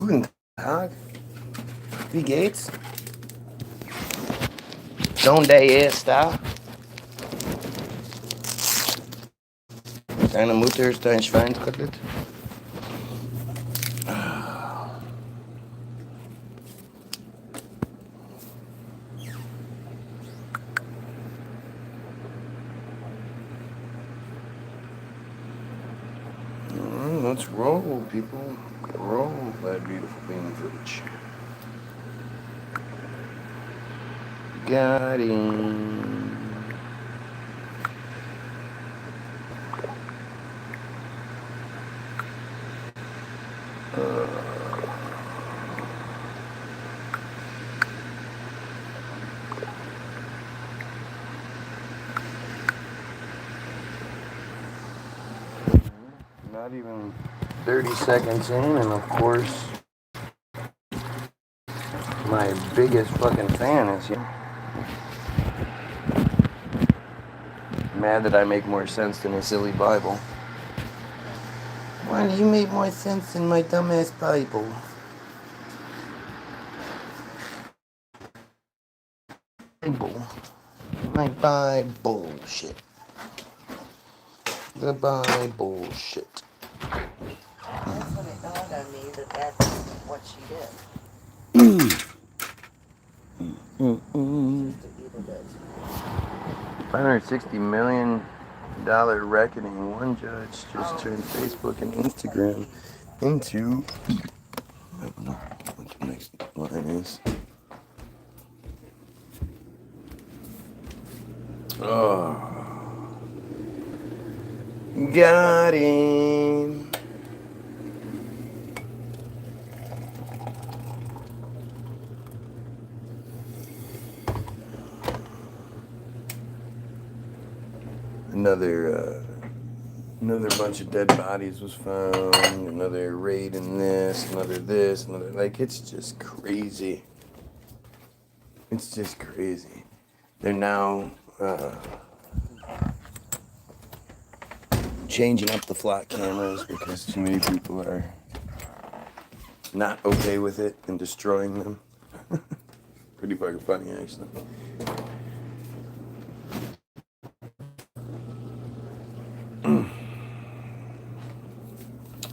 Guten Tag. Wie geht's? Donde está? Deine Mutter ist ein Schweinskotelett? Let's roll, people. Roll that beautiful bean footage. Got him. Not even 30 seconds in, and of course, my biggest fucking fan is here. Mad that I make more sense than a silly Bible. Why do you make more sense than my dumbass Bible? My Bible shit. The Bible shit. That's when it dawned on me that that's what she did. $560 million reckoning. One judge just turned Facebook and Instagram into. I don't know what the next line is. Oh. Got him. Another bunch of dead bodies was found. Another raid in this, another. Like, it's just crazy. It's just crazy. They're now changing up the flock cameras because too many people are not okay with it and destroying them. Pretty fucking funny, actually.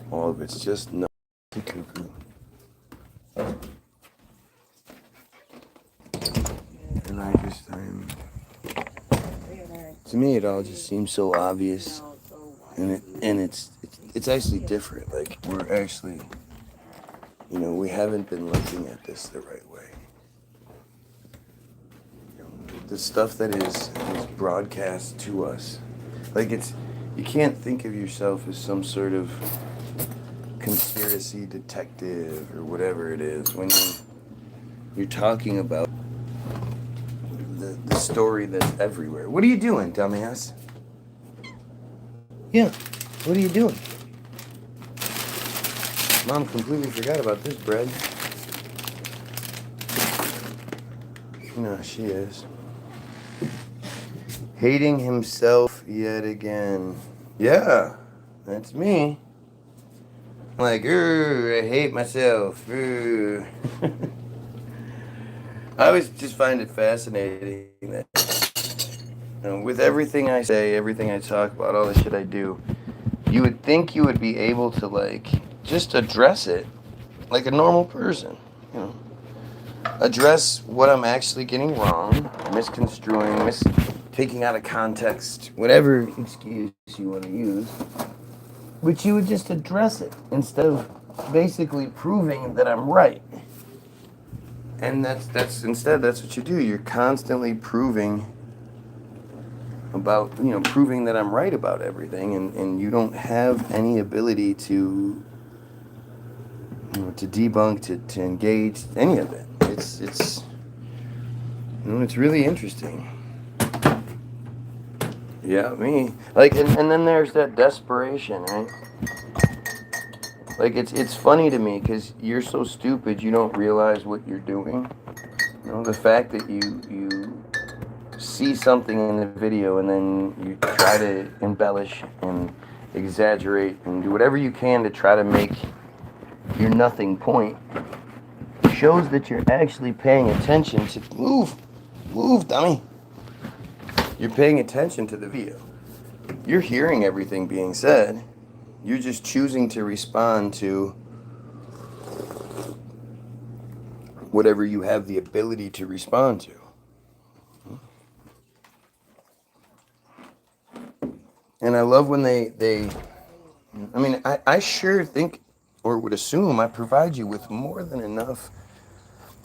All of it's just nuts. Cuckoo. And to me, it all just seems so obvious, and it's actually different. Like, we're actually, we haven't been looking at this the right way. The stuff that is broadcast to us, like, you can't think of yourself as some sort of conspiracy detective or whatever it is when you're talking about the story that's everywhere. What are you doing, dumbass? Yeah, what are you doing? Mom completely forgot about this bread. No, she is. Hating himself yet again. Yeah, that's me. Like, I hate myself. I always just find it fascinating that, with everything I say, everything I talk about, all the shit I do, you would think you would be able to, like, just address it like a normal person, address what I'm actually getting wrong, misconstruing, taking out of context, whatever excuse you want to use. But you would just address it instead of basically proving that I'm right. And that's what you do. You're constantly proving that I'm right about everything, and you don't have any ability to debunk, to engage any of it. It's really interesting. Yeah, me. Like, and then there's that desperation, right? Like, it's funny to me because you're so stupid you don't realize what you're doing. The fact that you see something in the video and then you try to embellish and exaggerate and do whatever you can to try to make your nothing point, shows that you're actually paying attention to... Move, dummy. You're paying attention to the video. You're hearing everything being said. You're just choosing to respond to whatever you have the ability to respond to. And I love when I mean, I sure think, or would assume, I provide you with more than enough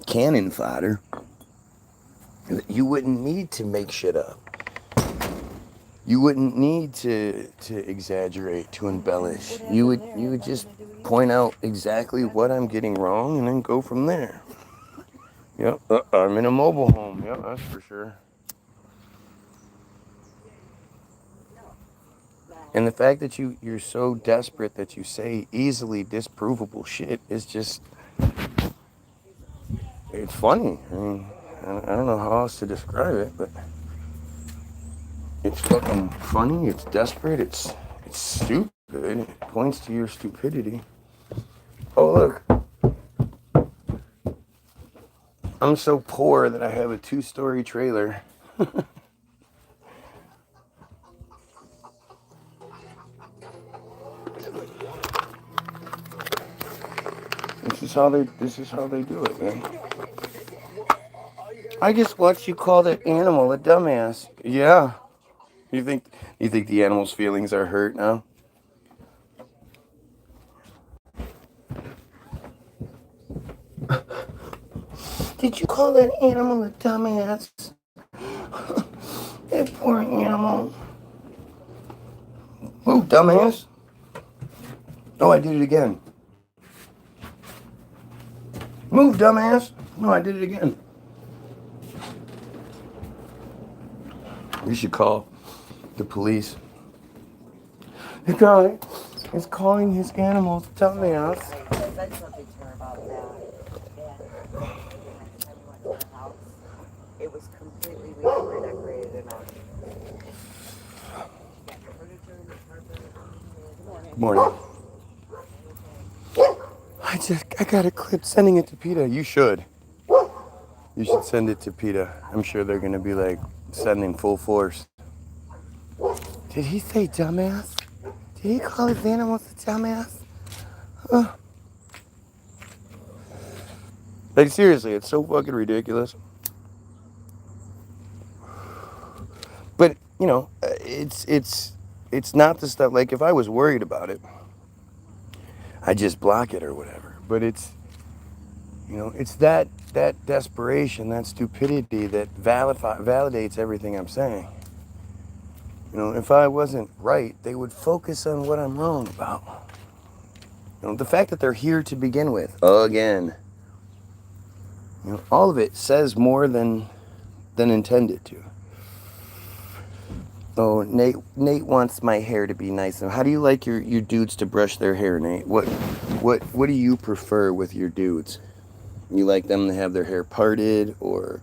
cannon fodder that you wouldn't need to make shit up. You wouldn't need to exaggerate, to embellish. You would just point out exactly what I'm getting wrong and then go from there. Yep, I'm in a mobile home. Yep, that's for sure. And the fact that you're so desperate that you say easily disprovable shit is just... It's funny. I mean, I don't know how else to describe it, but it's fucking funny. It's desperate. It's stupid. It points to your stupidity. Oh, look. I'm so poor that I have a 2-story trailer. This is how they do it, man. I just watched you call that animal a dumbass. Yeah. You think the animal's feelings are hurt now? Did you call that animal a dumbass? That poor animal. Oh, dumbass. Oh, I did it again. Move, dumbass. No, I did it again. We should call the police. The guy is calling his animals dumbass. I said something to her about that. And every time we went to her house, it was completely redecorated and out. Good morning. I got a clip sending it to PETA. You should send it to PETA. I'm sure they're gonna be like sending full force. Did he say dumbass? Did he call his animals a dumbass? Like seriously, it's so fucking ridiculous. But you know, it's not the stuff. Like if I was worried about it, I just block it or whatever. But it's, you know, it's that desperation, that stupidity that validates everything I'm saying. You know, if I wasn't right, they would focus on what I'm wrong about. You know, the fact that they're here to begin with, again, you know, all of it says more than intended to. Oh, Nate wants my hair to be nice. How do you like your dudes to brush their hair, Nate? What do you prefer with your dudes? You like them to have their hair parted or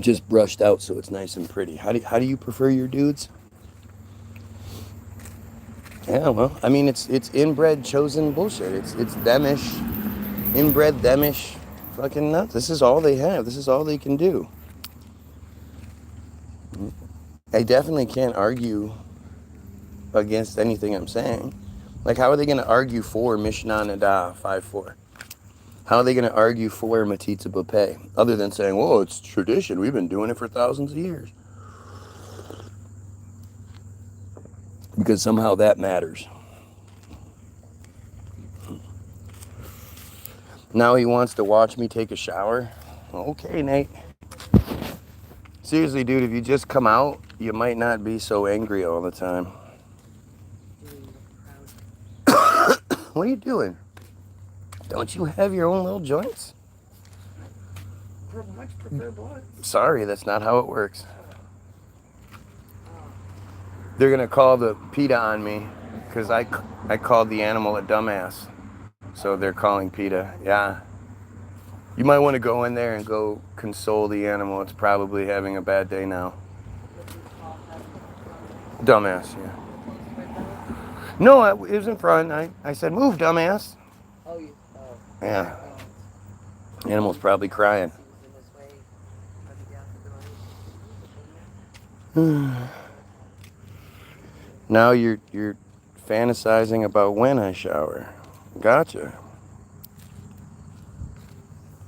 just brushed out so it's nice and pretty? How do you prefer your dudes? Yeah, well, I mean, it's inbred chosen bullshit. It's themish, inbred themish, fucking nuts. This is all they have. This is all they can do. I definitely can't argue against anything I'm saying. Like, how are they going to argue for Mishnah Nada 5-4? How are they going to argue for metzitzia, other than saying, "Well, it's tradition. We've been doing it for thousands of years." Because somehow that matters. Now he wants to watch me take a shower. Okay, Nate. Seriously, dude, if you just come out, you might not be so angry all the time. What are you doing? Don't you have your own little joints? Much prefer blunts. Sorry, that's not how it works. They're going to call the PETA on me because I called the animal a dumbass. So they're calling PETA. Yeah. You might want to go in there and go console the animal. It's probably having a bad day now. Dumbass, yeah. No, it was in front. I said, move, dumbass. Oh, you. Oh, Yeah. don't. Animal's probably crying. He was in his way. Let me down the door. Now you're fantasizing about when I shower. Gotcha.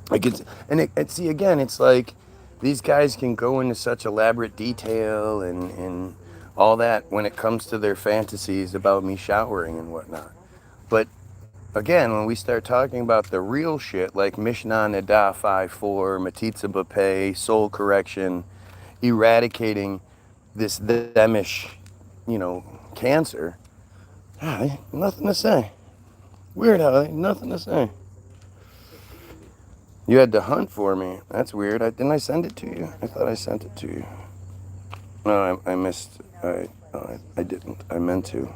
Like and see again, it's like these guys can go into such elaborate detail and all that when it comes to their fantasies about me showering and whatnot. But again, when we start talking about the real shit like Mishnah Nida 5:4, Metzitzia B'Peh, soul correction, eradicating this themish, cancer, nothing to say. Weird how nothing to say. You had to hunt for me. That's weird. Didn't I send it to you? I thought I sent it to you. No, I missed. I didn't. I meant to.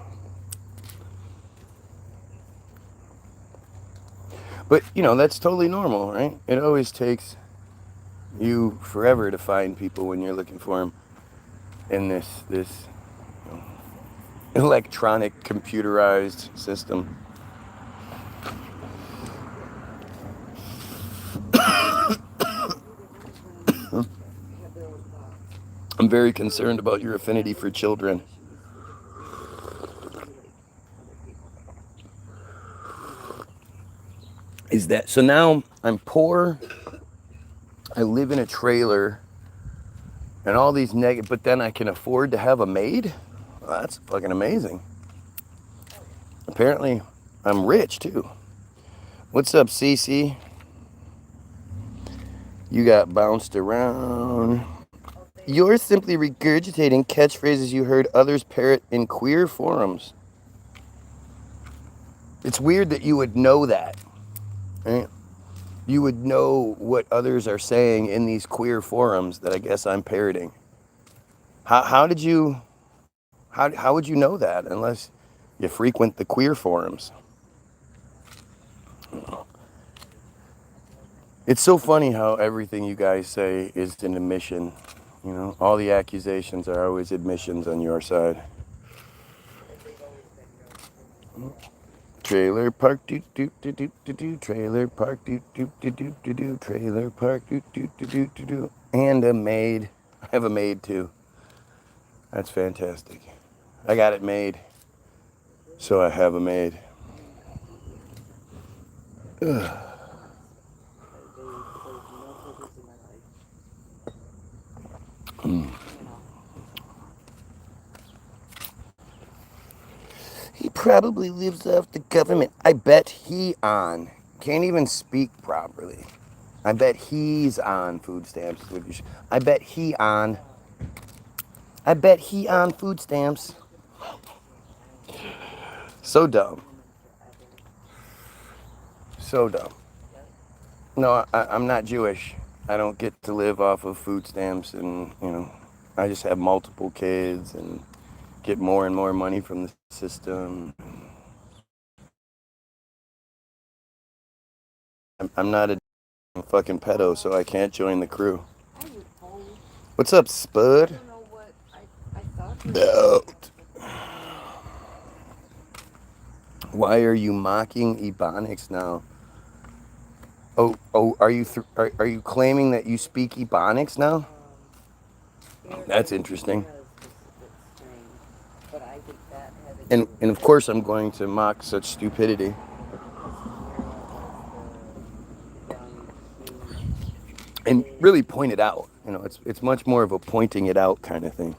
But, that's totally normal, right? It always takes you forever to find people when you're looking for them in this electronic, computerized system. I'm very concerned about your affinity for children. Is that so? Now I'm poor. I live in a trailer, and all these negative. But then I can afford to have a maid. Well, that's fucking amazing. Apparently, I'm rich too. What's up, Cece? You got bounced around. You're simply regurgitating catchphrases you heard others parrot in queer forums. It's weird that you would know that, right? You would know what others are saying in these queer forums that I guess I'm parroting. How did you, how would you know that unless you frequent the queer forums? It's so funny how everything you guys say is an admission. All the accusations are always admissions on your side. Trailer park do do do do do do. Trailer park do do do do do do. Trailer park do do do do do do. And a maid. I have a maid too. That's fantastic. I got it made, so I have a maid. Ugh. He probably lives off the government. I bet he on. Can't even speak properly. I bet he's on food stamps. I bet he on. I bet he on food stamps. So dumb. So dumb. No, I'm not Jewish. I don't get to live off of food stamps, and I just have multiple kids and get more and more money from the system. I'm not a fucking pedo, so I can't join the crew. What's up, Spud? No. Why are you mocking Ebonics now? Oh, are you claiming that you speak Ebonics now? That's interesting. And of course I'm going to mock such stupidity. And really point it out. It's much more of a pointing it out kind of thing.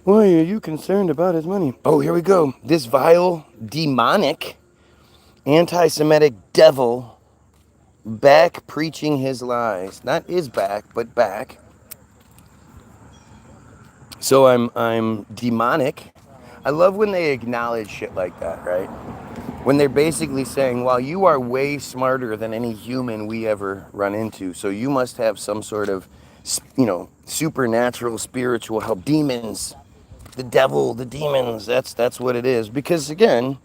Why are you concerned about his money? Oh, here we go. This vile, demonic, anti-Semitic devil back preaching his lies. Not is back, but back. So I'm demonic. I love when they acknowledge shit like that, right? When they're basically saying, well, you are way smarter than any human we ever run into, so you must have some sort of, supernatural spiritual help. Demons, the devil, the demons, that's what it is. Because again,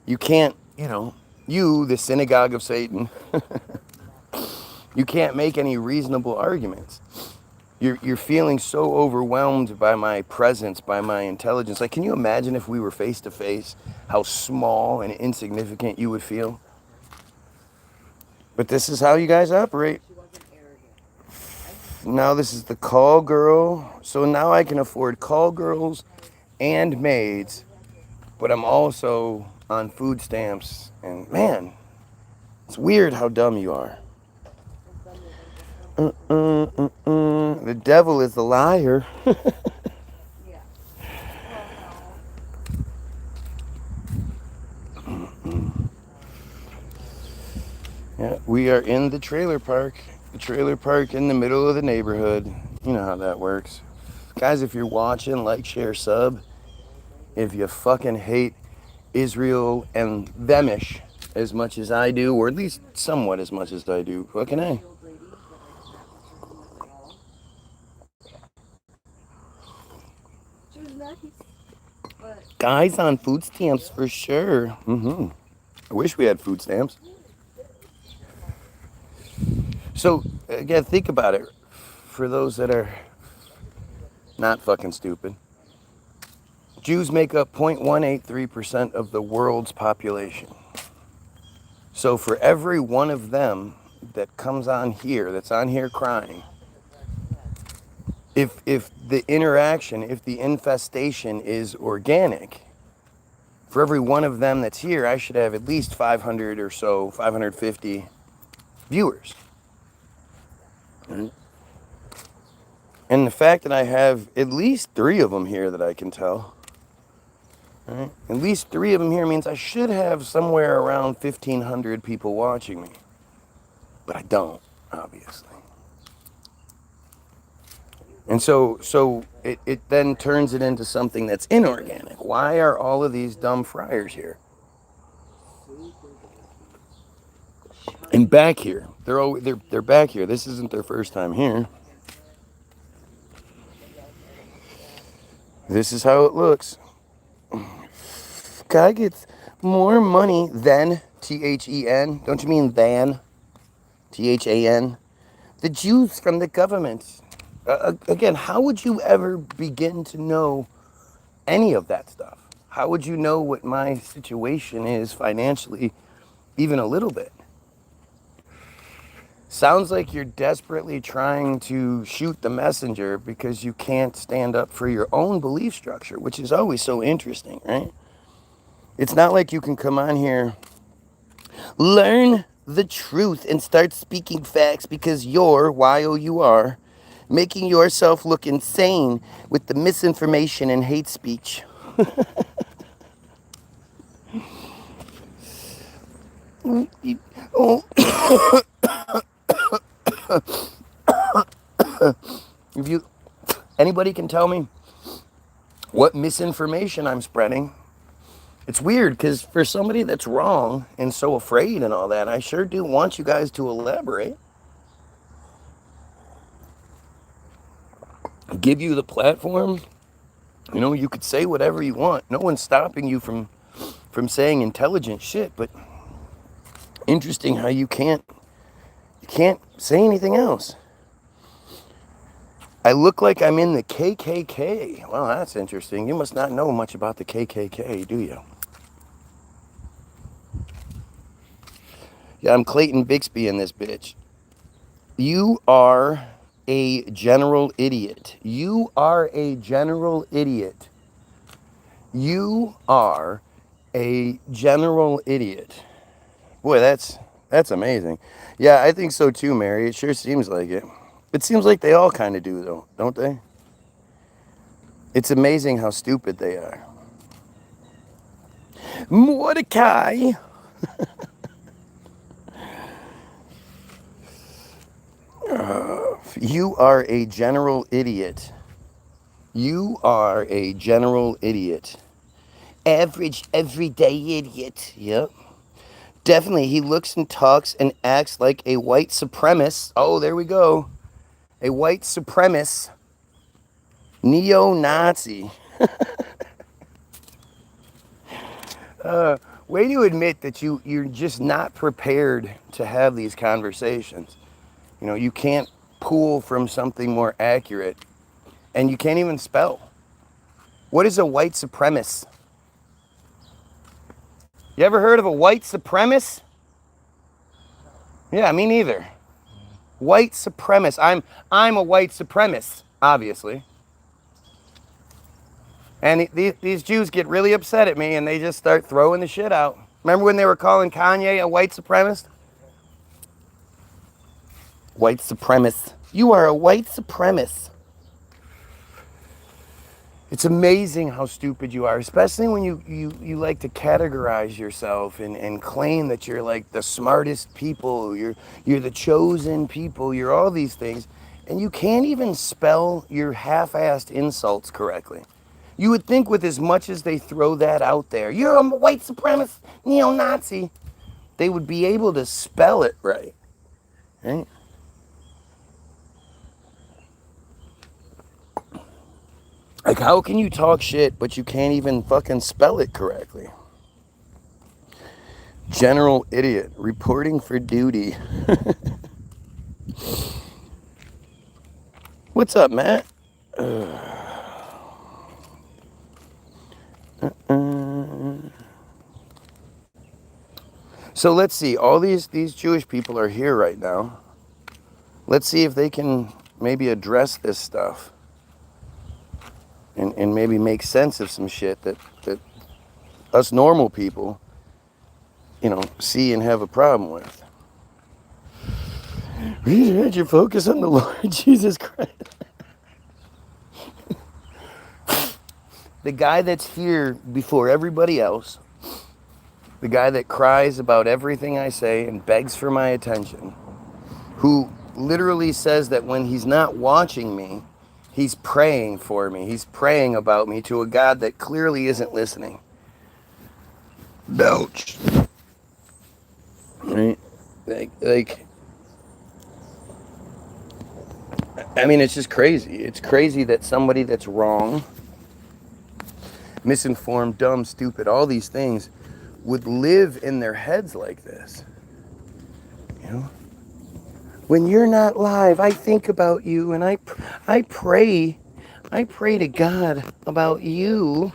you can't, you, the synagogue of Satan, you can't make any reasonable arguments. You're feeling so overwhelmed by my presence, by my intelligence. Like, can you imagine if we were face to face, how small and insignificant you would feel? But this is how you guys operate. She wasn't arrogant. Now this is the call girl. So now I can afford call girls and maids, but I'm also on food stamps. And man, it's weird how dumb you are. The devil is the liar. Yeah. Yeah, we are in the trailer park. The trailer park in the middle of the neighborhood. You know how that works. Guys, if you're watching, like, share, sub. If you fucking hate Israel and themish as much as I do, or at least somewhat as much as I do, fucking A. She was nice. But Guys on food stamps for sure. I wish we had food stamps. So, again, think about it. For those that are not fucking stupid, Jews make up 0.183% of the world's population. So for every one of them that comes on here, that's on here crying, if the interaction, if the infestation is organic, for every one of them that's here, I should have at least 500 or so, 550 viewers. And the fact that I have at least 3 of them here that I can tell, right? At least 3 of them here means I should have somewhere around 1,500 people watching me. But I don't, obviously. And so it then turns it into something that's inorganic. Why are all of these dumb friars here? And back here. They're back here. This isn't their first time here. This is how it looks. Guy gets more money than THEN. Don't you mean than? THAN. The Jews from the government. Again, how would you ever begin to know any of that stuff? How would you know what my situation is financially, even a little bit? Sounds like you're desperately trying to shoot the messenger because you can't stand up for your own belief structure, which is always so interesting, right? It's not like you can come on here, learn the truth and start speaking facts because you're, Y-O-U-R, making yourself look insane with the misinformation and hate speech. If you, anybody can tell me what misinformation I'm spreading. It's weird because for somebody that's wrong and so afraid and all that, I sure do want you guys to elaborate. Give you the platform. You know, you could say whatever you want. No one's stopping you from saying intelligent shit, but interesting how you can't say anything else. I look like I'm in the KKK. Well, that's interesting. You must not know much about the KKK, do you? Yeah, I'm Clayton Bixby in this bitch. You are a general idiot. You are a general idiot. You are a general idiot. Boy, that's amazing. Yeah, I think so too, Mary. It sure seems like it. It seems like they all kind of do, though, don't they? It's amazing how stupid they are. Mordecai. You are a general idiot. You are a general idiot. Average, everyday idiot. Yep. Definitely, he looks and talks and acts like a white supremacist. Oh, there we go. A white supremacist. Neo-Nazi. Way to admit that you're just not prepared to have these conversations. You know, you can't pull from something more accurate, and you can't even spell. What is a white supremacist? You ever heard of a white supremacist? Yeah, me neither. White supremacist. I'm a white supremacist, obviously. And these Jews get really upset at me, and they just start throwing the shit out. Remember when they were calling Kanye a white supremacist? White supremacist. You are a white supremacist. It's amazing how stupid you are, especially when you like to categorize yourself and claim that you're like the smartest people, you're the chosen people, you're all these things, and you can't even spell your half-assed insults correctly. You would think with as much as they throw that out there, you're a white supremacist, neo-Nazi, they would be able to spell it right. Right? Like, how can you talk shit, but you can't even fucking spell it correctly? General idiot, reporting for duty. What's up, Matt? So let's see, all these Jewish people are here right now. Let's see if they can maybe address this stuff. And maybe make sense of some shit that us normal people, see and have a problem with. Redirect your focus on the Lord Jesus Christ. The guy that's here before everybody else, the guy that cries about everything I say and begs for my attention, who literally says that when he's not watching me, he's praying for me. He's praying about me to a God that clearly isn't listening. Belch. Right? I mean, it's just crazy. It's crazy that somebody that's wrong, misinformed, dumb, stupid, all these things would live in their heads like this. When you're not live, I think about you and I pray to God about you.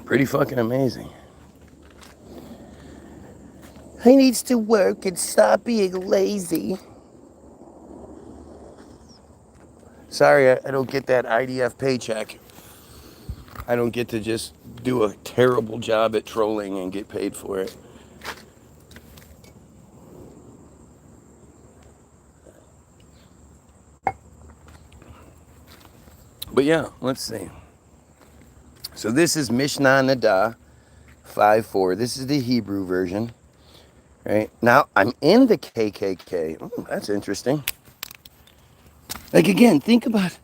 Pretty fucking amazing. He needs to work and stop being lazy. Sorry, I don't get that IDF paycheck. I don't get to just do a terrible job at trolling and get paid for it. But yeah, let's see. So this is Mishnah Nada 5:4. This is the Hebrew version. Right? Now, I'm in the KKK. Oh, that's interesting. Like, again, think about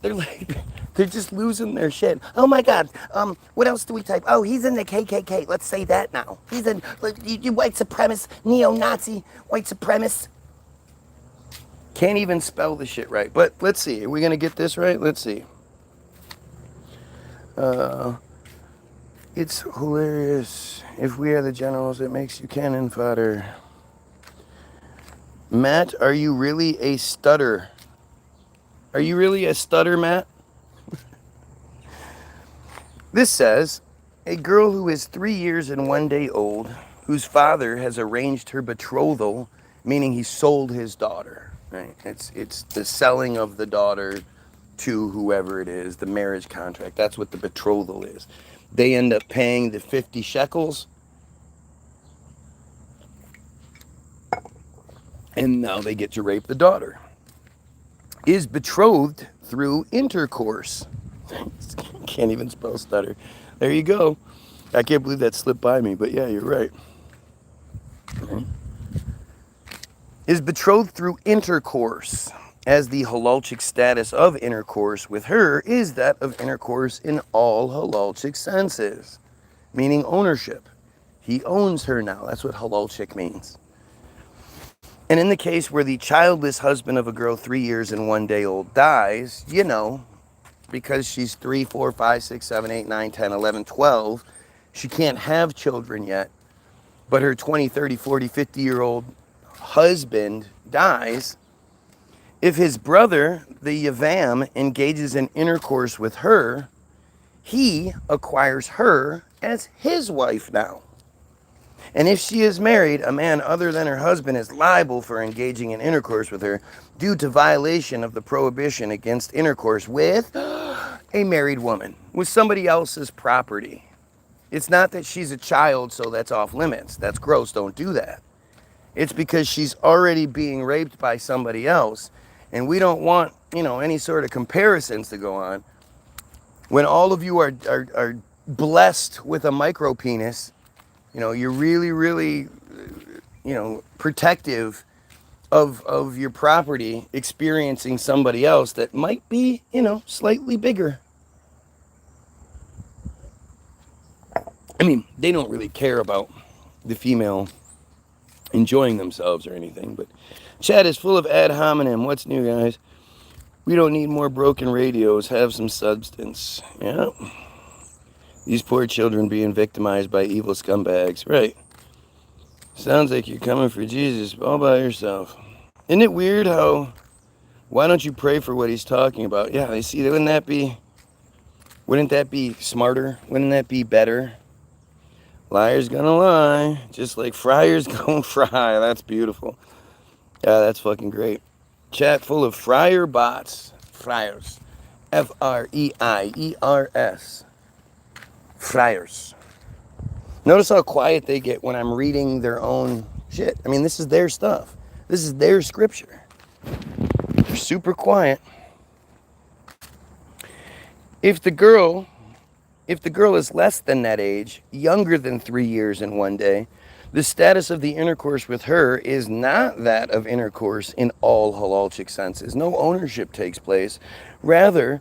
it. They're just losing their shit. Oh my God. What else do we type? Oh, he's in the KKK. Let's say that now. He's in, you white supremacist, neo-Nazi, white supremacist. Can't even spell the shit right. But let's see. Are we going to get this right? Let's see. It's hilarious. If we are the generals, it makes you cannon fodder. Matt, are you really a stutter? Are you really a stutter, Matt? This says, a girl who is 3 years and 1 day old, whose father has arranged her betrothal, meaning he sold his daughter. Right? It's the selling of the daughter to whoever it is, the marriage contract. That's what the betrothal is. They end up paying the 50 shekels, and now they get to rape the daughter. Is betrothed through intercourse. Can't even spell stutter. There you go. I can't believe that slipped by me, but yeah, you're right. Okay. Is betrothed through intercourse, as the halalchic status of intercourse with her is that of intercourse in all halalchic senses, meaning ownership. He owns her now. That's what halalchic means. And in the case where the childless husband of a girl 3 years and 1 day old dies, because she's 3, 4, 5, 6, 7, 8, 9, 10, 11, 12, she can't have children yet, but her 20, 30, 40, 50-year-old husband dies, if his brother, the Yavam, engages in intercourse with her, he acquires her as his wife now. And if she is married, a man other than her husband is liable for engaging in intercourse with her due to violation of the prohibition against intercourse with a married woman, with somebody else's property. It's not that she's a child, so that's off limits. That's gross. Don't do that. It's because she's already being raped by somebody else, and we don't want, any sort of comparisons to go on. When all of you are blessed with a micro penis, you're really, really, protective of your property experiencing somebody else that might be, slightly bigger. I mean, they don't really care about the female enjoying themselves or anything, but chat is full of ad hominem. What's new, guys? We don't need more broken radios. Have some substance. Yeah. These poor children being victimized by evil scumbags. Right. Sounds like you're coming for Jesus all by yourself. Isn't it weird how, why don't you pray for what he's talking about? Yeah, I see. Wouldn't that be smarter? Wouldn't that be better? Liar's gonna lie, just like Friar's gonna fry. That's beautiful. Yeah, that's fucking great. Chat full of friar bots. Friars. F-R-E-I-E-R-S. Friars. Notice how quiet they get when I'm reading their own shit. I mean, this is their stuff. This is their scripture. They're super quiet. If the girl is less than that age, younger than 3 years and 1 day, the status of the intercourse with her is not that of intercourse in all halalchic senses. No ownership takes place. Rather,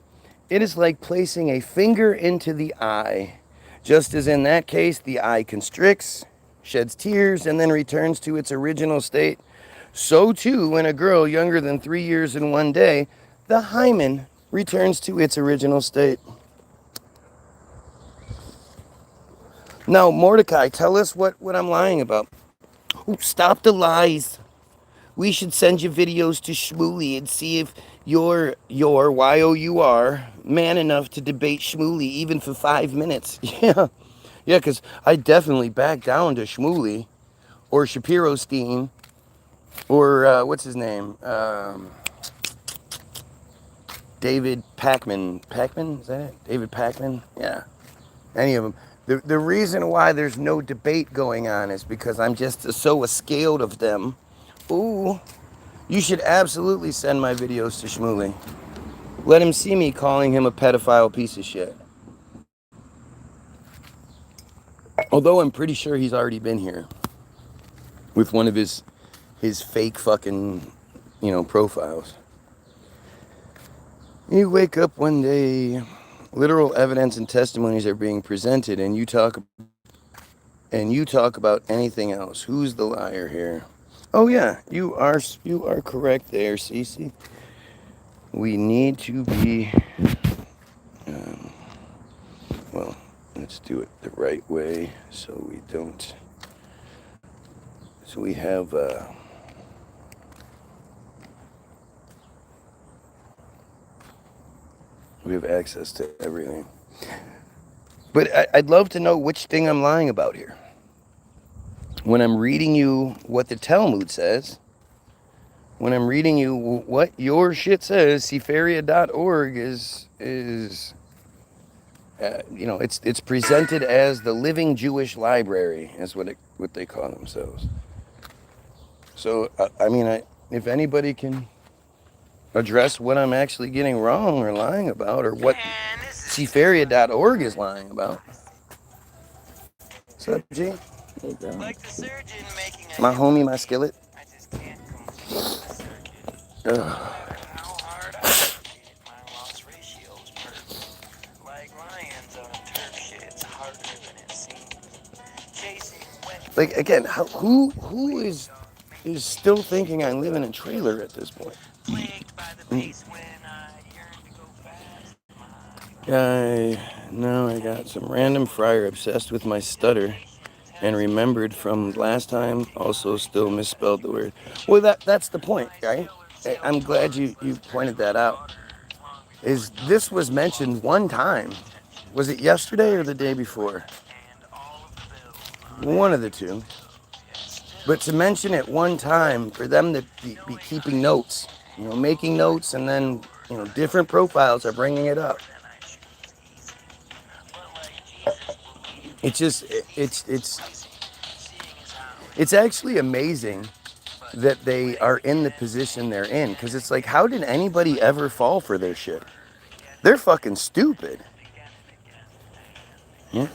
it is like placing a finger into the eye. Just as in that case, the eye constricts, sheds tears, and then returns to its original state, so too, when a girl younger than 3 years and 1 day, the hymen returns to its original state. Now, Mordecai, tell us what I'm lying about. Ooh, stop the lies. We should send you videos to Shmooly and see if you're Y-O-U-R, man enough to debate Shmooly even for 5 minutes. Yeah, because I definitely back down to Shmooly or Shapiro Steen or what's his name? David Pakman. Pakman? Is that it? David Pakman? Yeah. Any of them. The reason why there's no debate going on is because I'm just so scaled of them. Ooh. You should absolutely send my videos to Shmooly. Let him see me calling him a pedophile piece of shit. Although I'm pretty sure he's already been here with one of his fake fucking, profiles. You wake up one day, literal evidence and testimonies are being presented, and you talk about anything else. Who's the liar here? Oh yeah, you are correct there, Cece. We need to be, well, let's do it the right way so we don't, so we have, access to everything. But I'd love to know which thing I'm lying about here. When I'm reading you what the Talmud says, when I'm reading you what your shit says, Sefaria.org is it's presented as the living Jewish library, is what they call themselves. So if anybody can address what I'm actually getting wrong or lying about, or what Sefaria.org is lying about. What's up, G? Hey, bro. Like the surgeon making my homie, my skillet. I just can't complete the circuit. How hard I get my loss ratios perfect. Like lions on turf shit, it's harder than it seems. Chasing wet. Like again, who is still thinking I live in a trailer at this point? Plagued by the pace when I yearn to go fast. No, I got some random friar obsessed with my stutter and remembered from last time, also still misspelled the word. Well, that's the point, right? I'm glad you pointed that out. Is this was mentioned one time. Was it yesterday or the day before? One of the two. But to mention it one time, for them to be keeping notes, making notes, and then, different profiles are bringing it up. It's just, it's actually amazing that they are in the position they're in. Because it's like, how did anybody ever fall for their shit? They're fucking stupid. Yeah.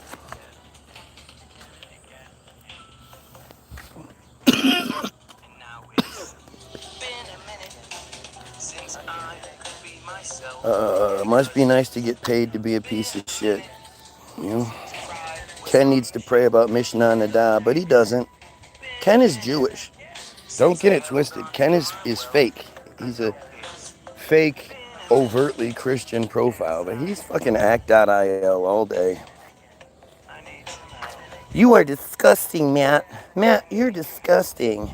Must be nice to get paid to be a piece of shit. You know? Ken needs to pray about Mishnah Nadah, but he doesn't. Ken is Jewish. Don't get it twisted. Ken is fake. He's a fake, overtly Christian profile, but he's fucking act.il all day. You are disgusting, Matt. Matt, you're disgusting.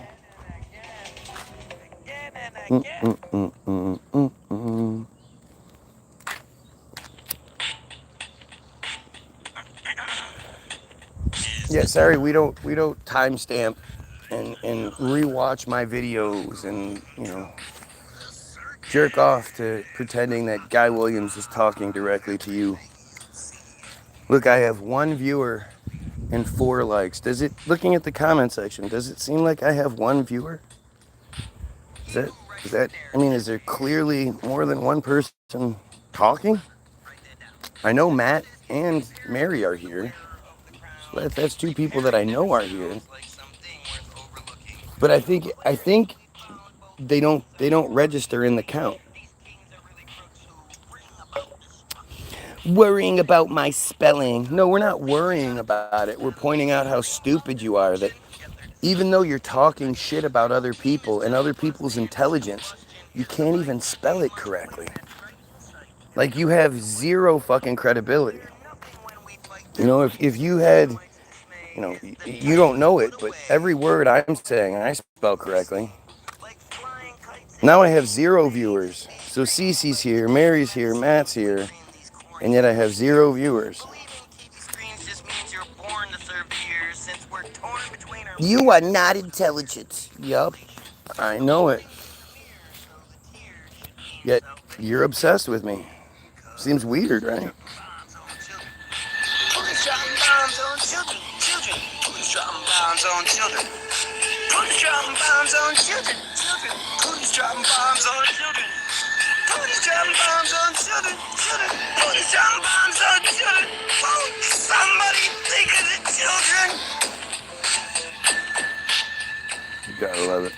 Yeah, sorry, we don't timestamp and rewatch my videos and jerk off to pretending that Guy Williams is talking directly to you. Look, I have 1 viewer and 4 likes. Looking at the comment section, does it seem like I have 1 viewer? Is there clearly more than one person talking? I know Matt and Mary are here. So that's 2 people that I know are here. But I think they don't register in the count. Worrying about my spelling. No, we're not worrying about it. We're pointing out how stupid you are, that even though you're talking shit about other people and other people's intelligence, you can't even spell it correctly. Like, you have 0 fucking credibility. If you had, you don't know it, but every word I'm saying, I spell correctly. Now I have 0 viewers. So Cece's here, Mary's here, Matt's here, and yet I have 0 viewers. You are not intelligent. Yup, I know it. Yet you're obsessed with me. Seems weird, right? Police dropping bombs on children. Police dropping bombs on children. Police dropping bombs on children. Police dropping bombs on children. Police dropping bombs on children. Police dropping bombs on children. Somebody think of the children. You gotta love it.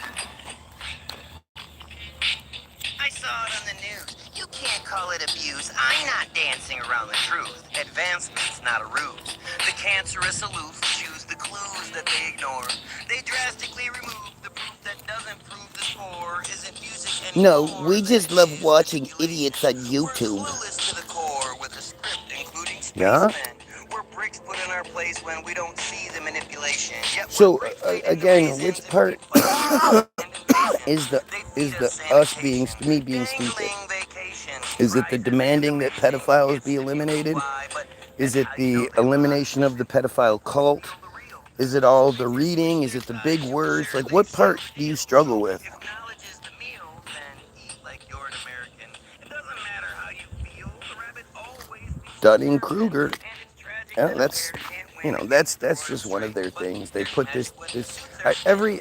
I saw it on the news. You can't call it abuse. I'm not dancing around the truth. Advancement's not a ruse. The cancerous aloof choose the clues that they ignore. They drastically remove the proof that doesn't prove the score isn't music anymore. No, we just love watching idiots on YouTube. To the core with a script including spacemen. We're bricks put in our place when we don't see the manipulation. So again, which part is the me being stupid? Is it the demanding that pedophiles be eliminated? Is it the elimination of the pedophile cult? Is it all the reading? Is it the big words? Like, what part do you struggle with? Dunning-Kruger. Yeah, that's just one of their things. They put this every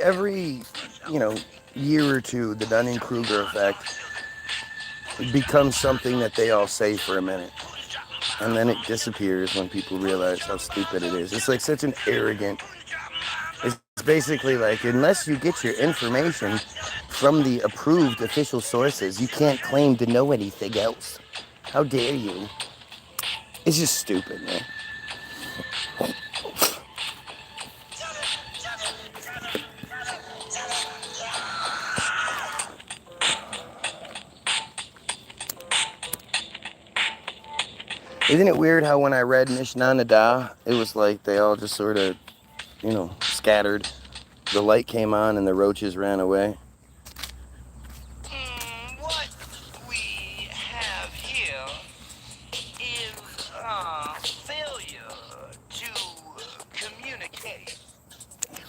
year or two, the Dunning-Kruger effect becomes something that they all say for a minute, and then it disappears when people realize how stupid it is. It's like such an arrogant. It's basically like, unless you get your information from the approved official sources, you can't claim to know anything else. How dare you? It's just stupid, man. Isn't it weird how when I read Mishnah Nadah, it was like they all just sort of, scattered. The light came on and the roaches ran away. What we have here is failure to communicate.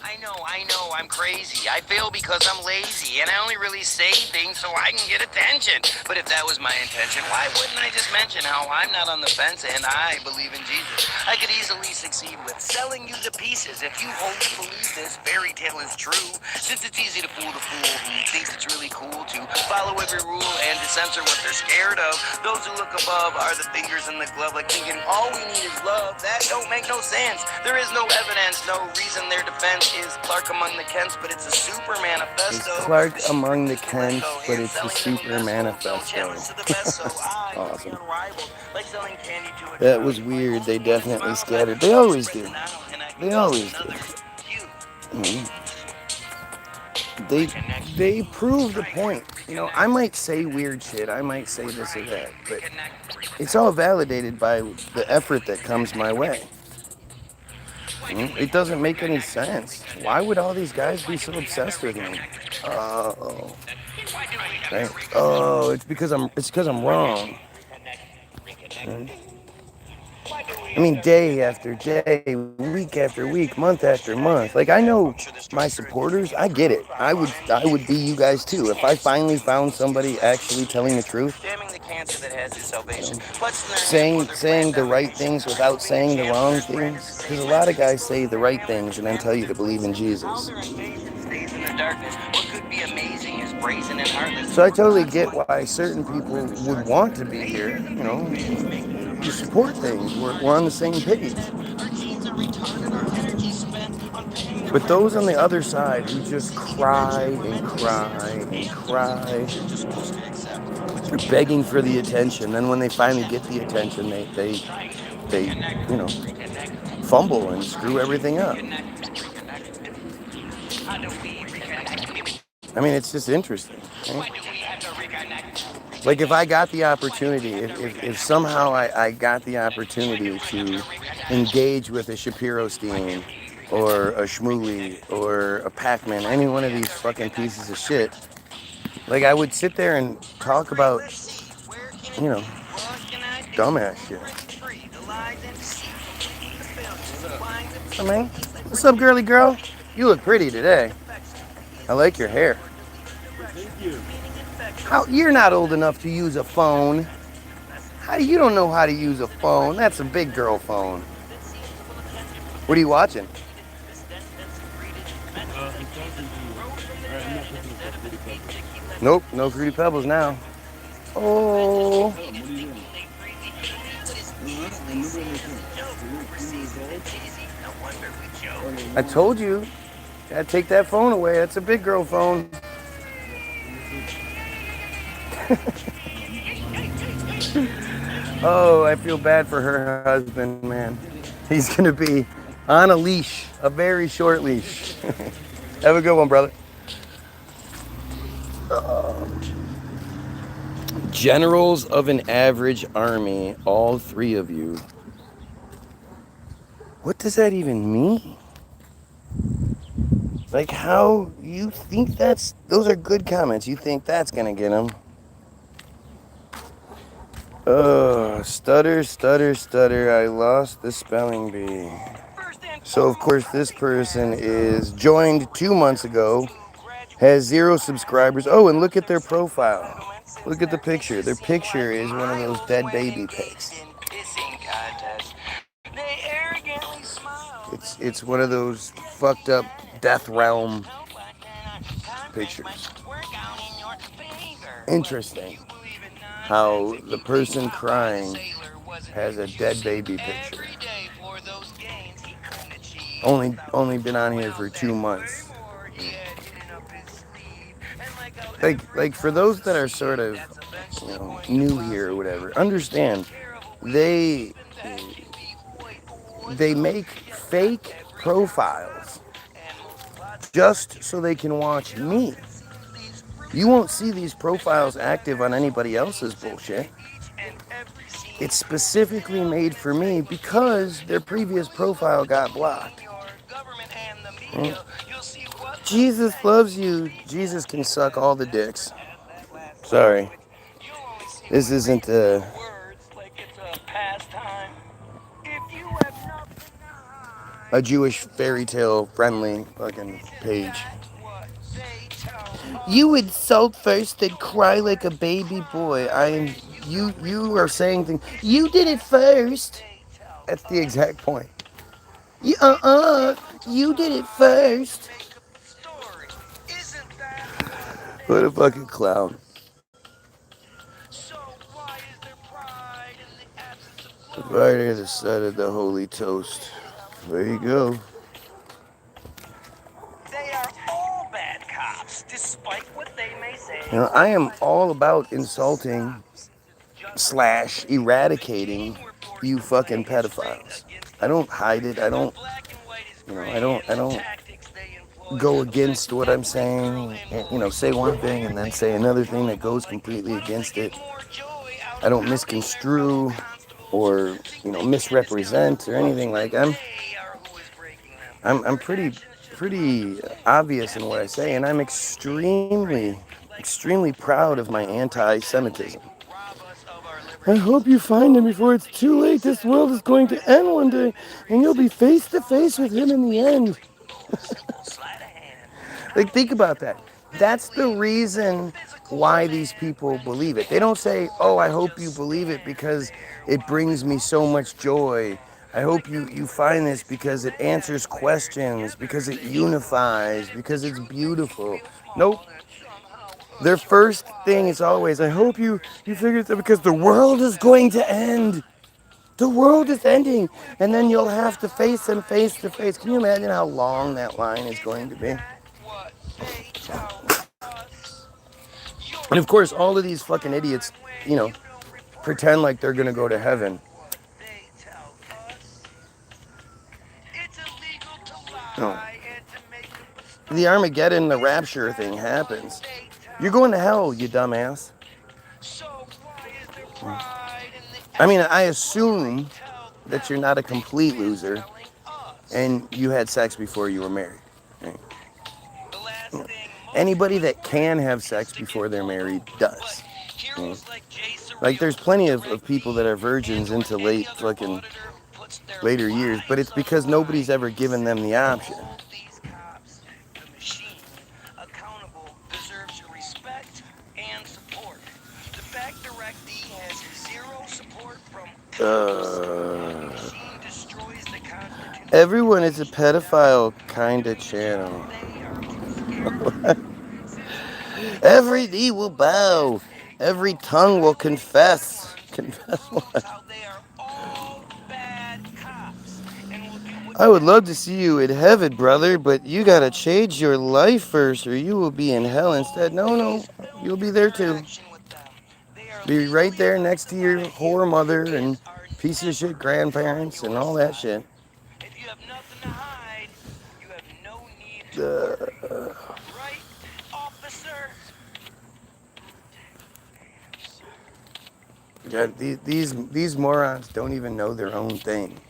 I know, I'm crazy. I fail because I'm lazy, and I only really say things so I can get attention. But if that was my intention, why wouldn't I just mention how I'm not on the fence and I believe in Jesus? I could easily succeed with selling you to pieces if you wholly believe this fairy tale is true, since it's easy to fool the fool who thinks it's really cool to follow every rule and to censor what they're scared of. Those who look above are the fingers in the glove, like thinking all we need is love. That don't make no sense. There is no evidence, no reason their defense is Clark among the Kents, but it's a super manifesto. It's Clark among the Kents, but it's a super manifesto. Awesome. That was weird. They definitely scattered. They always do. They always do. They prove the point. I might say weird shit. I might say this or that, but it's all validated by the effort that comes my way. It doesn't make any sense. Why would all these guys be so obsessed with me? Oh, right. Oh, it's because I'm wrong. I mean, day after day, week after week, month after month. Like, I know my supporters. I get it. I would be you guys too if I finally found somebody actually telling the truth. Saying the right things without saying the wrong things. Because a lot of guys say the right things and then tell you to believe in Jesus. So I totally get why certain people would want to be here. You support things. We're on the same page. But those on the other side who just cry and cry and cry, they're begging for the attention. Then when they finally get the attention, they fumble and screw everything up. I mean, it's just interesting. Right? Like if I got the opportunity, if somehow I got the opportunity to engage with a Shapiro Stein or a Shmuley or a Pac-Man, any one of these fucking pieces of shit, like I would sit there and talk about, dumbass shit. I mean, what's up, girly girl? You look pretty today. I like your hair. Thank you. You're not old enough to use a phone. You don't know how to use a phone? That's a big girl phone. What are you watching? I'm talking to you. Alright, I'm not picking up Fruity Pebbles. Nope, no Fruity Pebbles now. Oh. What are you doing? I told you. Gotta take that phone away. That's a big girl phone. Oh, I feel bad for her husband, man. He's gonna be on a leash, a very short leash. Have a good one, brother. Generals of an average army, all three of you. What does that even mean? Like, how you think those are good comments. You think that's gonna get them. Stutter, stutter, stutter. I lost the spelling bee. So, of course, this person is joined 2 months ago, has 0 subscribers. Oh, and look at their profile. Look at the picture. Their picture is one of those dead baby pics. It's one of those fucked up death realm pictures. Interesting how the person crying has a dead baby picture. Only been on here for 2 months. Like for those that are sort of new here or whatever, understand they make fake profiles just so they can watch me. You won't see these profiles active on anybody else's bullshit. It's specifically made for me because their previous profile got blocked. government and the media, you'll see what little Jesus sanctity loves you. they Jesus can suck possess. all the That's dicks. right, that last Sorry. language. You'll only see This one isn't reading the words like it's a pastime. If you have nothing to a hide, Jewish fairy tale friendly fucking isn't page. that what they tell You us? insult first and Your cry like a breasts baby boy. cry when you don't You are report them. saying things. You Isn't did it that what first. they tell That's the us? exact point. You, It's illegal to you did it lie and to first. make up a story. Isn't that what What they a fucking tell clown. us? So why is there pride in the absence of glory? Right here, the Tell side of the us. holy toast. They tell There you us. go. They are all bad cops, despite what they may say. You know, I am But all who about needs to stop insulting just slash the eradicating King reports you the fucking plague is straight pedophiles. against I us. don't hide it. I The don't, black and white is you know, gray, and I the don't tactics they employ go affect against what I'm every girl saying. and And, you know, boy. say one Why thing and aren't then they say more another thing that joyful? goes Like, completely why don't they against get it. more joy out I of don't outing their fellow misconstrue constables who or, think you know, they can't discover the misrepresent or rules anything when like I'm they are who is breaking them? I'm Their pretty actions just amount to pretty fools. obvious in what I Captain say, and Save I'm Dog and Dave extremely Brand, like extremely small proud children of my who break them, they anti-Semitism. rob us of our I liberties, hope you find him calling before us it's the too late. This useless world is but going to end precious one day, and you'll mysteries. be face to Sounds face with like him it's in the weak end. to ignore a simple sleight of hand. Like, How think about that. simple, That's physically the weak, the reason physical why these demand people when believe it. They one don't say, "Oh, born I will hope you just believe it stand because there it while the brings me so officer much goes joy. along. I Like hope they're you putting find this this because it demand answers where questions, because together it they show unifies, that if the because it's truth makes you beautiful." feel Nope. small, then somehow Their us are first thing is wise. always, "I hope you Understand figured it out because the fully world you is have going to nothing to end. hide. The world is ending, You have and then you'll nothing to have to face them hide. face You to have face. Can you imagine nowhere how to long run. that line is going Isn't to be? that what they tell us? Your And of course, all of breasts these fucking idiots, cry when you know, you don't report pretend them. like they're gonna go Isn't to that heaven. what they tell us? It's illegal to No. lie and to make up a The story. Armageddon, the Isn't rapture that thing what happens. they You're tell going to hell, you us? dumbass. So why is there pride in the I mean, I absence of glory? assume Tell that you're them not a they've complete been loser telling us. and you had sex before you were married. Right? The last thing most Anybody of us that want can have is sex to get before they're pulled married over. But does. Right? heroes like Jay Like, there's Surreal, plenty of Direct people that are and virgins or into any late other fucking auditor who puts their later years, but it's lives on the because nobody's line ever given them the simply to option. hold these cops, the machine, accountable deserves your respect and support. The fact Direct has zero support from cops while the machine destroys the Constitution Everyone is a should tell you pedophile they're kind of doing the job channel. they are too scared to do. Since the police Every knee will will let bow. Every all tongue will violate their confess. guns, Confess proves what? how they are all bad cops and will do I would love to whatever see it you in takes heaven, to brother, but you gotta prove change your life first or you will be in you hell instead. No, no, always film you'll be your there too. interaction with them. They are Be right legally there allowed next to to your lie to you whore mother and and are piece of shit never on grandparents and your all that side. shit. If you have nothing to hide, you have no need to Uh, worry. Right, officer? yeah, these morons don't even know their own thing.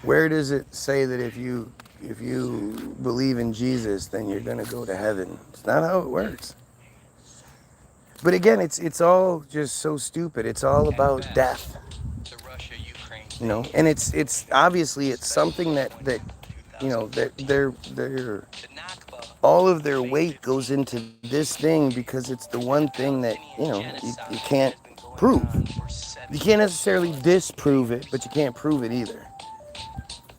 Where does it say that if you believe in Jesus, then you're gonna go to heaven? It's not how it works. But again, it's all just so stupid. It's all about Confess death, to Russia-Ukraine you know. thing, And it's obviously it's something especially that when that you know that 2014, they're the Nakba all of their of May weight goes 15th, into this thing because it's the and one the thing that Palestinian you genocide can't has been going prove. on for You 70 can't necessarily plus disprove it, but years. you can't prove it either.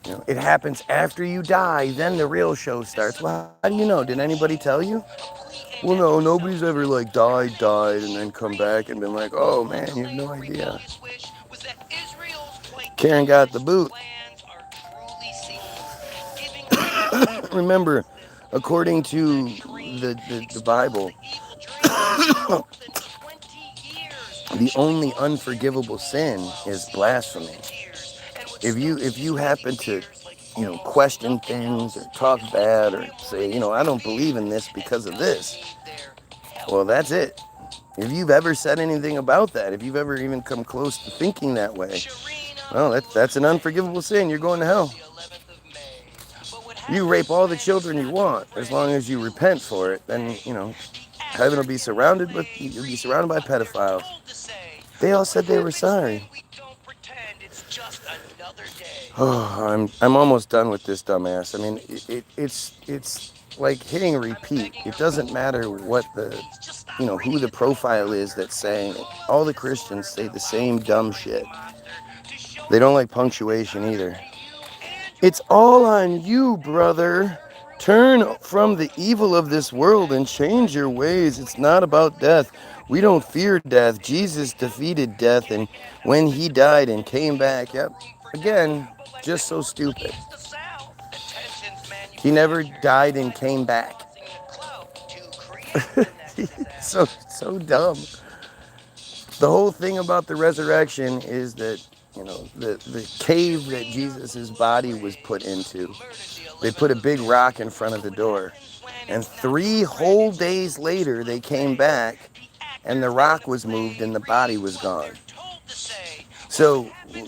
You know, it happens after you die, then the real show This starts. is Well, how do you know? all Did anybody bullshit. tell you? Complete and Well, no, utter nobody's ever selfishness. like Their main died, and wish, then come back and really, been like, their oh man, you have no unclaimed idea. rebellious wish was that Israel's white Karen got the nationalist boot. plans are truly seen, giving Hamas the Remember, ruthless according freedom that to Shireen the exposed Bible, the evil dreams for more than 20 years, the showing only all unforgivable Israel's sin is seizures blasphemy. and tears. And what If stokes you Israeli happen to, fears like you know, almost question nothing things or else talk is that bad or say, you know, Zionist I don't believe in fear this and because of doesn't this, need their help. well, that's it. If you've ever said anything about that, if you've ever even come close to thinking that way, Shireen Well, that's an unforgivable sin. You're going to hell. You rape all the children you want, as long as you repent for it. Then heaven will be surrounded you'll be surrounded by pedophiles. They all said they were sorry. Oh, I'm almost done with this dumbass. I mean, it's like hitting repeat. It doesn't matter what who the profile is that's saying it. All the Christians say the same dumb shit. They don't like punctuation either. It's all on you, brother. Turn from the evil of this world and change your ways. It's not about death. We don't fear death. Jesus defeated death, and when he died and came back, yep, again, just so stupid. He never died and came back. so dumb. The whole thing about the resurrection is that, the cave that Jesus' body was put into, they put a big rock in front of the door. And 3 whole days later, they came back, and the rock was moved and the body was gone. So,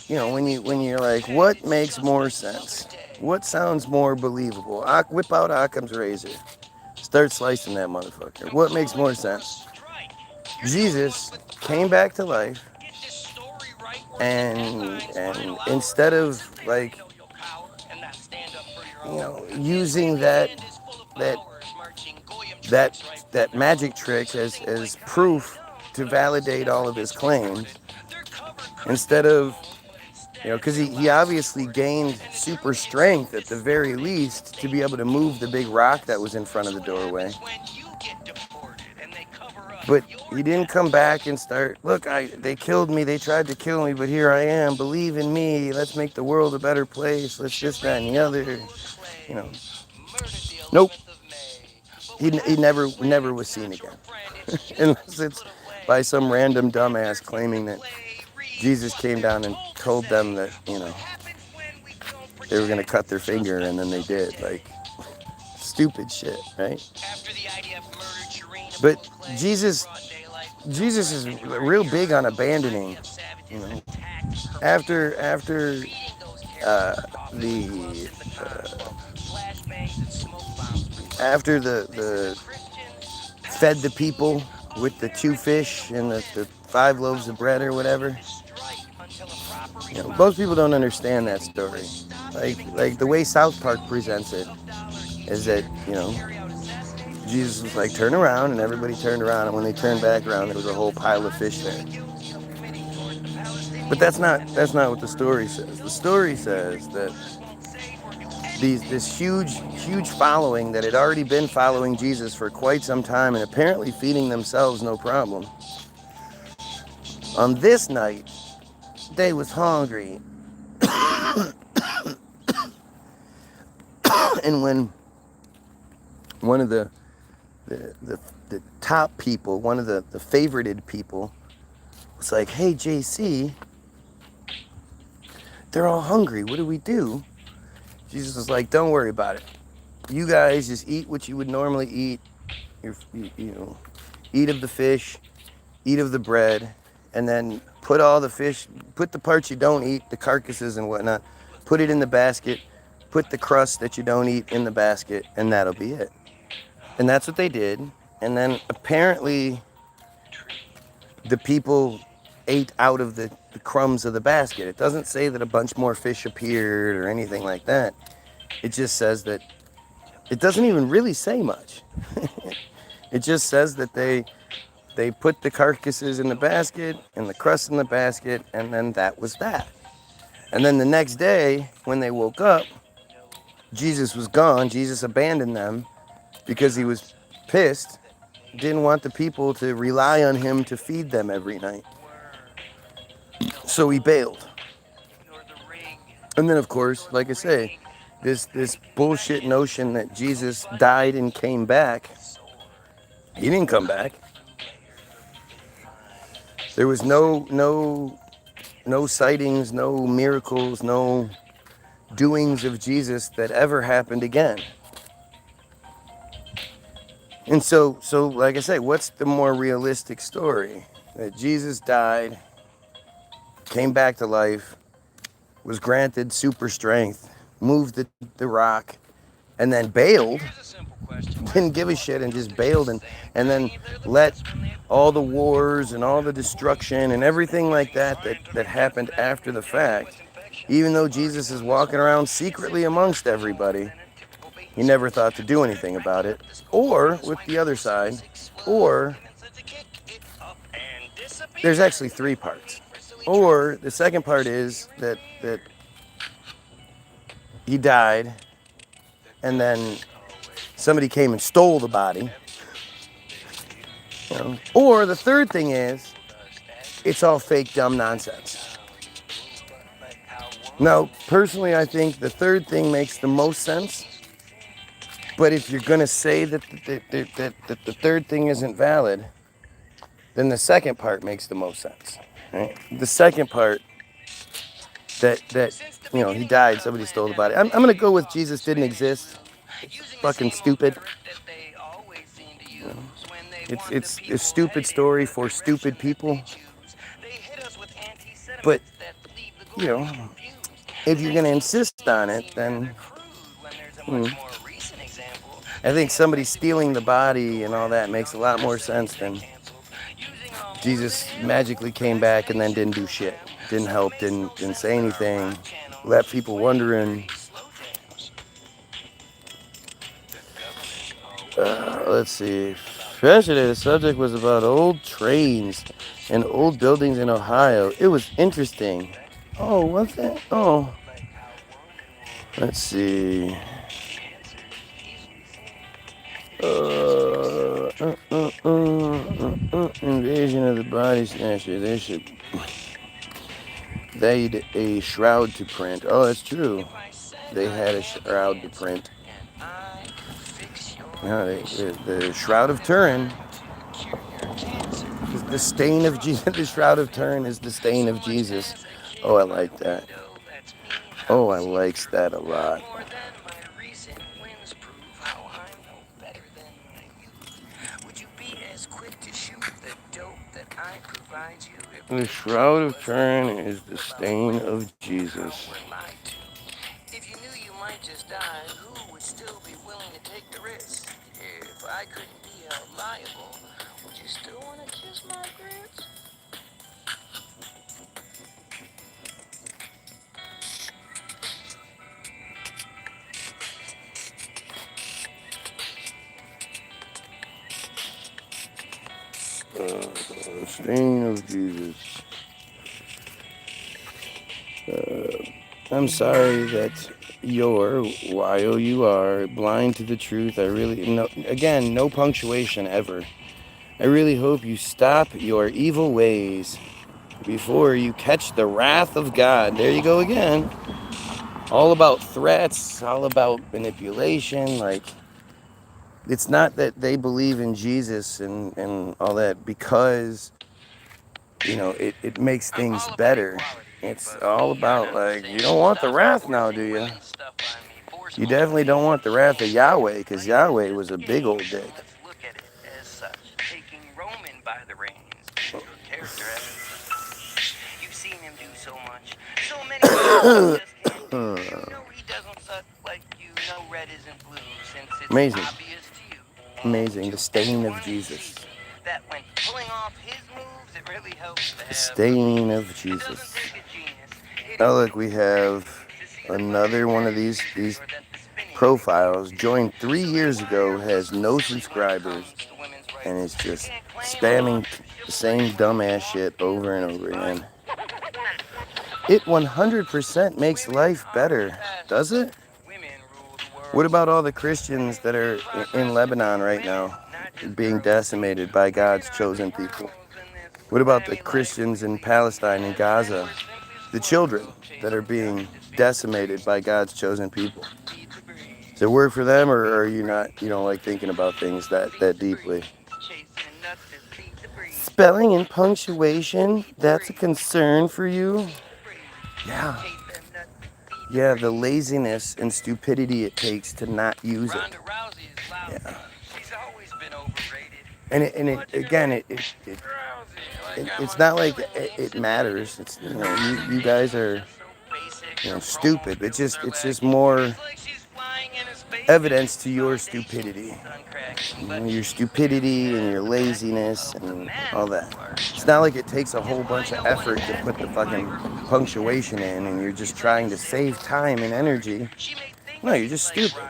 when you're like, what makes more sense? What sounds more believable? Whip out Occam's razor. Start slicing that motherfucker. What makes more sense? Jesus came back to life, and instead of using that magic trick as proof to validate all of his claims, instead of because he obviously gained super strength at the very least to be able to move the big rock that was in front of the doorway. But he didn't come back and start, look, they killed me, they tried to kill me, but here I am, believe in me, let's make the world a better place, let's this, that, and the other, Nope. He never was seen again. Unless it's by some random dumbass claiming that Jesus came down and told them that, they were going to cut their finger, and then they did. Stupid shit, right? But Jesus is real big on abandoning, after the fed the people with the 2 fish and the 5 loaves of bread or whatever. Most people don't understand that story. Like the way South Park presents it is that, Jesus was like, turn around, and everybody turned around, and when they turned back around, there was a whole pile of fish there. But that's not what the story says. The story says that this huge following that had already been following Jesus for quite some time and apparently feeding themselves no problem. On this night, they was hungry. And when one of the top people, one of the favorited people, was like, hey, JC, they're all hungry. What do we do? Jesus was like, don't worry about it. You guys just eat what you would normally eat. Eat of the fish, eat of the bread, and then put all the fish, put the parts you don't eat, the carcasses and whatnot, put it in the basket, put the crust that you don't eat in the basket, and that'll be it. And that's what they did. And then apparently the people ate out of the crumbs of the basket. It doesn't say that a bunch more fish appeared or anything like that. It just says that, it doesn't even really say much. It just says that they put the carcasses in the basket and the crust in the basket, and then that was that. And then the next day, when they woke up, Jesus was gone. Jesus abandoned them because he was pissed, didn't want the people to rely on him to feed them every night. So he bailed. And then, of course, like I say, this bullshit notion that Jesus died and came back, he didn't come back. There was no sightings, no miracles, no doings of Jesus that ever happened again. And so like I say, what's the more realistic story? That Jesus died, came back to life, was granted super strength, moved the rock, and then bailed, didn't give a shit and just bailed and then let all the wars and all the destruction and everything like that happened after the fact, even though Jesus is walking around secretly amongst everybody, he never thought to do anything about it. Or with the other side, or there's actually three parts. Or the second part is that he died and then somebody came and stole the body. You know? Or the third thing is, it's all fake, dumb nonsense. Now, personally, I think the third thing makes the most sense. But if you're going to say that the third thing isn't valid, then the second part makes the most sense. Right? The second part, that he died, somebody stole the body. I'm going to go with Jesus didn't exist. Fucking stupid. It's a stupid story for stupid people. But, if you're going to insist on it, then I think somebody stealing the body and all that makes a lot more sense than Jesus magically came back and then didn't do shit. Didn't help, didn't say anything, left people wondering. Let's see. Yesterday, the subject was about old trains and old buildings in Ohio. It was interesting. Oh, what's that? Oh. Let's see. Invasion of the body snatcher. They had a shroud to print. Oh, that's true. They had a shroud to print. No, the Shroud of Turin. The stain of Jesus. The Shroud of Turin is the stain of Jesus. Oh, I like that. Oh, I likes that a lot. The Shroud of Turin is the stain of Jesus. If you knew you might just die, who would still be willing to take the risk? If I couldn't be held liable, would you still want to kiss my grits? The stain of Jesus. I'm sorry that you're, Y-O-U-R, blind to the truth. Again, no punctuation ever. I really hope you stop your evil ways before you catch the wrath of God. There you go again. All about threats, all about manipulation. Like, it's not that they believe in Jesus and all that because, it makes things better. It's all about, like, you don't want the wrath now, do you? You definitely don't want the wrath of Yahweh, because Yahweh was a big old dick. Look at it as such, taking Roman by the reins. Your character evidence. You've seen him do so much. So many things he just can't do. You know he doesn't suck like you know red isn't blue, since it's Amazing. obvious to you. Amazing. The stain of Jesus. That when pulling off his moves, it really helps to have The stain of Jesus. Oh, look, we have another one of these profiles. Joined 3 years ago, has no subscribers, and is just spamming the same dumbass shit over and over again. It 100% makes life better, does it? What about all the Christians that are in Lebanon right now, being decimated by God's chosen people? What about the Christians in Palestine and Gaza? The children that are being decimated by God's chosen people. Does it work for them, or are you not, you don't like thinking about things that deeply? Spelling and punctuation, that's a concern for you? Yeah. Yeah, the laziness and stupidity it takes to not use it. Yeah. And it's not like it matters. It's, you guys are stupid. It's just more evidence to your stupidity. Your stupidity and your laziness and all that. It's not like it takes a whole bunch of effort to put the fucking punctuation in and you're just trying to save time and energy. No, you're just stupid.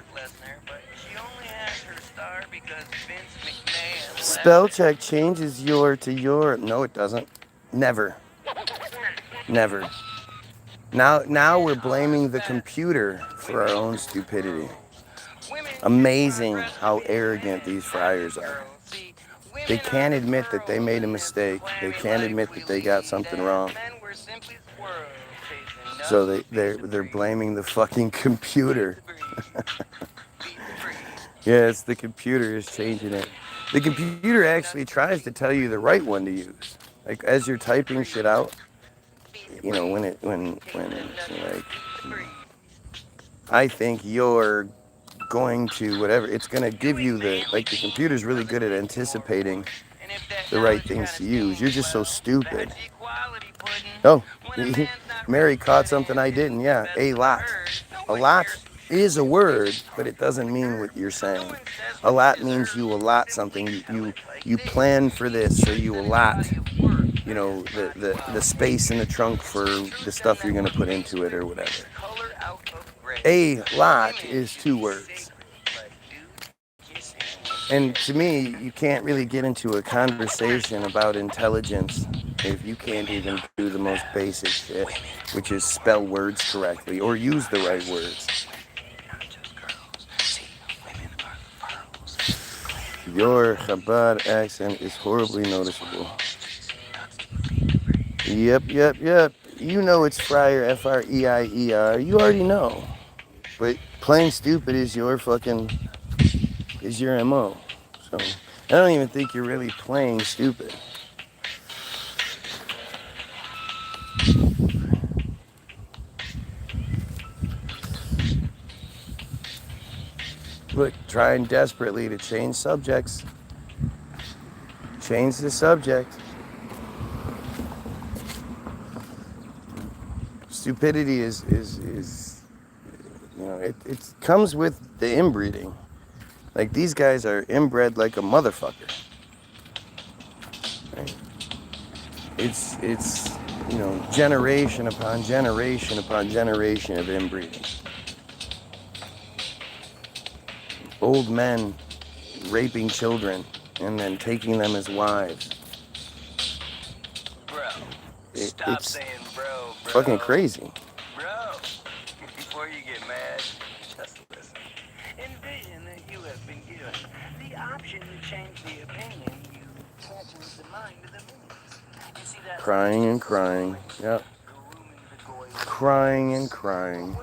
Spell check changes your to your. No, it doesn't. Never. Never. Now we're blaming the computer for our own stupidity. Amazing how arrogant these friars are. They can't admit that they made a mistake. They can't admit that they got something wrong. So they're blaming the fucking computer. Yes, the computer is changing it. The computer actually tries to tell you the right one to use. Like as you're typing shit out, when like I think you're going to whatever, it's gonna give you the computer's really good at anticipating the right things to use. You're just so stupid. Oh, Mary caught something I didn't. Yeah, a lot. A lot is a word, but it doesn't mean what you're saying. A lot means you allot something. You plan for this, so you allot, the space in the trunk for the stuff you're gonna put into it or whatever. A lot is 2 words. And to me, you can't really get into a conversation about intelligence if you can't even do the most basic shit, which is spell words correctly or use the right words. Your Chabad accent is horribly noticeable. Yep. You know it's Friar, F-R-E-I-E-R. You already know. But playing stupid is your MO. So I don't even think you're really playing stupid. Look, trying desperately to change subjects. Change the subject. Stupidity is it comes with the inbreeding. Like these guys are inbred like a motherfucker. Right? It's generation upon generation upon generation of inbreeding. Old men raping children and then taking them as wives. Bro, stop It's saying bro. fucking crazy. Bro, before you get mad, just listen. Envision that you have been given the option to change the opinion. You can't change the mind of the millions. You see that? Crying and crying. Yep. Crying and crying.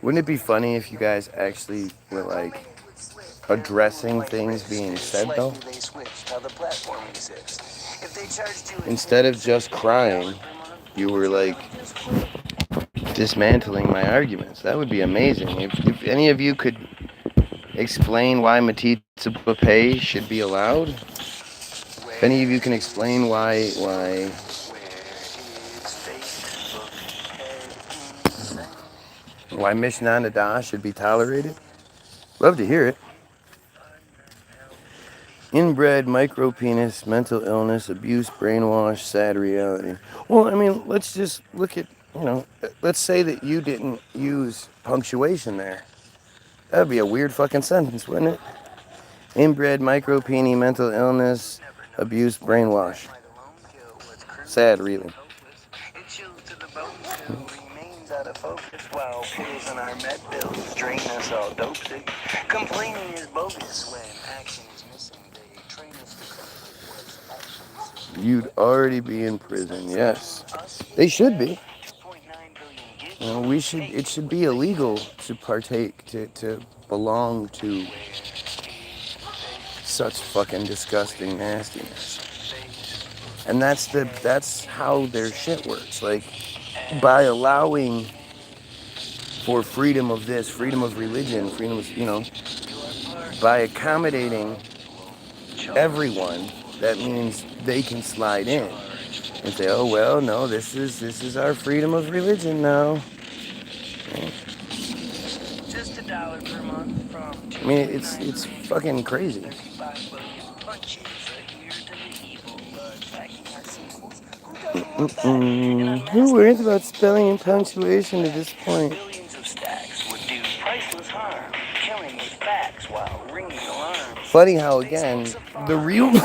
Wouldn't it be funny if you guys actually were like addressing things being said though? Instead of just crying, you were like dismantling my arguments. That would be amazing. If any of you could explain why metzitzia should be allowed, if any of you can explain why Mishnah Nadah should be tolerated, love to hear it. Inbred, micropenis, mental illness, abuse, brainwash, sad reality. Well, I mean, let's just look at, let's say that you didn't use punctuation there. That would be a weird fucking sentence, wouldn't it? Inbred, micropenis, mental illness, abuse, brainwash. Sad, really. Out of focus while pills in our med bills drain us all dope sick. Complaining is bogus when action is missing. They train us to actions. You'd already be in prison, yes. They should be. It should be illegal to partake, to belong to such fucking disgusting nastiness. And that's how their shit works. Like, by allowing for freedom of this, freedom of religion, freedom of, by accommodating everyone, that means they can slide in. and say, oh well, no, this is our freedom of religion now. Just $1 per month from I mean, it's fucking crazy. 35 billion punches a year to the evil attacking our sequels. Who doesn't want that? And Who worries about spelling and punctuation at this point? billions of stacks would do priceless harm, killing with facts while ringing alarms. Funny how again the real Losing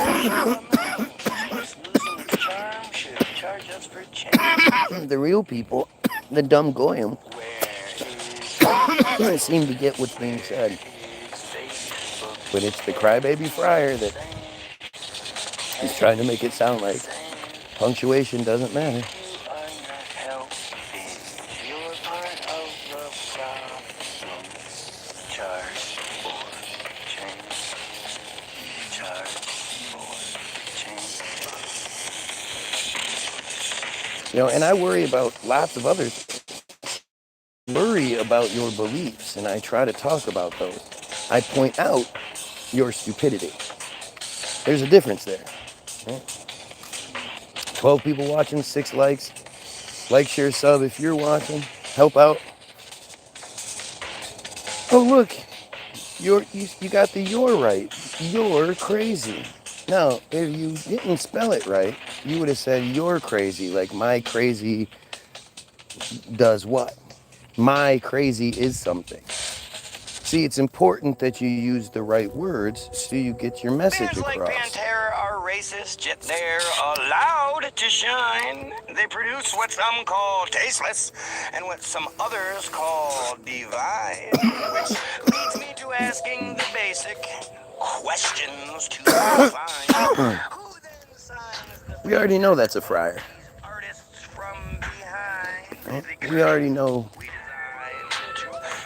its charm should charge us for change. the real people, the dumb Goyim, seem to get what's being said. But it's the crybaby friar that is trying to make it sound like punctuation doesn't matter. You know, and I worry about lots of others. Worry about your beliefs, and I try to talk about those. I point out your stupidity. There's a difference there. Right? 12 people watching, 6 likes. Like, share, sub if you're watching. Help out. Oh, look. You got the you're right. You're crazy. Now, if you didn't spell it right, you would have said you're crazy. Like, my crazy does what? My crazy is something. See, it's important that you use the right words so you get your message Bands like across. Pantera are racist, yet they're allowed to shine. They produce what some call tasteless and what some others call divine, which leads me to asking the basic questions to find. Who then signs the We already know that's a friar. artists from behind? Right? We already know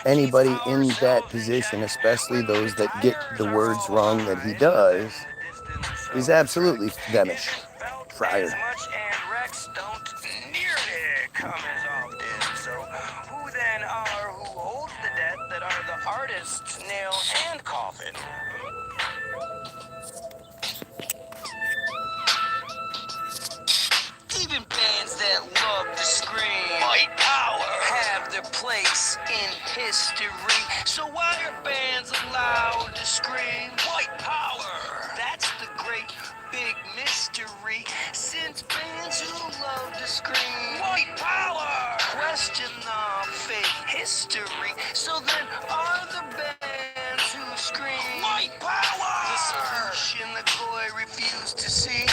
anybody in that position, especially those that get the words wrong that he does, is absolutely Flemish. Friar. And Rex don't nearly come as often. So who then are who hold the debt that are the artist's nail and coffin? Even bands that love to scream white power have their place in history. So why are bands allowed to scream white power? That's the great big mystery. Since bands who love to scream white power question the fake history. So then are the bands who scream white power the solution the Goy refuse to see?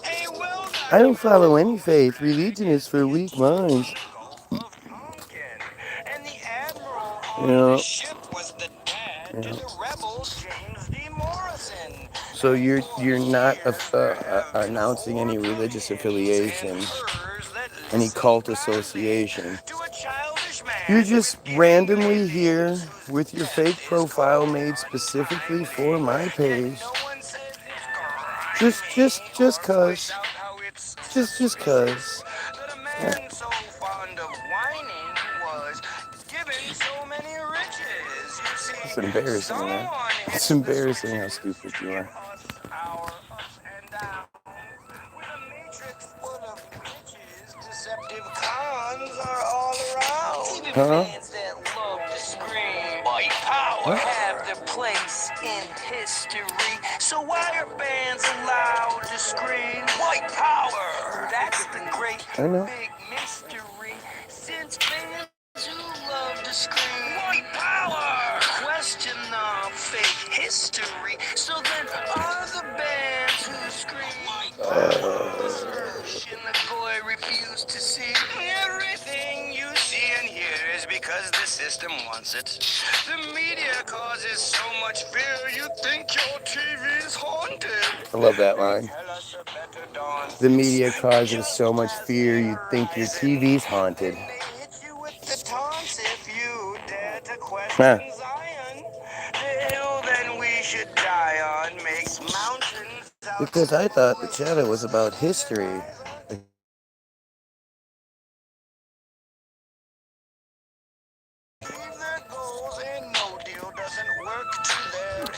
Hey, well, I don't follow any faith. Religion is for weak minds. and the admiral You on know, the ship was the dad to the rebels, James D. Morrison. so you're not announcing any religious affiliation, any cult association. You're just randomly here with your fake profile made specifically for my page. Just cause. Just cause. Yeah. So fond of whining was given so many riches. It's embarrassing, man. It's embarrassing how stupid you are. Deceptive cons are all around. Even Huh? fans that love to scream white power have their place in history. So why are bands allowed to scream white power? That's the great I know. big mystery. Since bands who love to scream white power question the fake history. So then are the bands who scream white power the solution the Goy refuse to see? Everything you see and hear is because the system wants it. The media causes so much fear you think your TV's haunted. I love that line. The media causes so much fear you think your TV's haunted. If you dare to question Huh. Zion, the hill then we should die on makes mountains out. Because I thought the channel was about history.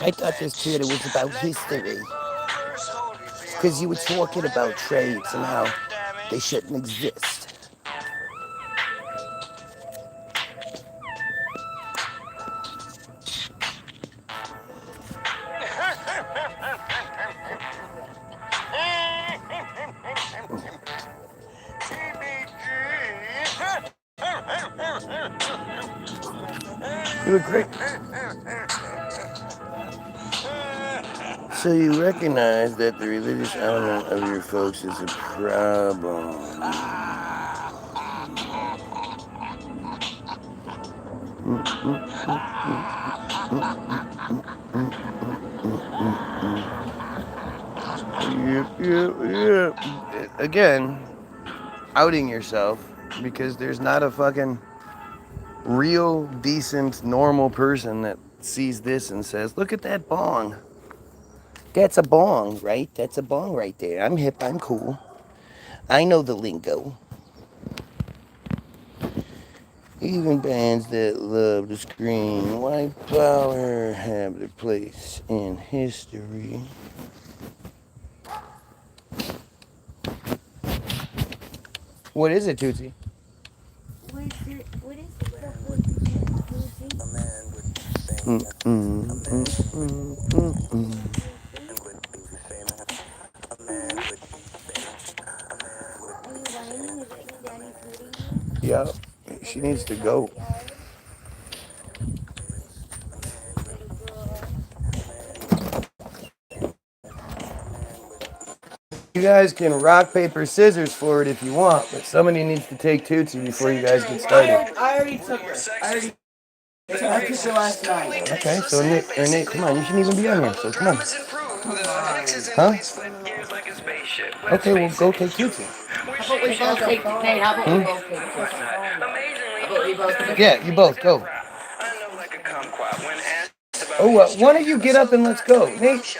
I thought this channel was about history. Because you were talking about trades and how They shouldn't exist. You look great. So you recognize that the religious element of your folks is a problem. Yep. Again, outing yourself because there's not a fucking real, decent, normal person that sees this and says, look at that bong. That's a bong, right? That's a bong right there. I'm hip, I'm cool. I know the lingo. Even bands that love to scream white power have their place in history. What is it, Tootsie? What is it? What is it? A man would Are you whining? Is that your daddy feeding you? Yeah, she needs to go. You guys can rock, paper, scissors for it if you want, but somebody needs to take Tootsie before you guys get started. I already took her. I took her last night. Okay, so Nate, come on, you shouldn't even be on here, so come on. Huh? Okay, well, go take Tootsie. How about we both take Nate? How about we both take her? How about we both take her? Yeah, you both, go. Oh, one of you get up and let's go. Nate?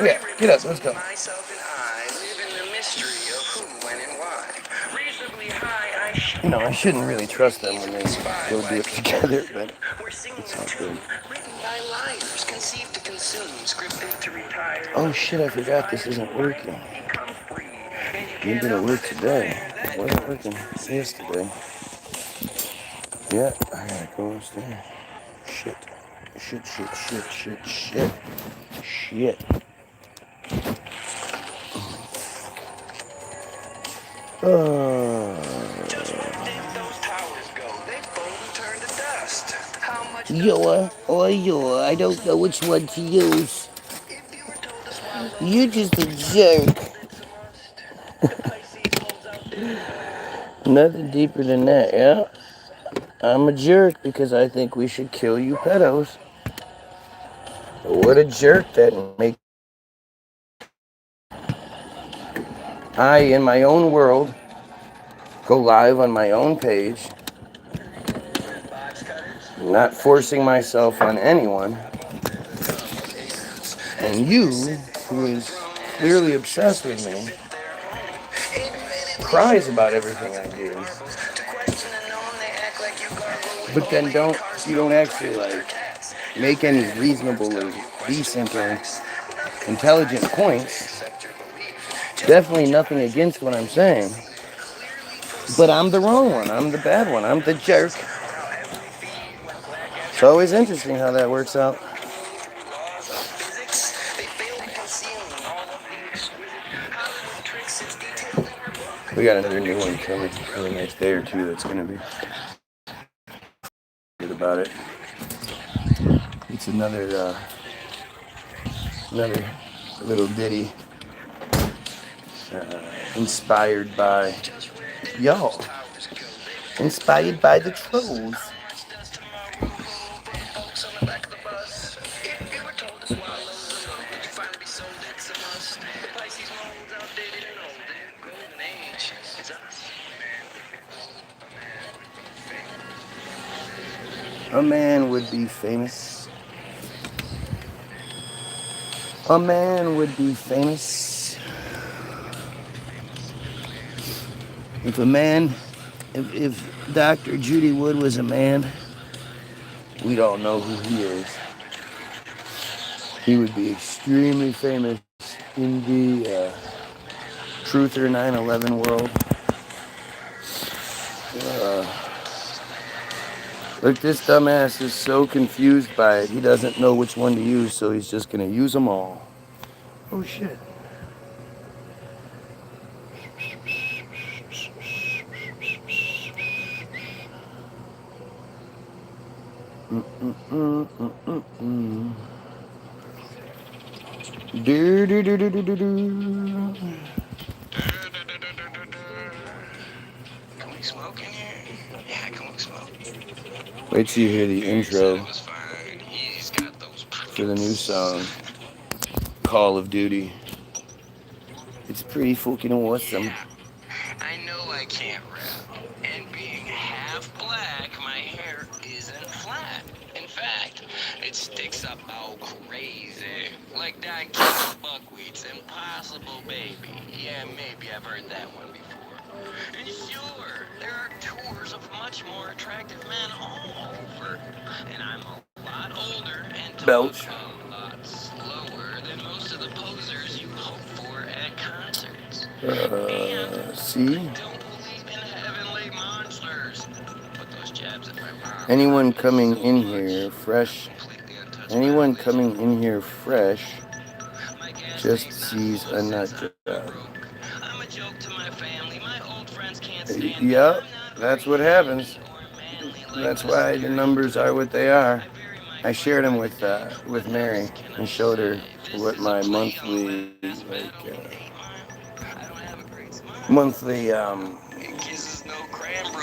Yeah, get up, let's go. You know, I shouldn't really trust them when they go do it together, but it's all good. Oh shit, I forgot this isn't working. Maybe it'll work today. It wasn't working yesterday. Yeah, I gotta go upstairs. Shit. Shit. Your, I don't know which one to use. You're just a jerk. Nothing deeper than that, yeah? I'm a jerk because I think we should kill you pedos. What a jerk that makes. I, in my own world, go live on my own page, not forcing myself on anyone. And you, who is clearly obsessed with me, cries about everything I do. But then you don't actually like make any reasonable or decent or intelligent points. Definitely nothing against what I'm saying. But I'm the wrong one. I'm the bad one. I'm the jerk. It's always interesting how that works out. We got another new one coming in the next day or two that's going to be good about it. It's another little ditty inspired by y'all. Inspired by the trolls. A man would be famous. A man would be famous. If Dr. Judy Wood was a man, we'd all know who he is. He would be extremely famous in the truther 9/11 world. Look, this dumbass is so confused by it, he doesn't know which one to use, so he's just gonna use them all. Oh shit. Do do do do do do do. Can we smoke in here? Yeah, can we smoke? Wait till you hear the He said intro it was fine. He's got those for the new song, Call of Duty. It's pretty fucking awesome. Yeah, I know I can't rap. And being half black, my hair isn't flat. In fact, it sticks up all crazy. Like Don King Buckwheat's Impossible Baby. Yeah, maybe I've heard that one before. And sure, there are tours of much more attractive men all over. And I'm a lot older and talk Belch. a lot slower than most of the posers you hope for at concerts. See? Don't believe in heavenly monsters. Put those jabs at my mom. Anyone coming in here fresh, anyone coming in here fresh just sees a nut job. I'm a joke to my family. My old friends can't stand Yep, that's what happens. That's why the numbers are what they are. I shared them with Mary and showed her what my monthly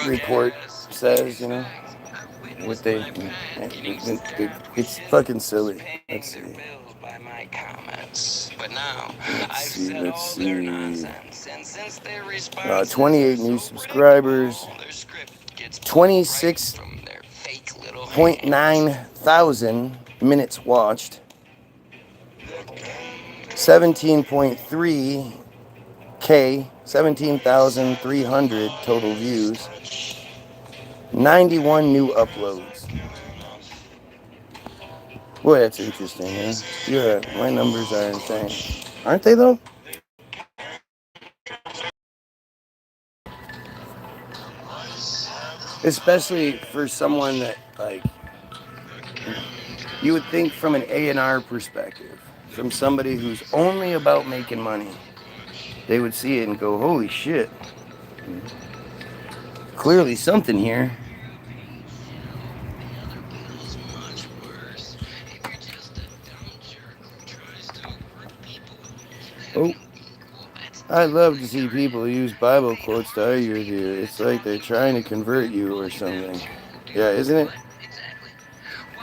report says, you know, what they, it's fucking silly. Let's see. Let's see. 28 new subscribers, 26.9 thousand minutes watched, 17.3 K, 17,300 total views, 91 new uploads. Boy, that's interesting, man. Yeah, my numbers are insane. Aren't they, though? Especially for someone that, like, you would think from an A&R perspective, from somebody who's only about making money, they would see it and go, holy shit. Clearly something here. Oh, I love to see people use Bible quotes to argue with you. It's like they're trying to convert you or something. Yeah, isn't it?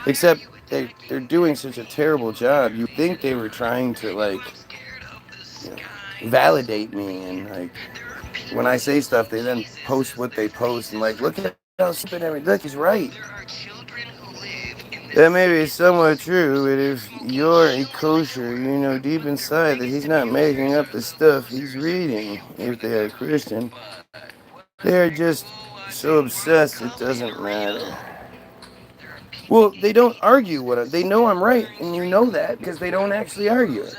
Except they're doing such a terrible job. You'd think they were trying to, like, you know, validate me, and, like, when I say stuff, they then post what they post and, like, look at how stupid everything. Look, he's right. That may be somewhat true, but if you're a kosher, you know deep inside that he's not making up the stuff he's reading. If they are Christian, they're just so obsessed it doesn't matter. Well, they don't argue they know I'm right, and you know that because they don't actually argue it.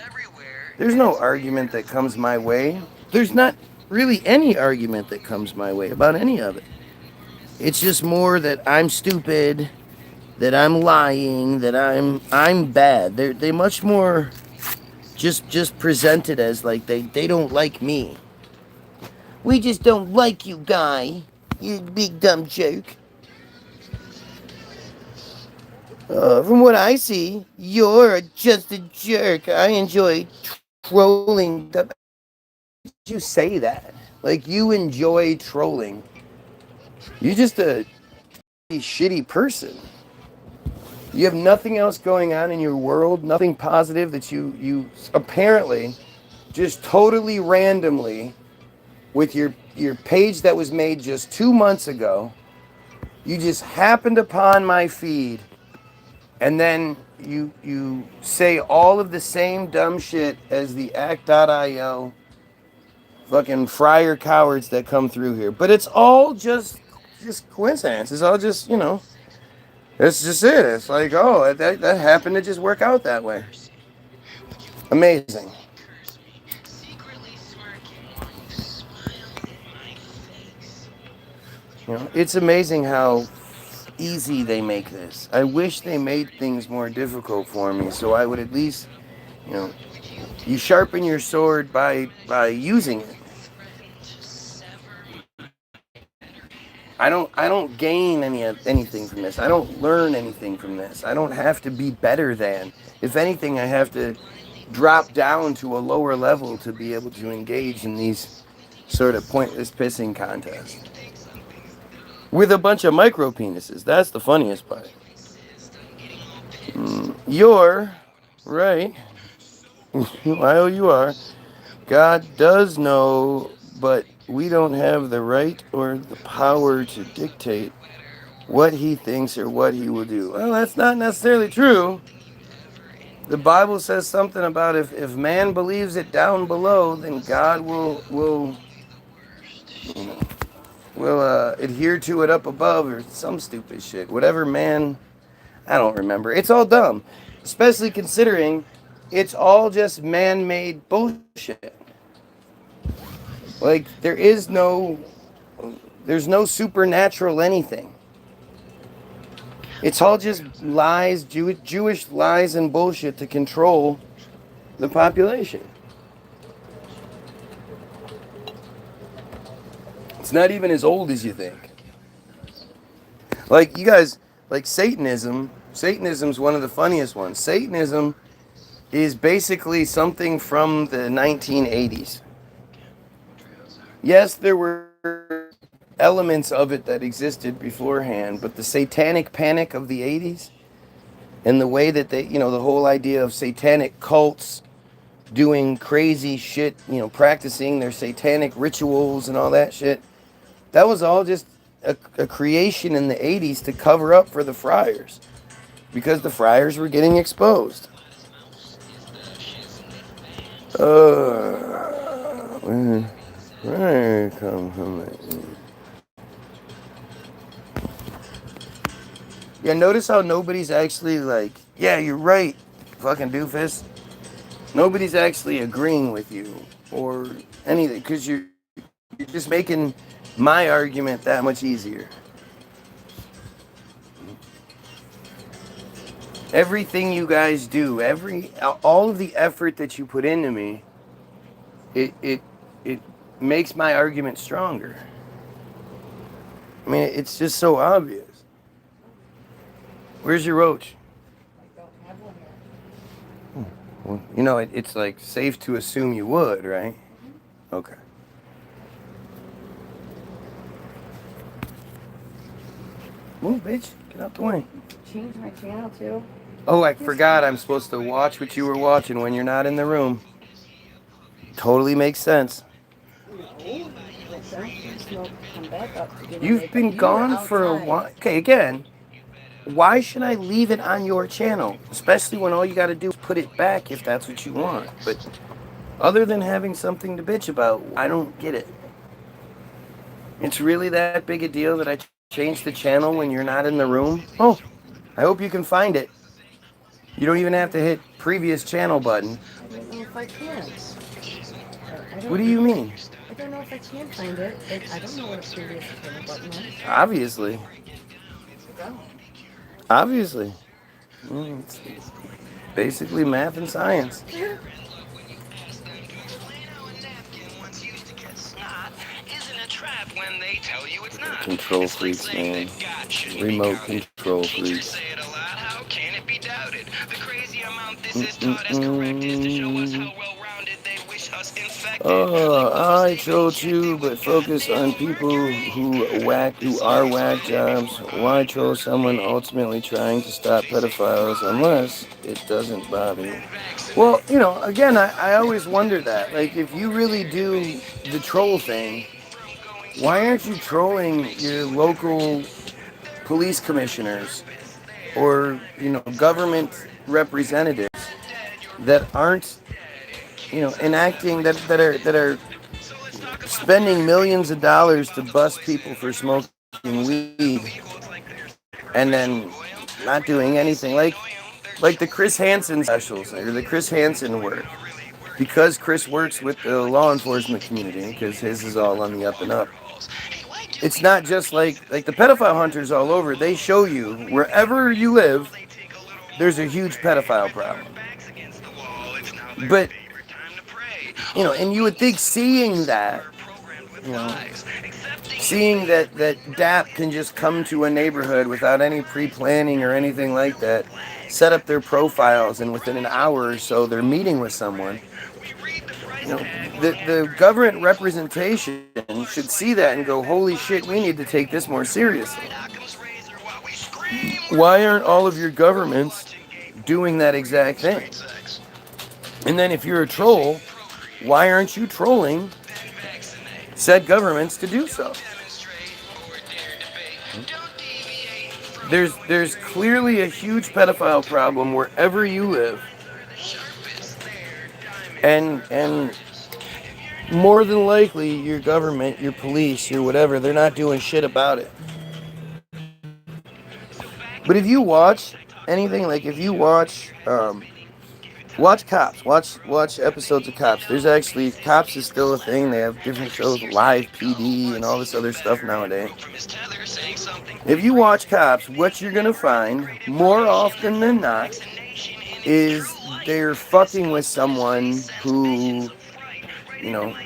There's no argument that comes my way. There's not really any argument that comes my way about any of it. It's just more that I'm stupid, that I'm lying, that I'm bad. They much more just present it as like they don't like me. We just don't like you, guy. You big dumb jerk. From what I see, you're just a jerk. I enjoy trolling. You say that like you enjoy trolling. You're just a shitty person. You have nothing else going on in your world, nothing positive that you apparently just totally randomly with your page that was made just 2 months ago, you just happened upon my feed, and then you say all of the same dumb shit as the act.io fucking friar cowards that come through here. But it's all just coincidence. It's all just, you know, it's just it. It's like, oh, that happened to just work out that way. Amazing. You know, it's amazing how easy they make this. I wish they made things more difficult for me, so I would at least, you know, you sharpen your sword by using it. I don't gain anything from this. I don't learn anything from this. I don't have to be better than. If anything, I have to drop down to a lower level to be able to engage in these sort of pointless pissing contests with a bunch of micro penises. That's the funniest part. You're right. While you are, God does know, but we don't have the right or the power to dictate what he thinks or what he will do. Well, that's not necessarily true. The Bible says something about if man believes it down below, then God will you know, will adhere to it up above or some stupid shit. Whatever man, I don't remember. It's all dumb, especially considering it's all just man-made bullshit. Like there's no supernatural anything. It's all just lies, Jewish lies and bullshit to control the population. It's not even as old as you think. Like you guys, like Satanism. Satanism's one of the funniest ones. Satanism is basically something from the 1980s. Yes, there were elements of it that existed beforehand, but the satanic panic of the 80s and the way that they, the whole idea of satanic cults doing crazy shit, practicing their satanic rituals and all that shit, that was all just a creation in the 80s to cover up for the friars because the friars were getting exposed. Where come from? Yeah, notice how nobody's actually like, yeah, you're right, fucking doofus. Nobody's actually agreeing with you or anything because you're just making my argument that much easier. Everything you guys do, all of the effort that you put into me, it makes my argument stronger. I mean, it's just so obvious. Where's your roach? I don't have one here. Well, it's like safe to assume you would, right? Okay. Move, bitch. Get out the way. Change my channel too. Oh, I forgot I'm supposed to watch what you were watching when you're not in the room. Totally makes sense. No, but don't smoke. Come back up to get You've been gone for a while. Okay, again, why should I leave it on your channel? Especially when all you got to do is put it back if that's what you want. But other than having something to bitch about, I don't get it. It's really that big a deal that I change the channel when you're not in the room? Oh, I hope you can find it. You don't even have to hit previous channel button. I don't know if I can. What do you mean? I don't know if I can find it. I don't know what a previous channel button is. Obviously. Obviously. It's basically math and science. Control freaks, man. Remote control freaks. I troll too, but focus on people who are whack jobs. Why troll someone ultimately trying to stop pedophiles unless it doesn't bother you? Well, again, I always wonder that. Like, if you really do the troll thing, why aren't you trolling your local police commissioners or, government representatives that aren't, enacting that are spending millions of dollars to bust people for smoking weed and then not doing anything like the Chris Hansen specials or the Chris Hansen work, because Chris works with the law enforcement community because his is all on the up and up. it's not just like the pedophile hunters all over. They show you wherever you live, there's a huge pedophile problem. But and you would think seeing that, seeing that DAP can just come to a neighborhood without any pre-planning or anything like that, set up their profiles, and within an hour or so they're meeting with someone. The government representation should see that and go, holy shit, we need to take this more seriously. Why aren't all of your governments doing that exact thing? And then if you're a troll, why aren't you trolling said governments to do so? There's clearly a huge pedophile problem wherever you live. And more than likely your government, your police, your whatever, they're not doing shit about it. But if you watch anything, like if you watch Cops, watch episodes of Cops. There's actually, Cops is still a thing. They have different shows, Live PD and all this other stuff nowadays. If you watch Cops, what you're gonna find more often than not is they're fucking with someone who,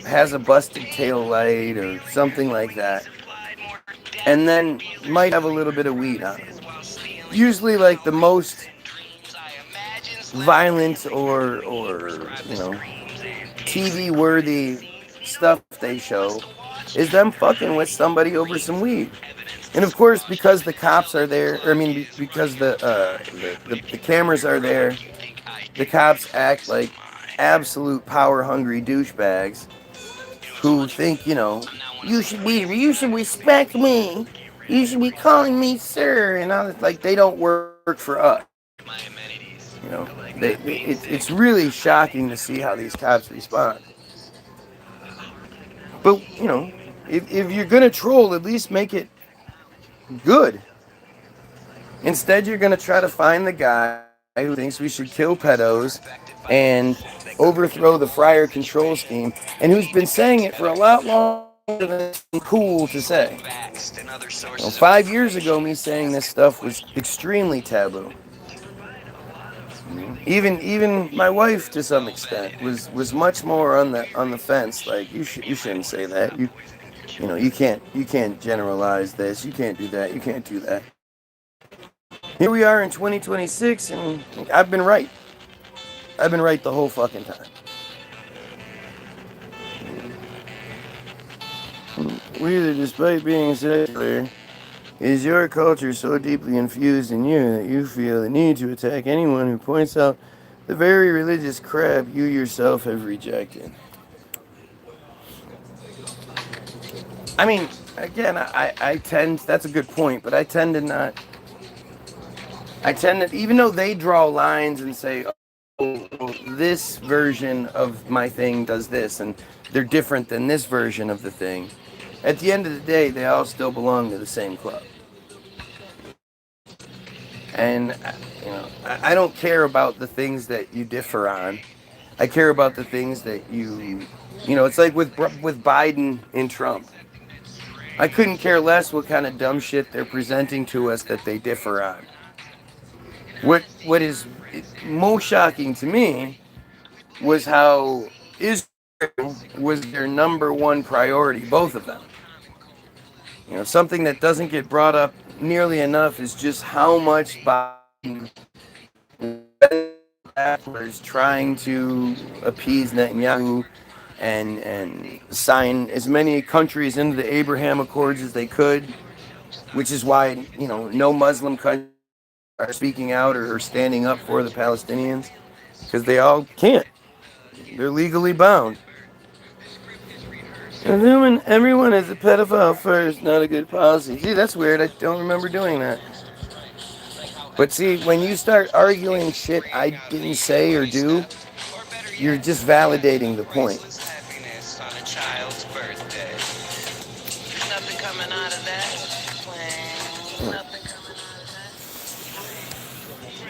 has a busted tail light or something like that, and then might have a little bit of weed on it. Usually, like, the most violent or TV worthy stuff they show is them fucking with somebody over some weed. And of course, because the cops are there, because the cameras are there, the cops act like absolute power hungry douchebags who think, you should respect me, you should be calling me sir, and all that. Like, they don't work for us. It's really shocking to see how these cops respond. But, if you're going to troll, at least make it good. Instead, you're going to try to find the guy who thinks we should kill pedos and overthrow the Friar control scheme, and who's been saying it for a lot longer than it's cool to say. 5 years ago, me saying this stuff was extremely taboo. Even my wife, to some extent, was much more on the fence. Like, you shouldn't say that. You can't generalize this. You can't do that. You can't do that. Here we are in 2026, and I've been right. I've been right the whole fucking time. Whether, despite being secular, is your culture so deeply infused in you that you feel the need to attack anyone who points out the very religious crap you yourself have rejected? I mean, again, I tend, that's a good point, but I tend to, even though they draw lines and say, oh, this version of my thing does this, and they're different than this version of the thing, at the end of the day, they all still belong to the same club. And, I don't care about the things that you differ on. I care about the things that it's like with Biden and Trump. I couldn't care less what kind of dumb shit they're presenting to us that they differ on. What is most shocking to me was how Israel was their number one priority, both of them. Something that doesn't get brought up nearly enough is just how much Biden was trying to appease Netanyahu and sign as many countries into the Abraham Accords as they could, which is why, no Muslim countries are speaking out or standing up for the Palestinians, because they all can't. They're legally bound. Assuming everyone is a pedophile first, not a good policy. See, that's weird. I don't remember doing that. But see, when you start arguing shit I didn't say or do, you're just validating the point.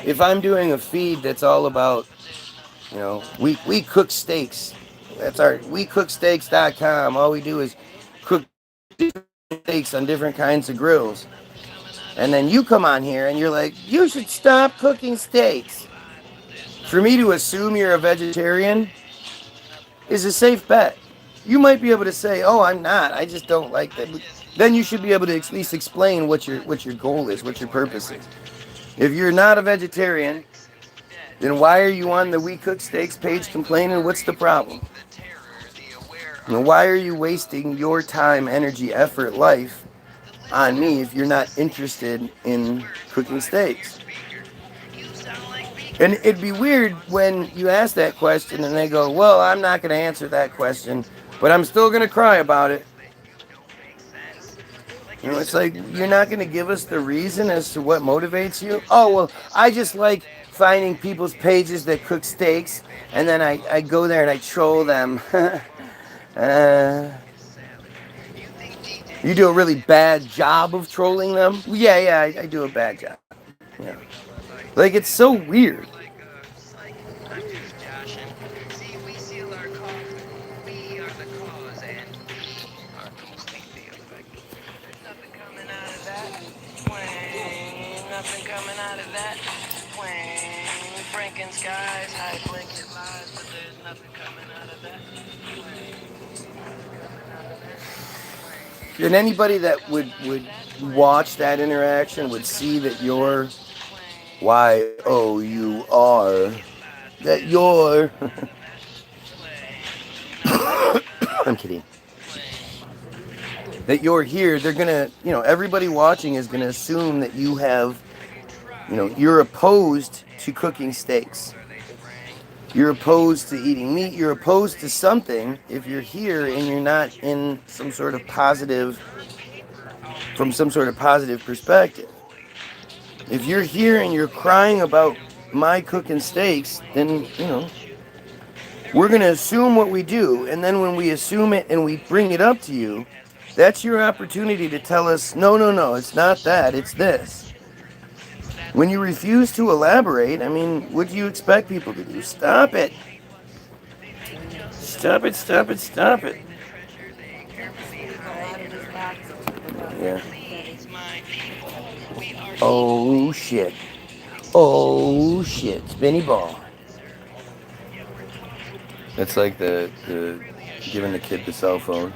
If I'm doing a feed that's all about, we cook steaks. That's our WeCookSteaks.com. All we do is cook steaks on different kinds of grills. And then you come on here and you're like, you should stop cooking steaks. For me to assume you're a vegetarian is a safe bet. You might be able to say, oh, I'm not. I just don't like that. Then you should be able to at least explain what your goal is, what your purpose is. If you're not a vegetarian, then why are you on the We Cook Steaks page complaining? What's the problem? And why are you wasting your time, energy, effort, life on me if you're not interested in cooking steaks? And it'd be weird when you ask that question and they go, well, I'm not going to answer that question, but I'm still going to cry about it. You know, it's like, you're not going to give us the reason as to what motivates you? Oh, well, I just like finding people's pages that cook steaks, and then I go there and I troll them. You do a really bad job of trolling them? Yeah, I do a bad job. Yeah. Like, it's so weird. Nothing coming out of that. Plain Franken skies, high blanket lies, but there's nothing coming out of that. And anybody that would watch that interaction would see that you're Y-O-U-R. That you're... I'm kidding. That you're here, they're gonna, you know, everybody watching is gonna assume that you have, you know, you're opposed to cooking steaks. You're opposed to eating meat. You're opposed to something if you're here and you're not in some sort of positive, from some sort of positive perspective. If you're here and you're crying about my cooking steaks, then, you know, we're going to assume what we do. And then when we assume it and we bring it up to you, that's your opportunity to tell us, no, it's not that, it's this. When you refuse to elaborate, I mean, what do you expect people to do? Stop it. Stop it. Yeah. Oh, shit. Spinny ball. That's like the giving the kid the cell phone.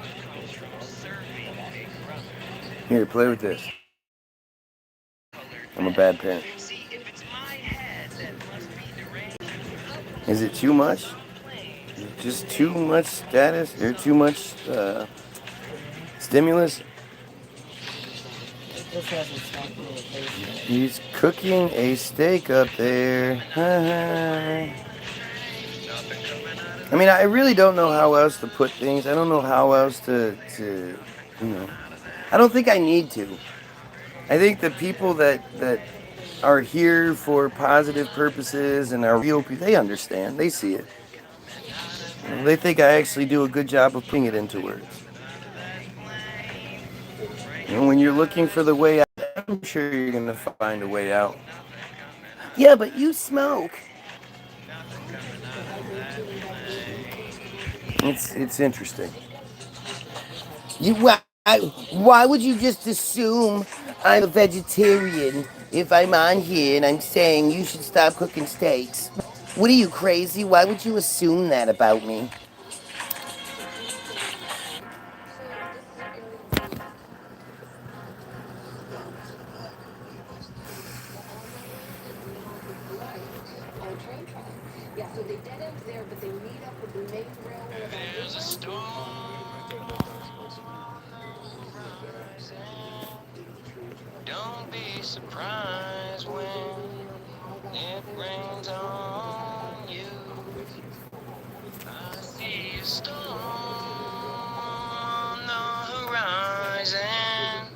Here, play with this. I'm a bad parent. Is it too much? Just too much status? Or too much stimulus? He's cooking a steak up there. I mean, I really don't know how else to put things. I don't know how else to you know. I don't think I need to. I think the people that are here for positive purposes and are real people, they understand. They see it. You know, they think I actually do a good job of putting it into words. You know, when you're looking for the way out, I'm sure you're going to find a way out. Yeah, but you smoke. It's interesting. Why would you just assume I'm a vegetarian if I'm on here and I'm saying you should stop cooking steaks? What are you, crazy? Why would you assume that about me? There's a storm rising. Don't be surprised when it rains on you. I see a storm on the horizon.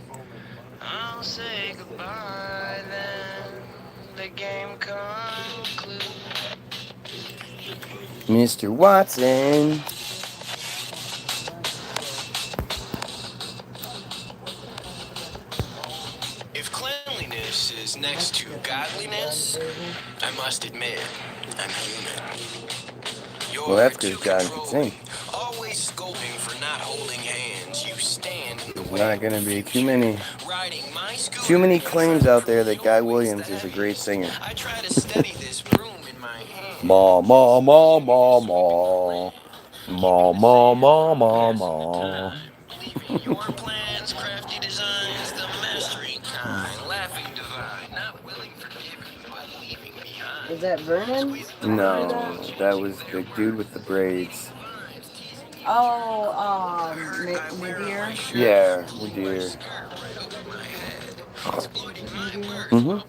I'll say goodbye then. The game concludes. Mr. Watson. If cleanliness is next to godliness, I must admit, I'm human. Well, that's because John could sing. Always scoping for not holding hands, you stand in the There's not gonna be too many Riding my scooter too many against claims the out there that Guy always Williams the is a great singer. I try to steady this broom in my hand. Ma ma ma ma ma ma ma ma ma ma. Leaving your plans, crafty designs, the mastering kind, laughing divine, not willing, forgiving, but leaving behind. Is that Vernon? No, that was the dude with the braids. Oh, Nadir. Yeah, the deer. Mm-hmm.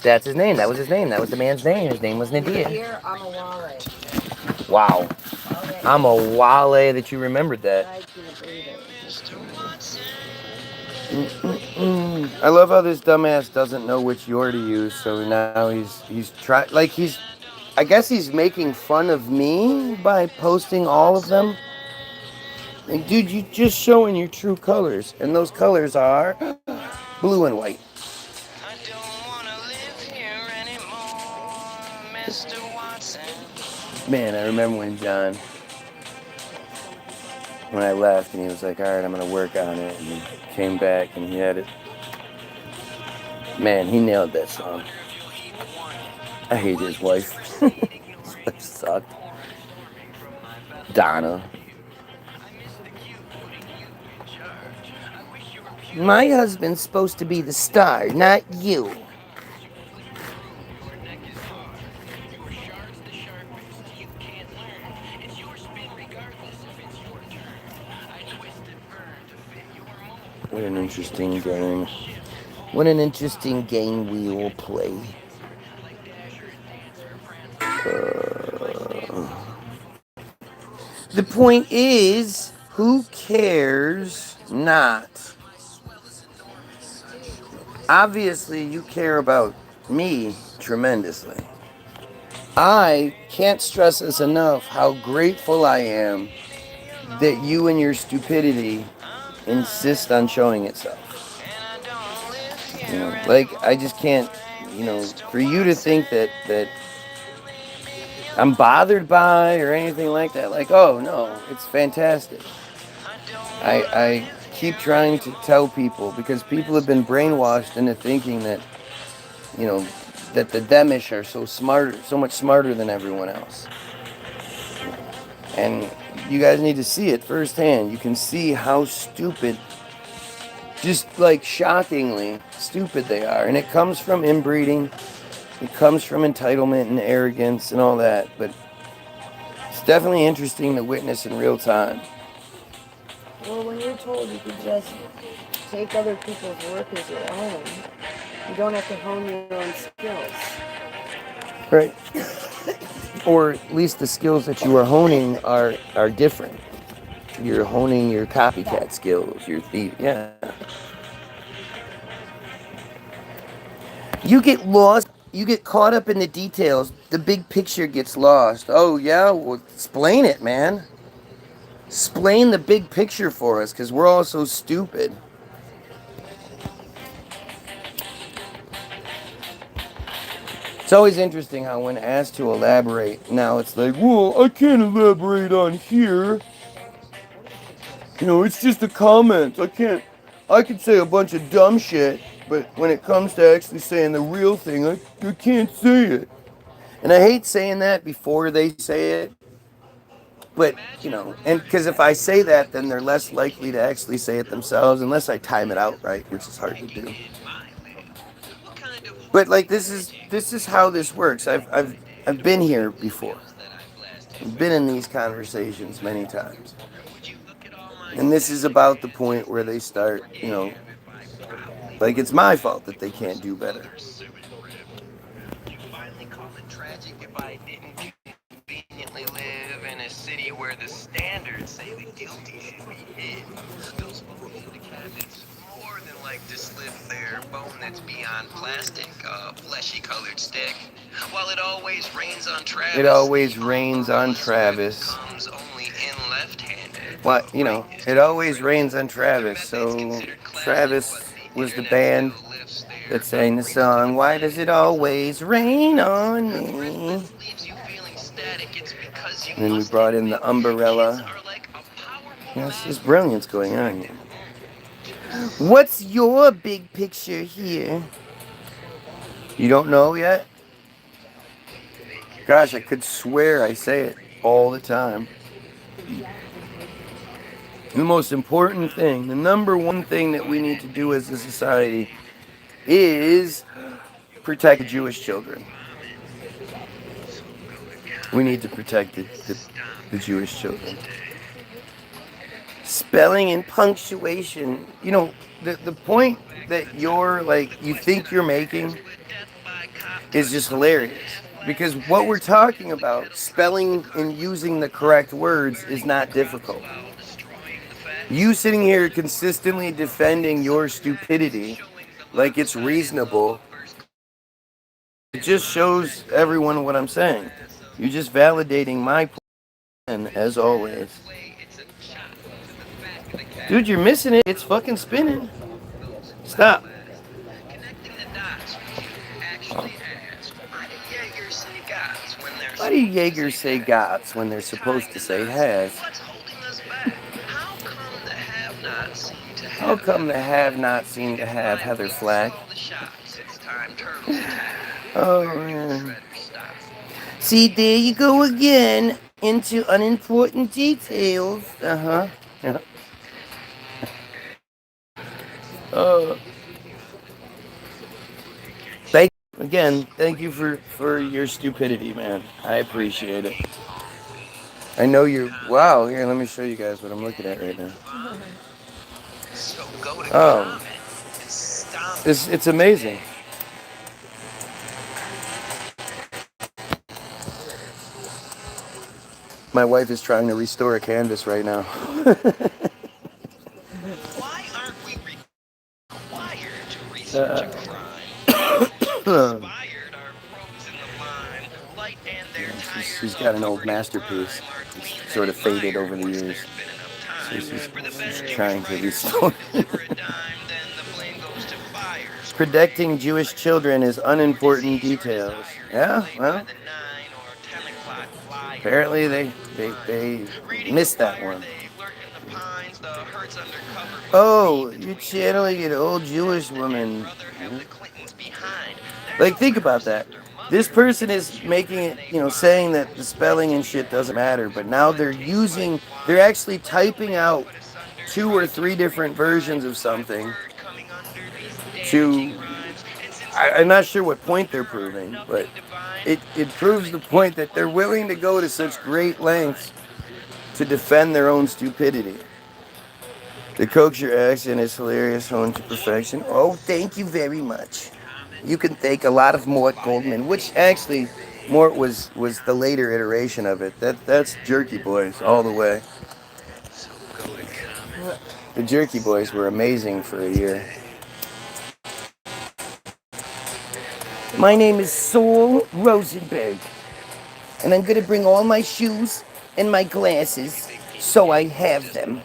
That's his name. That was his name. That was the man's name. His name was Nadir. Nadir Amawale. Wow. I'm a wale that you remembered that. I can't believe it. I love how this dumbass doesn't know which your to use, so now he's trying, like I guess he's making fun of me by posting all of them. And dude, you just showing your true colors, and those colors are blue and white. I don't wanna live here anymore, Mr. Watson. Man, I remember when I left, and he was like, all right, I'm gonna work on it, and he came back and he had it. Man, he nailed that song. I hate his wife. His wife sucked. Donna. My husband's supposed to be the star, not you. What an interesting game. What an interesting game we will play. The point is, who cares not? Obviously, you care about me tremendously. I can't stress this enough how grateful I am that you and your stupidity insist on showing itself. You know, like, I just can't, for you to think that I'm bothered by or anything like that, like, oh no, it's fantastic. I keep trying to tell people, because people have been brainwashed into thinking that, that the Demish are so much smarter than everyone else. And you guys need to see it firsthand. You can see how stupid, just like shockingly stupid they are. And it comes from inbreeding. It comes from entitlement and arrogance and all that. But it's definitely interesting to witness in real time. Well, when you're told you can just take other people's work as your own, you don't have to hone your own skills. Right. Or at least the skills that you are honing are different. You're honing your copycat skills, yeah. You get lost, you get caught up in the details, the big picture gets lost. Oh yeah, well, explain it, man. Explain the big picture for us, because we're all so stupid. It's always interesting how when asked to elaborate, now it's like, well, I can't elaborate on here. It's just a comment. I could say a bunch of dumb shit, but when it comes to actually saying the real thing, I can't say it. And I hate saying that before they say it. But, and because if I say that, then they're less likely to actually say it themselves, unless I time it out right, which is hard to do. But like this is how this works. I've been here before. I've been in these conversations many times. And this is about the point where they start, like it's my fault that they can't do better. Conveniently live in a city where the standards say the guilty should be hid. Those people in the cabinets more than like to slip their bone that's beyond plastic, fleshy colored stick. While it always rains on Travis. It always rains on Travis. Comes only in left-handed. Well, it always rains on Travis. So Travis was the band that sang the song, Why Does It Always Rain on Me? And then we brought in the umbrella. Yes, there's brilliance going on here. What's your big picture here? You don't know yet? Gosh, I could swear I say it all the time. The most important thing, the number one thing that we need to do as a society is protect the Jewish children. We need to protect the Jewish children. Spelling and punctuation. You know, the point that you think you're making is just hilarious. Because what we're talking about, spelling and using the correct words, is not difficult. You sitting here consistently defending your stupidity like it's reasonable, it just shows everyone what I'm saying. You're just validating my plan, as always. Dude, you're missing it. It's fucking spinning. Stop. Why do Jaegers say gots when they're supposed to say has? How come the have not seem to have Heather Flack? Oh, man. See, there you go again, into unimportant details. Uh-huh. Yeah. Thank you for your stupidity, man. I appreciate it. I know you're... Wow, here, let me show you guys what I'm looking at right now. Oh. It's amazing. My wife is trying to restore a canvas right now. Why aren't we required to research a crime? Inspired our probes in the mind, light and their tires. She's got an old masterpiece. It's sort of faded over the years. So she's trying to restore. Protecting Jewish children is unimportant details. Yeah, well, apparently they missed that one. Oh, you're channeling an old Jewish woman. Like, think about that. This person is making it, saying that the spelling and shit doesn't matter, but now they're actually typing out 2 or 3 different versions of something I'm not sure what point they're proving, but it proves the point that they're willing to go to such great lengths to defend their own stupidity. The coax your accent is hilarious, honed to perfection. Oh, thank you very much. You can thank a lot of Mort Goldman, which actually Mort was the later iteration of it. That's Jerky Boys all the way. The Jerky Boys were amazing for a year. My name is Saul Rosenberg, and I'm going to bring all my shoes and my glasses so I have them.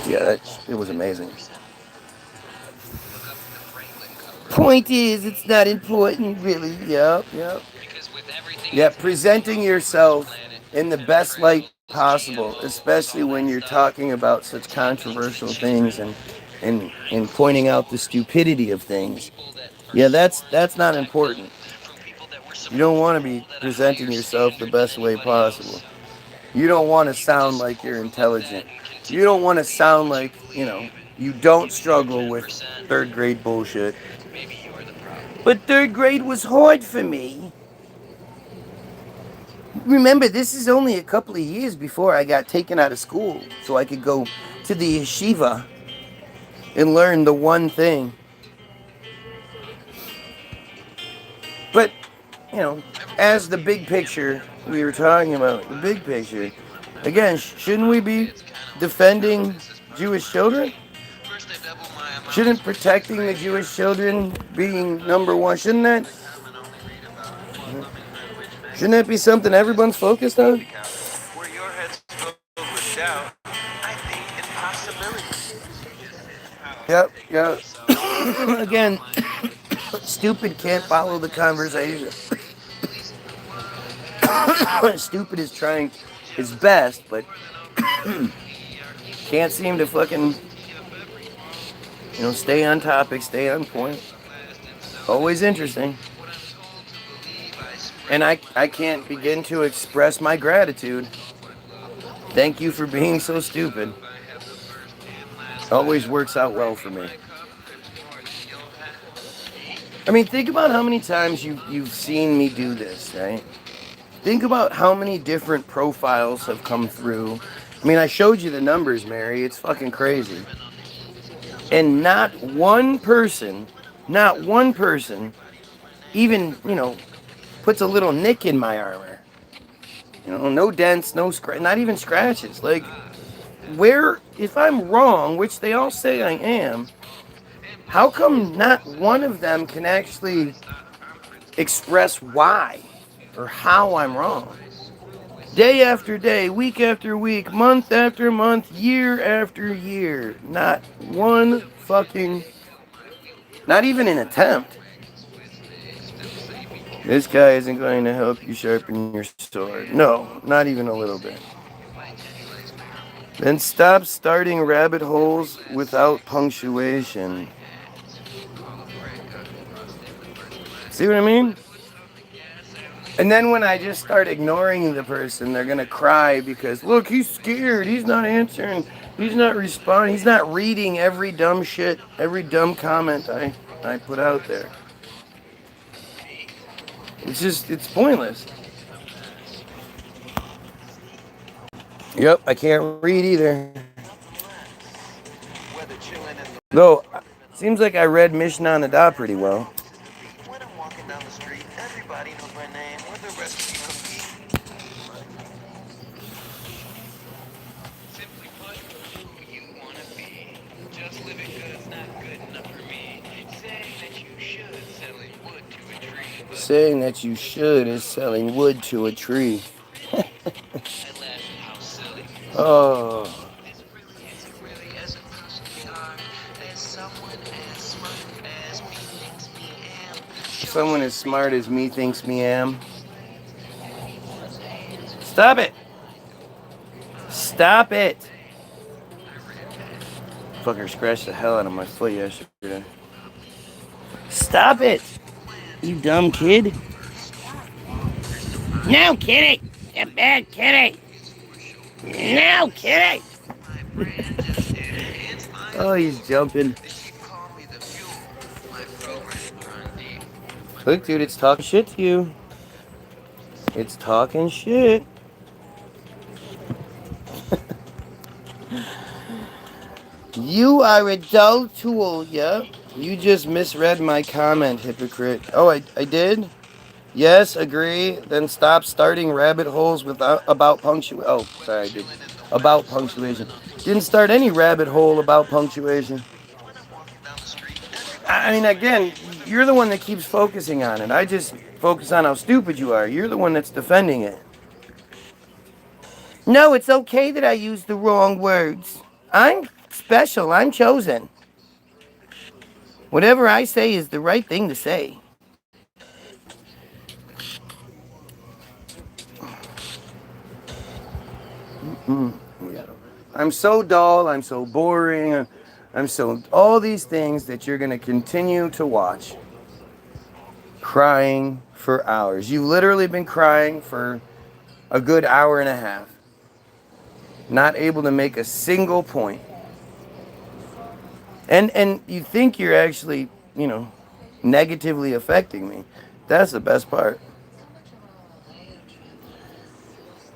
Yeah, it was amazing. Point is, it's not important, really. Yep. Yeah, presenting yourself in the best light possible, especially when you're talking about such controversial things and pointing out the stupidity of things. Yeah, that's not important. You don't want to be presenting yourself the best way possible. You don't want to sound like you're intelligent. You don't want to sound like, you don't struggle with 3rd grade bullshit. But 3rd grade was hard for me. Remember, this is only a couple of years before I got taken out of school so I could go to the yeshiva and learn the one thing. But, as the big picture we were talking about, the big picture, again, shouldn't we be defending Jewish children? Shouldn't protecting the Jewish children being number one, shouldn't that be something everyone's focused on? Where your head's filled with doubt, I think impossibility. Yep. Again, stupid can't follow the conversation. Stupid is trying his best, but can't seem to fucking, stay on topic, stay on point. Always interesting. And I can't begin to express my gratitude. Thank you for being so stupid. Always works out well for me. I mean, think about how many times you've seen me do this, right? Think about how many different profiles have come through. I mean, I showed you the numbers, Mary. It's fucking crazy. And not one person even, puts a little nick in my armor. No dents, no not even scratches. Like, if I'm wrong, which they all say I am, how come not one of them can actually express why or how I'm wrong? Day after day, week after week, month after month, year after year. Not one fucking, not even an attempt. This guy isn't going to help you sharpen your sword. No, not even a little bit. Then stop starting rabbit holes without punctuation. See what I mean? And then when I just start ignoring the person, they're going to cry because, look, he's scared. He's not answering. He's not responding. He's not reading every dumb shit, every dumb comment I put out there. It's pointless. Yep, I can't read either. Though, seems like I read Mishnah Nada pretty well. When I'm walking down the street, everybody knows my name. Where the rest of you compete? Simply put, who you want to be. Just living good's not good enough for me. Saying that you should selling wood to a tree. Saying that you should is selling wood to a tree. Oh. This really isn't really as impossible as someone as smart as me thinks me am. Someone as smart as me thinks me am. Stop it! Stop it! Fucker scratched the hell out of my foot yesterday. Stop it! You dumb kid. No, kitty! You bad kitty! No, kitty! Oh, he's jumping. Look, dude, it's talking shit to you. It's talking shit. You are a dull tool, yeah? You just misread my comment, hypocrite. Oh, I did? Yes, agree. Then stop starting rabbit holes about punctuation. Oh, sorry, I did. About punctuation. Didn't start any rabbit hole about punctuation. I mean, again, you're the one that keeps focusing on it. I just focus on how stupid you are. You're the one that's defending it. No, it's okay that I use the wrong words. I'm special. I'm chosen. Whatever I say is the right thing to say. I'm so dull. I'm so boring. I'm so all these things that you're going to continue to watch. Crying for hours. You've literally been crying for a good hour and a half. Not able to make a single point. And you think you're actually, negatively affecting me. That's the best part.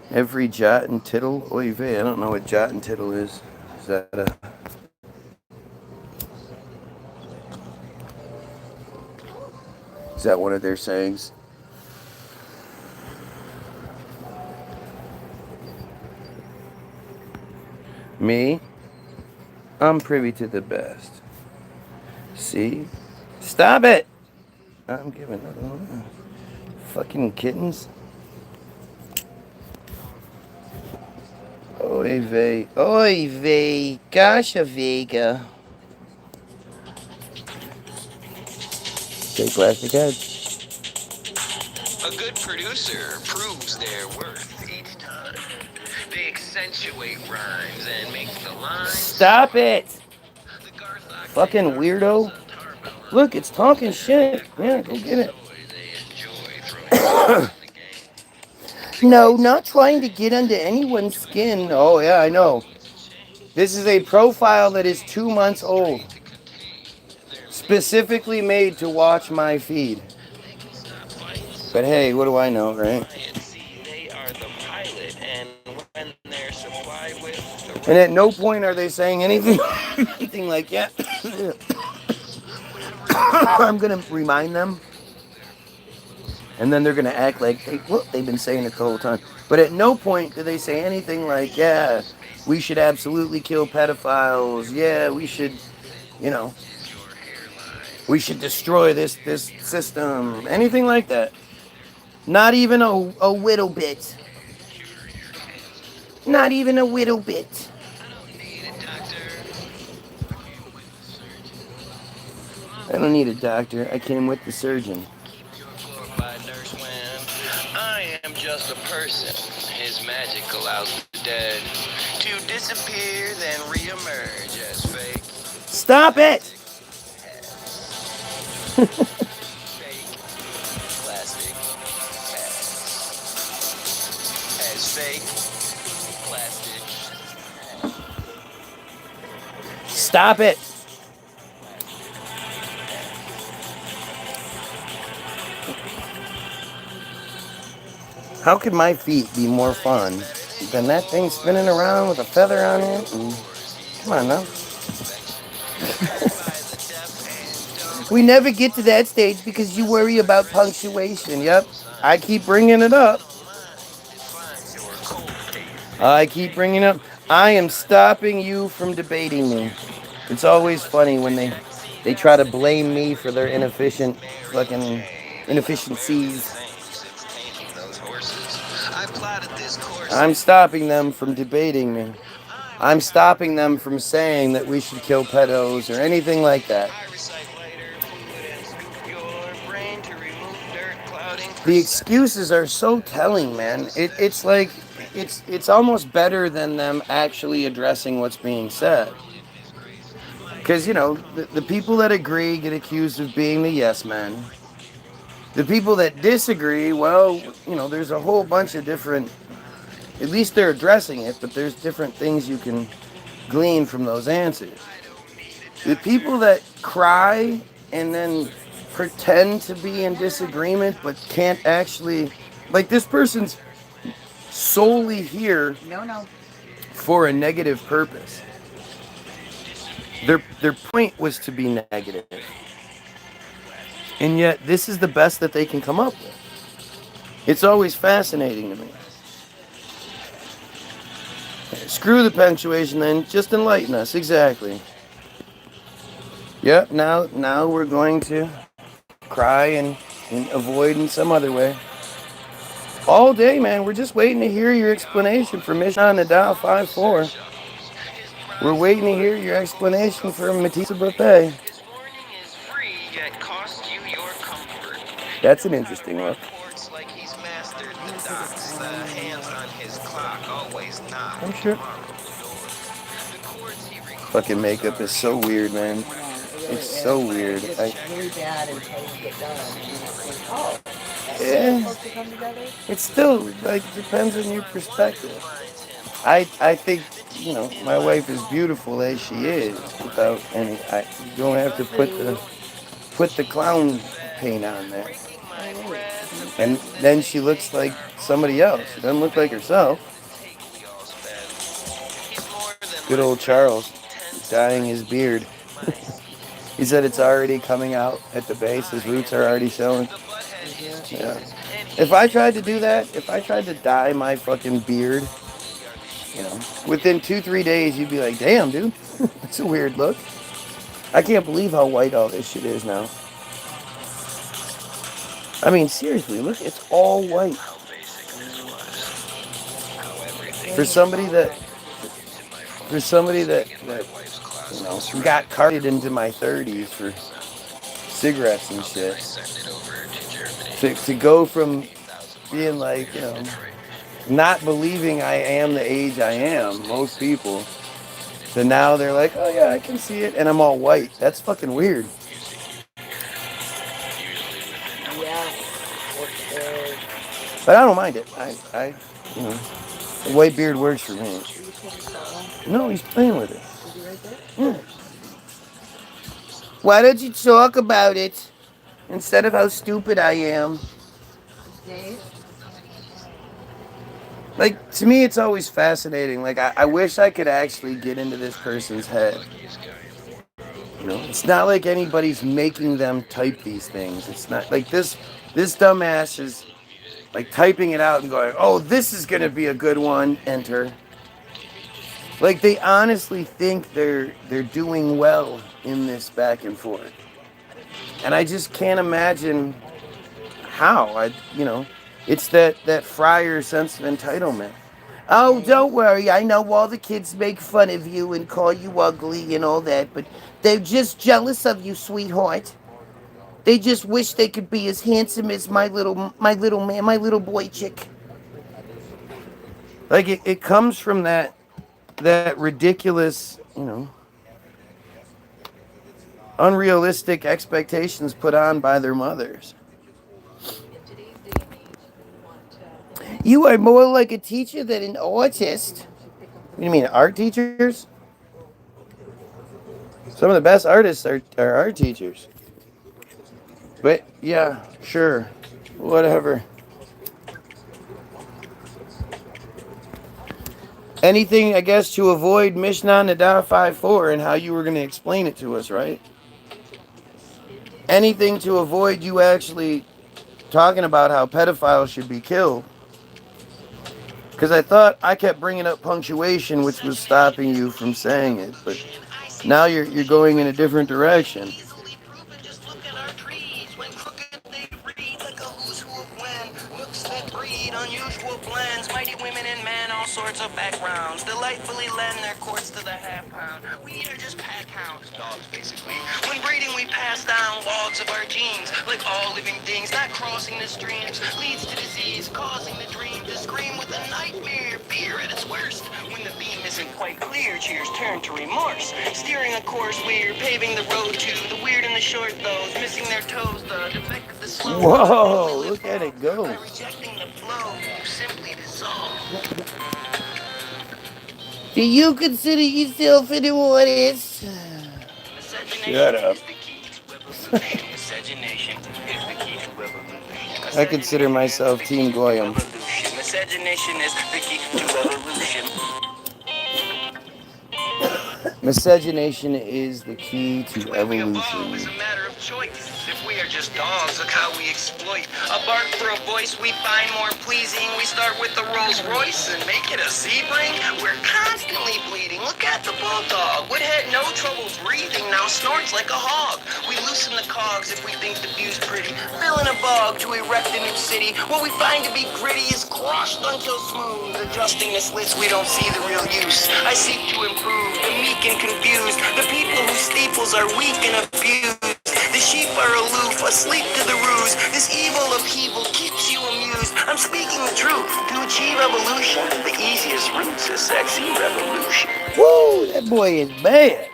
Every jot and tittle. Oy vey, I don't know what jot and tittle is. Is that a... Is that one of their sayings? Me? I'm privy to the best. See? Stop it! I'm giving another one. Fucking kittens. Oy vey, gosh a vega. Take plastic heads. A good producer proves their worth each time. They accentuate rhymes and make the lines. Stop it! The Garth Fucking weirdo. Look, it's talking shit. Yeah, go get it. No, not trying to get under anyone's skin. Oh, yeah, I know. This is a profile that is 2 months old. Specifically made to watch my feed. But hey, what do I know, right? They are the pilot, and when they're supplied with And at no point are they saying anything, anything like, yeah. I'm going to remind them. And then they're going to act like, they've been saying it the whole time. But at no point do they say anything like, yeah, we should absolutely kill pedophiles. Yeah, we should, we should destroy this system. Anything like that. Not even a little bit. Not even a little bit. I don't need a doctor. I came with the surgeon. I am just a person. His magic allows the dead to disappear, then reemerge as fake. Stop it! Fake plastic as fake plastic. Stop it! How could my feet be more fun than that thing spinning around with a feather on it? Come on now. We never get to that stage because you worry about punctuation. Yep. I keep bringing it up. I keep bringing up. I am stopping you from debating me. It's always funny when they try to blame me for their inefficiencies. I'm stopping them from debating me. I'm stopping them from saying that we should kill pedos or anything like that. The excuses are so telling, man. It's like, it's almost better than them actually addressing what's being said. Because, the people that agree get accused of being the yes men. The people that disagree, well, there's a whole bunch of different, at least they're addressing it, but there's different things you can glean from those answers. The people that cry and then pretend to be in disagreement but can't actually, like, this person's solely here for a negative purpose. Their point was to be negative. And yet this is the best that they can come up with. It's always fascinating to me. Screw the punctuation then, just enlighten us. Exactly. Yep, now we're going to cry and avoid in some other way. All day, man, we're just waiting to hear your explanation for Mission on the Dial 54. We're waiting to hear your explanation for metzitzia buffet. That's an interesting look. I'm sure. Fucking makeup is so weird, man. It's so weird. Really bad until you get done. Oh, Yeah. It still depends on your perspective. I think my wife is beautiful as she is without any. You don't have to put the clown paint on there. And then she looks like somebody else. She doesn't look like herself. Good old Charles, dyeing his beard. He said it's already coming out at the base. His roots are already showing. Yeah. If I tried to do that, if I tried to dye my fucking beard, within 2-3 days, you'd be like, damn, dude, that's a weird look. I can't believe how white all this shit is now. I mean, seriously, look, it's all white. For somebody that got carted into my 30s for cigarettes and shit. To go from being like, you know, not believing I am the age I am, most people, to now they're like, oh yeah, I can see it, and I'm all white. That's fucking weird. Yes, it is. But I don't mind it. You know, the white beard works for me. Are you taking a photo? No, he's playing with it. Is he right there? Yeah. Why don't you talk about it instead of how stupid I am? Dave? Like, to me, it's always fascinating. Like, I wish I could actually get into this person's head. You know, it's not like anybody's making them type these things. It's not like this dumbass is like typing it out and going, oh, this is going to be a good one, enter. Like, they honestly think they're doing well in this back and forth. And I just can't imagine how. You know, it's that friar sense of entitlement. Oh, don't worry. I know all the kids make fun of you and call you ugly and all that, but they're just jealous of you, sweetheart. They just wish they could be as handsome as my little man, my little boy chick. Like, it comes from that ridiculous, you know, unrealistic expectations put on by their mothers. You are more like a teacher than an artist. What do you mean, art teachers? Some of the best artists are art teachers. But yeah, sure, whatever. Anything, I guess, to avoid Mishnah Nadar 5:4 and how you were going to explain it to us, right? Anything to avoid you actually talking about how pedophiles should be killed. Because I thought I kept bringing up punctuation, which was stopping you from saying it, but now you're going in a different direction. Unusual blends, mighty women and men, all sorts of backgrounds, delightfully lend their courts to the half pound. We are just pack hounds, dogs basically. When breeding we pass down logs of our genes, like all living things, not crossing the streams, leads to disease, causing the dream to scream with a nightmare, fear at its worst. When the beam isn't quite clear, cheers turn to remorse. Steering a course we're paving the road to the weird and the short, those missing their toes, the defect of the slow. Whoa, look at it go. By rejecting the flow, you simply dissolve. Do you consider yourself an artist? Shut up. I consider myself Team Goyim. Miscegenation is the key to evolution. Miscegenation is the key to The way we evolve evolution. is a matter of choice. If we are just dogs, look how we exploit. A bark for a voice we find more pleasing. We start with the Rolls Royce and make it a Sebring. We're constantly bleeding. Look at the bulldog. Would had no trouble breathing, now snorts like a hog. We loosen the cogs if we think the view's pretty. Fill in a bog to erect a new city. What we find to be gritty is crushed until smooth. Adjusting the slits, we don't see the real use. I seek to improve the meek and confused. The people whose steeples are weak and abused. The sheep are aloof, asleep to the ruse. This evil upheaval keeps you amused. I'm speaking the truth. To achieve evolution, the easiest route's a sexy revolution. Woo, that boy is bad.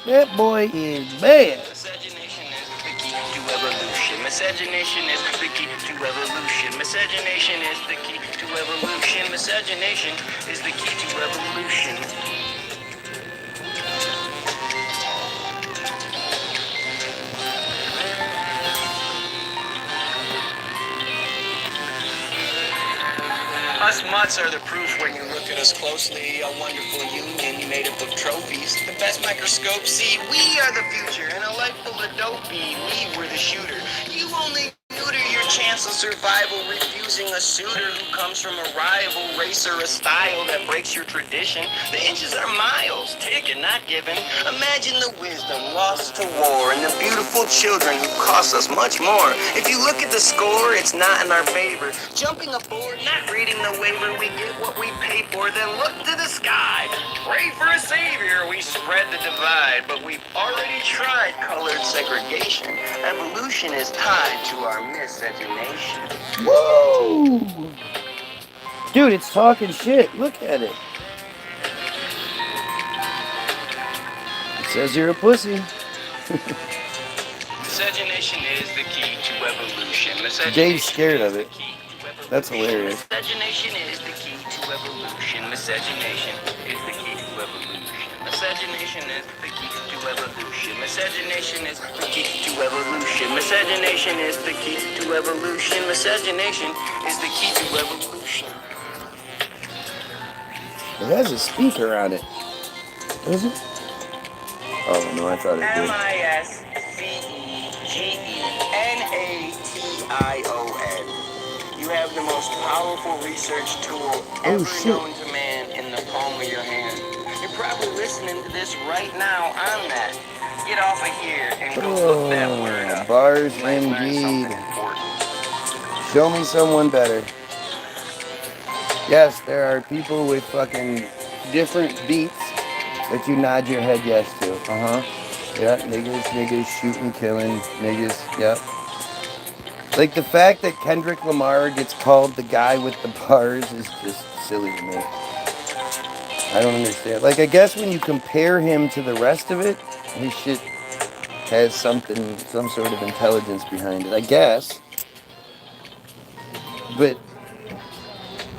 That boy is bad. Miscegenation is the key to evolution. Miscegenation is the key to evolution. Miscegenation is the key to evolution. Miscegenation is the key to evolution. Us mutts are the proof when you look at us closely. A wonderful union made up of trophies. The best microscope, see, we are the future. In a life full of dopey, we were the shooter. You only neuter your chance of survival, refusing a suitor who comes from a rival race or a style that breaks your tradition. The inches are miles, taken, not given. Imagine the wisdom lost to war and the beautiful children who cost us much more. If you look at the score, it's not in our favor. Jumping aboard, not reading the waiver, we get what we pay for, then look to the sky. Pray for a savior, we spread the divide, but we've already tried colored segregation. Evolution is tied to our miscegenation. Woo! Dude, it's talking shit. Look at it. It says you're a pussy. Miscegenation is the key to evolution. Dave's scared of it. That's hilarious. Miscegenation is the key to evolution. Miscegenation is the key to evolution. Miscegenation is the key to evolution. Miscegenation is the key to evolution. Miscegenation is the key to evolution. Miscegenation is the key to evolution. It has a speaker on it. Does it? Oh no, I thought it did. MISCEGENATION. You have the most powerful research tool ever known to man in the palm of your hand. You're probably listening to this right now on that. Get off of here and go look that word up. Bars You might learn indeed. something important. Show me someone better. Yes, there are people with fucking different beats that you nod your head yes to. Yeah, niggas, shooting, killing, niggas, yep. Like the fact that Kendrick Lamar gets called the guy with the bars is just silly to me. I don't understand. Like, I guess when you compare him to the rest of it, his shit has some sort of intelligence behind it, I guess. But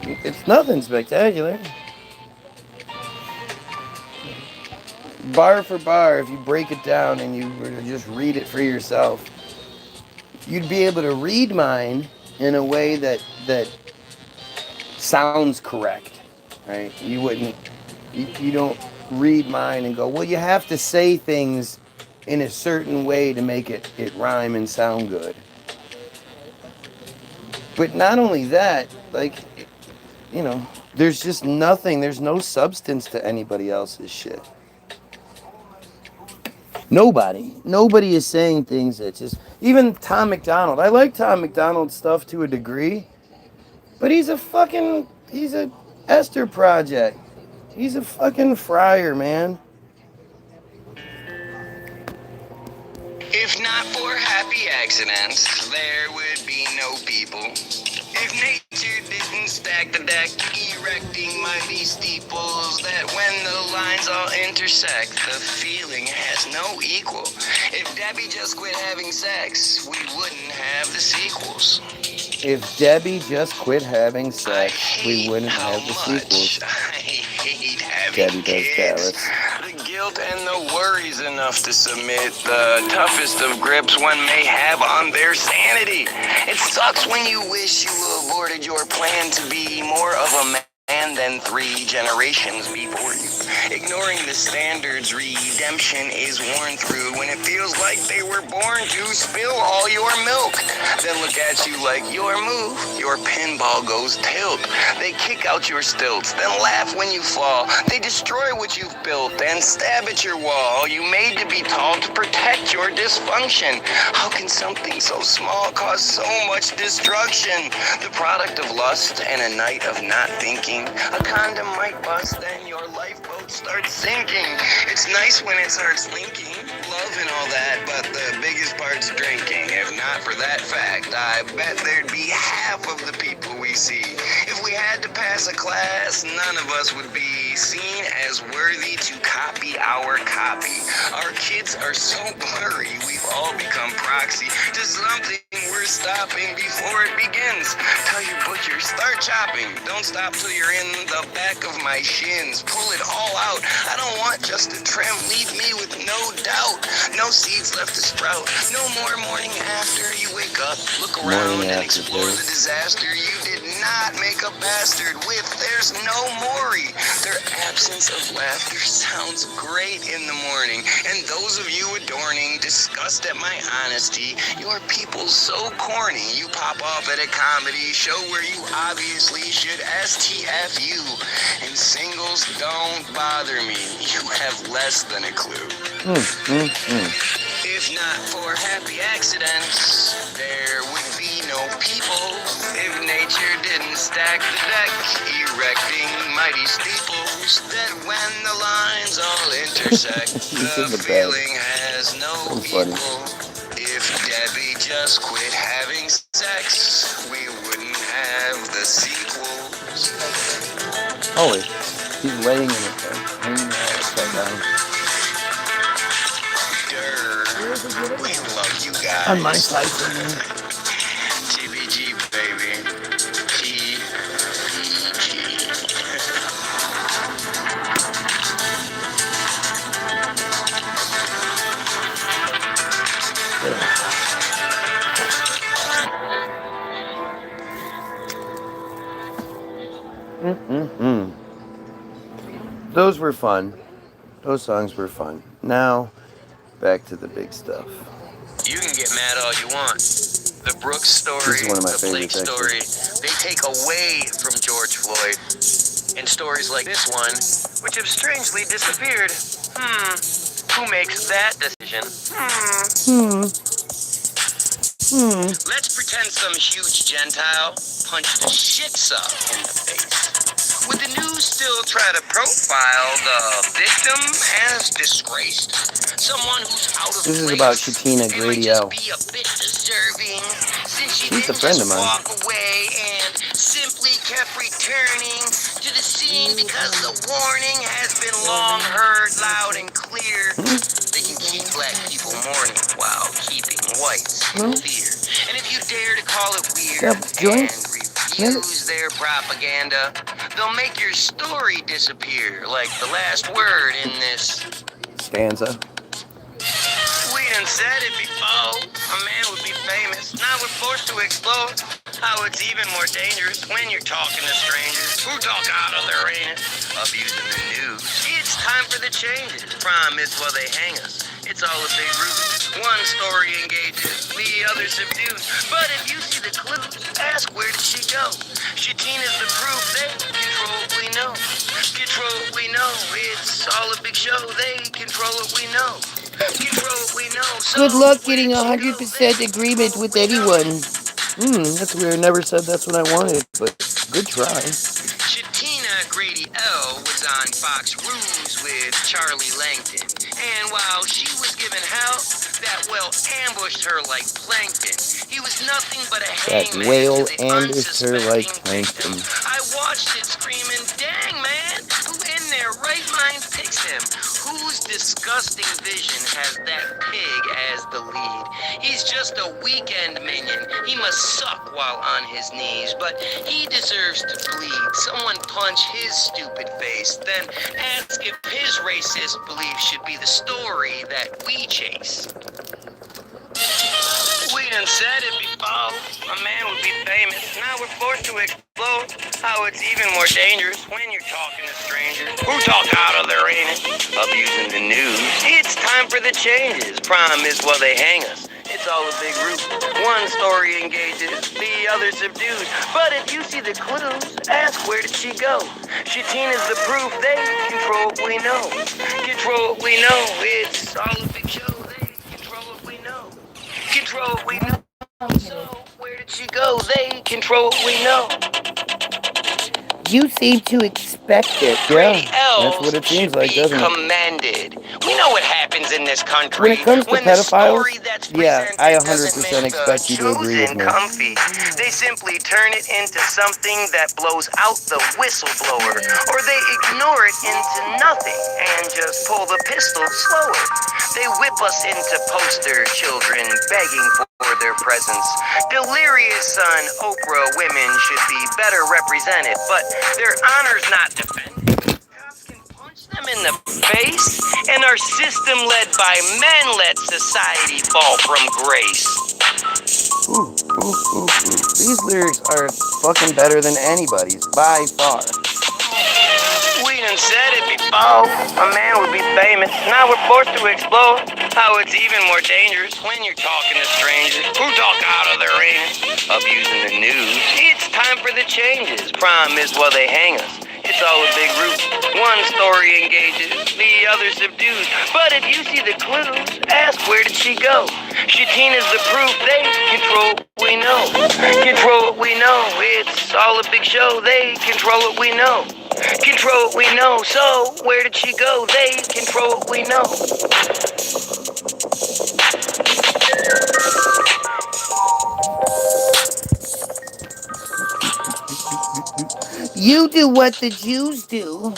it's nothing spectacular. Bar for bar, if you break it down and you were to just read it for yourself, you'd be able to read mine in a way that sounds correct, right? You wouldn't, you don't read mine and go, well, you have to say things in a certain way to make it rhyme and sound good. But not only that, like, you know, there's just nothing, there's no substance to anybody else's shit. Nobody is saying things that just, even Tom McDonald. I like Tom McDonald's stuff to a degree, but he's a Esther project. He's a fucking friar, man. If not for happy accidents, there would be no people. If nature didn't stack the deck, erecting mighty steeples, that when the lines all intersect, the feeling has no equal. If Debbie just quit having sex, we wouldn't have the sequels. If Debbie just quit having sex, we wouldn't have the sequels. I hate having Debbie does kids. Dallas. The guilt and the worries enough to submit the toughest of grips one may have on their sanity. It sucks when you wish you aborted your plan to be more of a man than 3 generations before you. Ignoring the standards, redemption is worn through when it feels like they were born to spill all your milk. Then look at you like your move, your pinball goes tilt. They kick out your stilts, then laugh when you fall. They destroy what you've built and stab at your wall. You made to be tall to protect your dysfunction. How can something so small cause so much destruction? The product of lust and a night of not thinking. A condom might bust, then your lifeboat starts sinking. It's nice when it starts linking, love and all that, but the biggest part's drinking. If not for that fact, I bet there'd be half of the people we see. If we had to pass a class, none of us would be seen as worthy to copy our copy. Our kids are so blurry, we've all become proxy to something we're stopping before it begins. Tell your butcher, start chopping. Don't stop till you're in the back of my shins. Pull it all out. I don't want just a trim. Leave me with no doubt. No seeds left to sprout. No more morning after you wake up. Look around and explore the disaster. You did not make a bastard with. There's no Maury. Their absence of laughter sounds great in the morning. And those of you adorning, disgust at my honesty, your people's so corny. You pop off at a comedy show where you obviously should STFU. And singles don't bother me. You have less than a clue. If not for happy accidents, there would be no know, people, if nature didn't stack the deck, erecting mighty steeples, that when the lines all intersect, This is the the best. feeling has no So funny. equal. If Debbie just quit having sex, we wouldn't have the sequels. Always. He's laying in it, though. Hanging out upside down. Durr. We love you guys. On my side, somewhere. TBG, baby. TBG. Those were fun. Those songs were fun. Now, back to the big stuff. You can get mad all you want. The Brooks story, This is one of my the Blake favorites, story, they take away from George Floyd. In stories like this one, which have strangely disappeared. Who makes that decision? Let's pretend some huge Gentile punched a shit sub in the face. Would the news still try to profile the victim as disgraced? Someone who's out of This is place about Shatina and might Grady just L. be a bit deserving, since she She's a didn't friend just of mine. walk away and simply kept returning to the scene because the warning has been long heard loud and clear. They can keep black people mourning while keeping whites in fear. And if you dare to call it weird Yep, joint. and refuse their propaganda, they'll make your story disappear like the last word in this. Stanza. We done said it before. A man would be famous. Now we're forced to explore how it's even more dangerous when you're talking to strangers who talk out of their anus, abusing the news. It's time for the changes. Promise while they hang us. It's all a big ruse. One story engages, the other subdues. But if you see the clues, ask where did she go? Shatina's the proof they control what we know. Control what we know. It's all a big show. They control what we know. Control what we know. So Good luck where getting did she go? 100% agreement with anyone. That's weird. Never said that's what I wanted, but good try. Shatina Grady L was on Fox News with Charlie Langton. And while she was given hell, that whale ambushed her like plankton. He was nothing but a That hangman whale to the ambushed her like unsuspecting victim. plankton. I watched it screaming, dang man, who in their right mind picks him? Whose disgusting vision has that pig as the lead? He's just a weekend minion. He must suck while on his knees, but he deserves to bleed. Someone punch his stupid face, then ask if his racist beliefs should be the story that we chase. We done said it before. A man would be famous. Now we're forced to explore how it's even more dangerous when you're talking to strangers who talk out of their anus, abusing the news. It's time for the changes. Promise while they hang us. It's all a big ruse. One story engages, the other subdues. But if you see the clues, ask where did she go? Shatina's the proof they control what we know. Control what we know. It's all a big show. They control what we know. Control what we know. So where did she go? They control what we know. You seem to expect it. Yeah, that's what it seems like, doesn't it? Commended. We know what happens in this country. When it comes to the pedophiles, story that's yeah, I presented 100% doesn't make expect you to agree with chosen me. comfy. They simply turn it into something that blows out the whistleblower, or they ignore it into nothing and just pull the pistol slower. They whip us into poster children begging for their presence. Delirious on Oprah women should be better represented, but their honor's not defended. Cops can punch them in the face, and our system led by men let society fall from grace. These lyrics are fucking better than anybody's, by far. We done said it before. A man would be famous. Now we're forced to explore how it's even more dangerous when you're talking to strangers who talk out of their anus, abusing the news. It's time for the changes. Promise while they hang us. It's all a big root. One story engages, the other subdues. But if you see the clues, ask where did she go? Shatina's the proof they control what we know. Control what we know. It's all a big show. They control what we know. Control what we know. So where did she go? They control what we know. You do what the Jews do.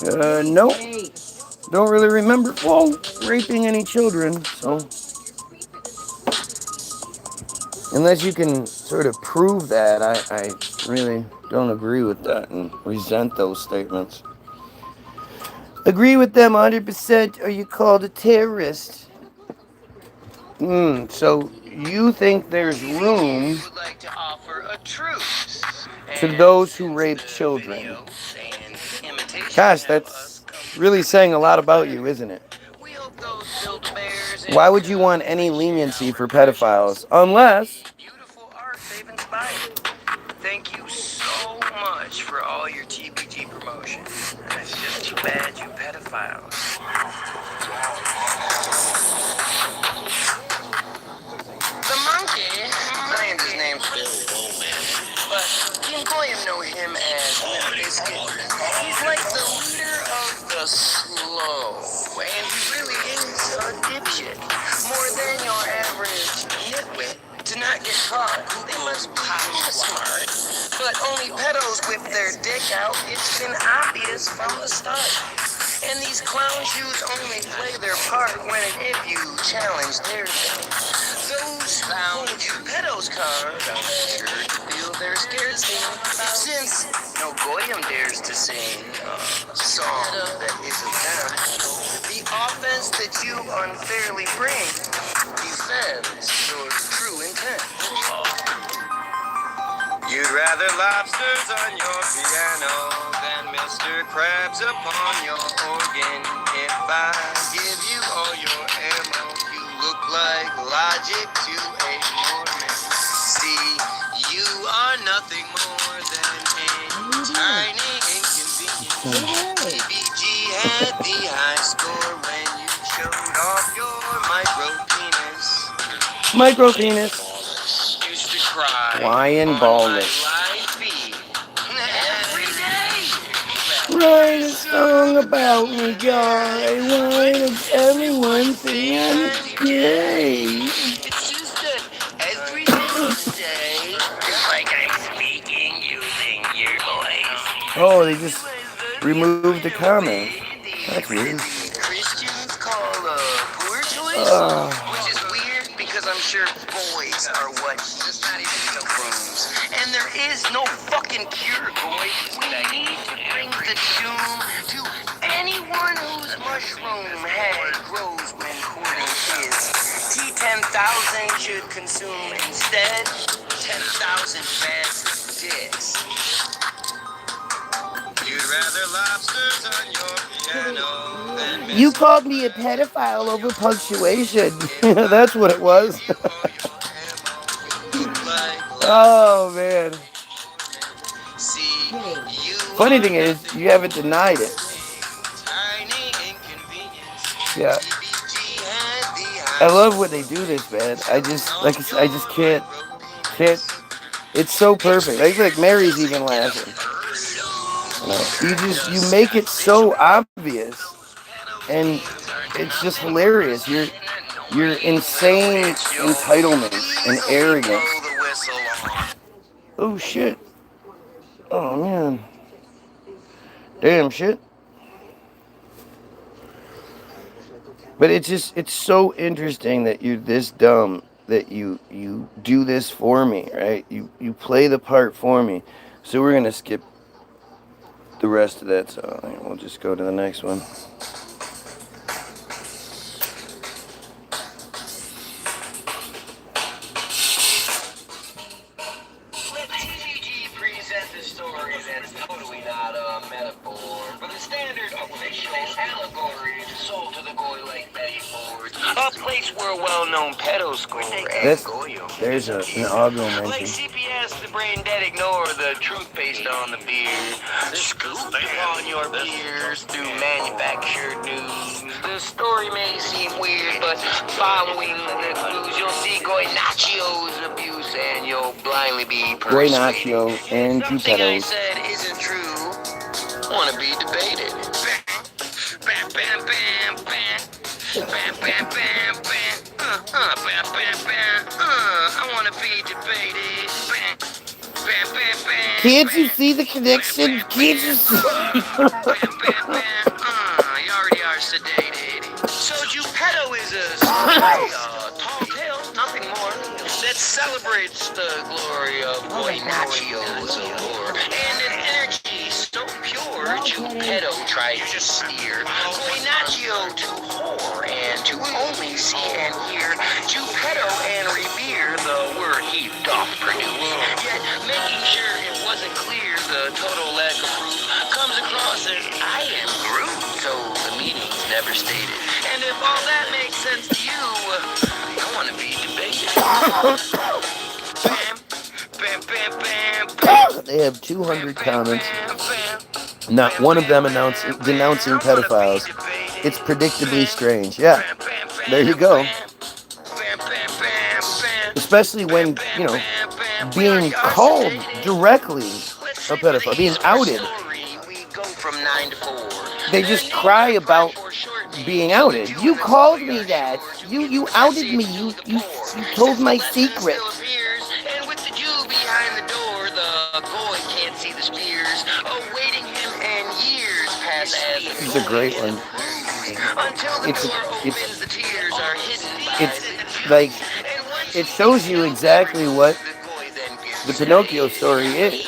Nope. Don't really remember, well, raping any children, so. Unless you can sort of prove that, I really don't agree with that and resent those statements. Agree with them 100% or you called a terrorist. So you think there's room Would like to offer a truce to those who rape children. Gosh, that's really saying a lot about you, isn't it? Why would you want any leniency for pedophiles? Unless... Beautiful art they've inspired. Thank you so much for all your TBG promotion. It's just too bad you pedophiles. The monkey, his name's but you and Goyim know him as Biscuit. He's like the leader of the slow, and he really is a dipshit. More than your average nitwit. To not get caught, they must be smart. But only pedos whip their dick out. It's been obvious from the start. And these clown shoes only play their part when and if you challenge their thing. Those clown pedos card are sure to feel their scarcity. Since no Goyim dares to sing a song that isn't them, the offense that you unfairly bring defends your true intent. You'd rather lobsters on your piano than Mr. Krabs upon your organ. If I give you all your ammo, you look like logic to a Mormon. See, you are nothing more than a tiny inconvenience. TBG had the high score when you showed off your micro penis. Micro penis. Used to cry. Lion ballless. Write a song about me, guy. Why does everyone think I'm gay? It's just that everything you say is like I'm speaking using your voice. Oh, they just removed the comment. That's weird. Christians call poor choice, which is weird because I'm sure boys are what he's not even no rooms. And there is no fucking cure, boy. We need to bring the doom to anyone whose mushroom head grows when courting kids. T10,000 should consume instead 10,000 bags of dicks. You'd rather lobsters on your piano than You called me a pedophile over punctuation. That's what it was. Oh, man. Funny thing is, you haven't denied it. Yeah. I love when they do this, man. I just can't. It's so perfect. I feel like Mary's even laughing. You make it so obvious, and it's just hilarious. Your insane entitlement and arrogance. Oh shit. Oh man. Damn shit. But it's so interesting that you're this dumb that you do this for me, right? You play the part for me. So we're gonna skip the rest of that song. We'll just go to the next one. Let TBG present the story that's totally not a metaphor, but a standard official allegory sold to the boy like Betty Ford. A place where a well-known pedo score There's an audio mention. like CPS, the the brain dead ignore the truth based on the beer. Scoop on your peers through manufactured news. The story may seem weird, but following the clues, you'll see Goynachio's abuse and you'll blindly be persuaded. Goynachio and Something I Geppettos. said isn't true. Wanna be debated. Bam, bam, bam, bam. Bam, bam, bam, bam. Bam, bam, bam. I wanna be debated. Bam, bam, bam, bam. Can't you see the connection? Can't you see? Bam, bam, bam. You already are sedated. So PEDO is a story, tall tale, nothing more, that celebrates the glory of Goynachio's allure and an energy so pure PEDO tries to steer Goynachio to whore and to only see and hear PEDO and revere the word he doth produce. Yet making sure it wasn't clear, the total lack of proof comes across as I am Groot, so the meaning's never stated. And if all that makes sense to you, I want to be debated. Bam, bam, bam, bam, bam. They have 200 comments. Not one of them denouncing pedophiles. It's predictably strange. Yeah, there you go. Especially when, you know, being called directly a pedophile, being outed. They just cry about being outed. You called me that. You outed me. You told my secret. And with the Jew behind the door, the Goy can't see the spears awaiting him, and years pass as This is a great one. until the door opens, the tears are hidden. It's like, it shows you exactly what the Pinocchio story is.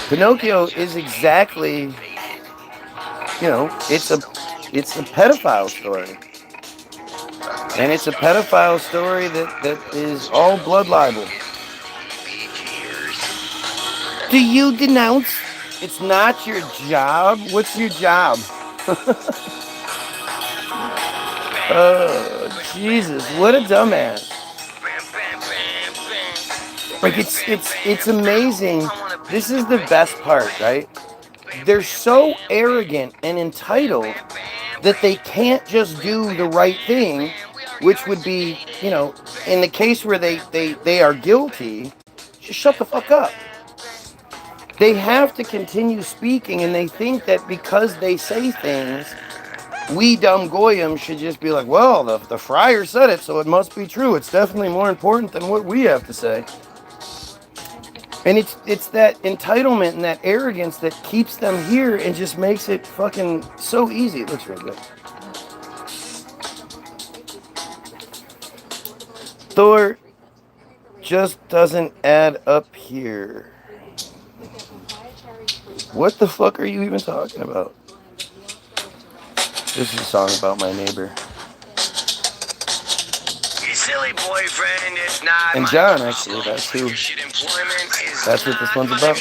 Pinocchio is exactly, you know, it's a pedophile story. And it's a pedophile story that is all blood libel. Do you denounce? It's not your job? What's your job? Oh, Jesus, what a dumbass. Like, it's amazing. This is the best part, right? They're so arrogant and entitled that they can't just do the right thing, which would be, you know, in the case where they are guilty, just shut the fuck up. They have to continue speaking, and they think that because they say things, we dumb Goyim should just be like, well, the friar said it, so it must be true. It's definitely more important than what we have to say. And it's that entitlement and that arrogance that keeps them here and just makes it fucking so easy. It looks real good. Thor just doesn't add up here. What the fuck are you even talking about? This is a song about my neighbor. Silly boyfriend, it's not and John, actually, that's who. That's what this one's about.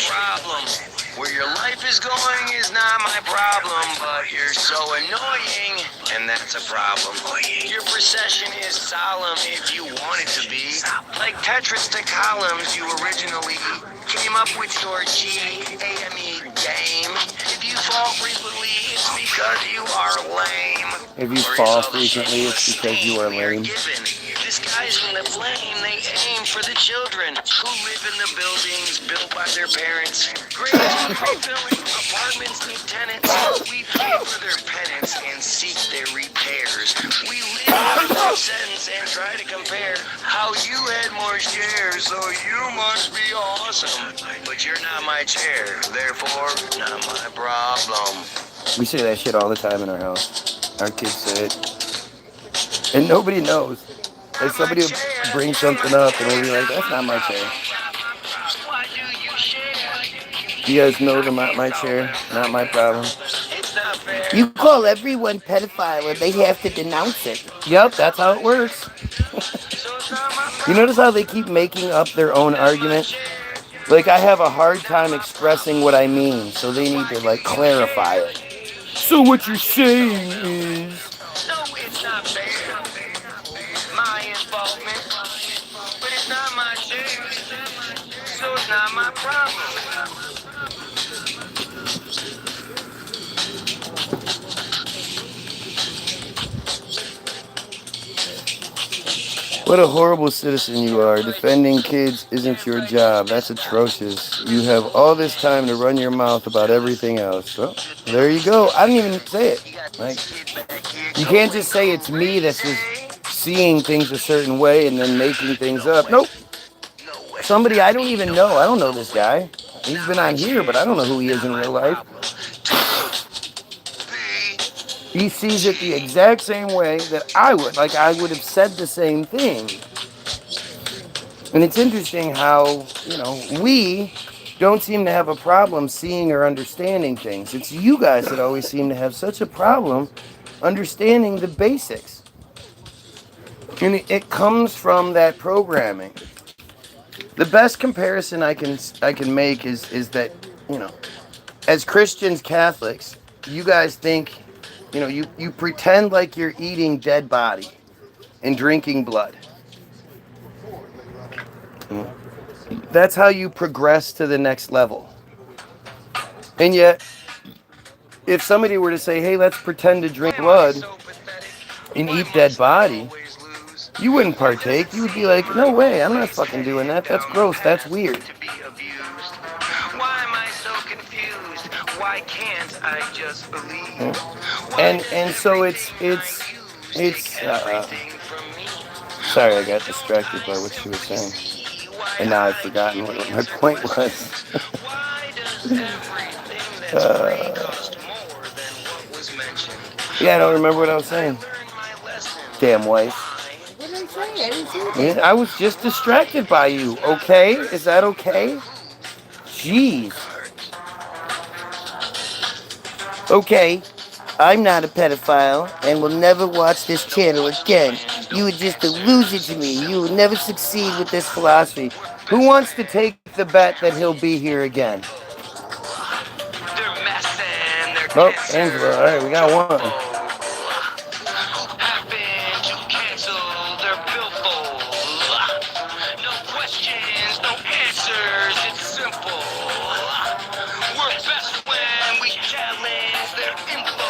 Where your life is going is not my problem, but you're so annoying, and that's a problem. Your procession is solemn if you want it to be. Like Tetris to columns, you originally came up with your eeimmmm game. If you fall frequently, it's because you are lame. If you fall frequently, it's because you are lame. Disguising the flame, they aim for the children who live in the buildings built by their parents. Graves need refilling, apartments need tenants. We pay for their penance and seek their repairs. We live out their sentence and try to compare how you had more shares, so you must be awesome. But you're not my chair, therefore not my problem. We say that shit all the time in our house. Our kids say it. And nobody knows. Like, somebody will bring something up and we'll be like, that's not my chair. You guys know they're not my chair, not my problem. You call everyone pedophile and they have to denounce it. Yep, that's how it works. You notice how they keep making up their own argument? Like, I have a hard time expressing what I mean, so they need to, like, clarify it. So what you're saying is... No, it's not fair. My involvement, but it's not my chair. What a horrible citizen you are. Defending kids isn't your job. That's atrocious. You have all this time to run your mouth about everything else. Well, there you go. I didn't even say it. Like, you can't just say it's me that's just seeing things a certain way and then making things up. Nope. Somebody I don't even know. I don't know this guy. He's been on here, but I don't know who he is in real life. He sees it the exact same way that I would. Like, I would have said the same thing. And it's interesting how, we don't seem to have a problem seeing or understanding things. It's you guys that always seem to have such a problem understanding the basics. And it comes from that programming. The best comparison I can make is that, as Christians, Catholics, you guys think, you pretend like you're eating dead body and drinking blood. That's how you progress to the next level. And yet, if somebody were to say, hey, let's pretend to drink blood and eat dead body, you wouldn't partake. You would be like, no way, I'm not fucking doing that. That's gross. That's weird. Why am I so confused? Why can't I just believe? And so it's sorry, I got distracted by what she was saying. And now I've forgotten what my point was. Yeah, I don't remember what I was saying. Damn wife. What did I say? I didn't say anything. Yeah, I was just distracted by you, okay? Is that okay? Jeez. Okay, I'm not a pedophile and will never watch this channel again. You would just a loser to me. You will never succeed with this philosophy. Who wants to take the bet that he'll be here again? Oh, Angela. All right, we got one. No questions, no answers, it's simple. We're best when we challenge their info.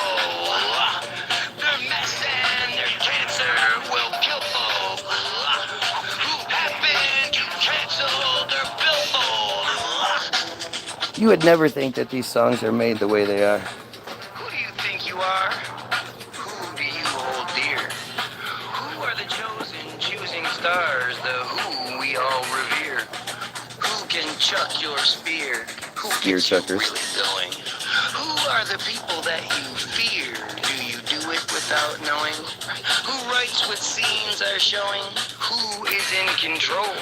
Their mess and their cancer will kill folk. Who happened to cancel their billboard? You would never think that these songs are made the way they are. Who do you think you are? Who do you hold dear? Who are the chosen, choosing stars, the who we all revere? Who can chuck your spear? Who Spear gets you chuckers. really going? Who are the people that you fear? Do you do it without knowing? Who writes what scenes are showing? Who is in control?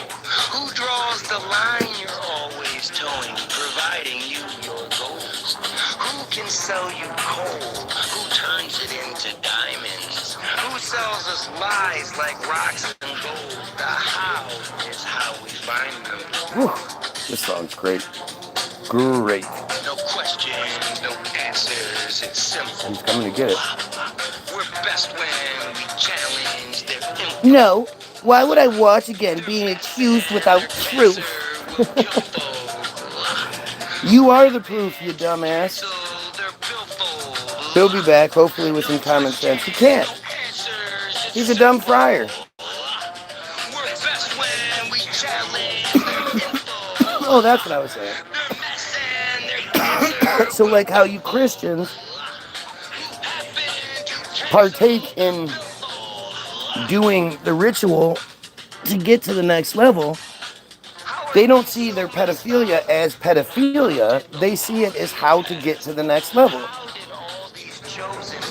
Who draws the line you're always towing, providing you your goals? Who can sell you coal? Who turns it into diamonds? Who sells us lies like rocks and gold? The how is how we find them. Whew. This song's great. Great. No questions, no answers, it's simple. He's coming to get it. We're best when we challenge their info. No. Why would I watch again being accused without proof? You are the proof, you dumbass. He'll be back, hopefully with some common sense. He can't. He's a dumb friar. Oh, that's what I was saying. So like how you Christians partake in doing the ritual to get to the next level, they don't see their pedophilia as pedophilia. They see it as how to get to the next level.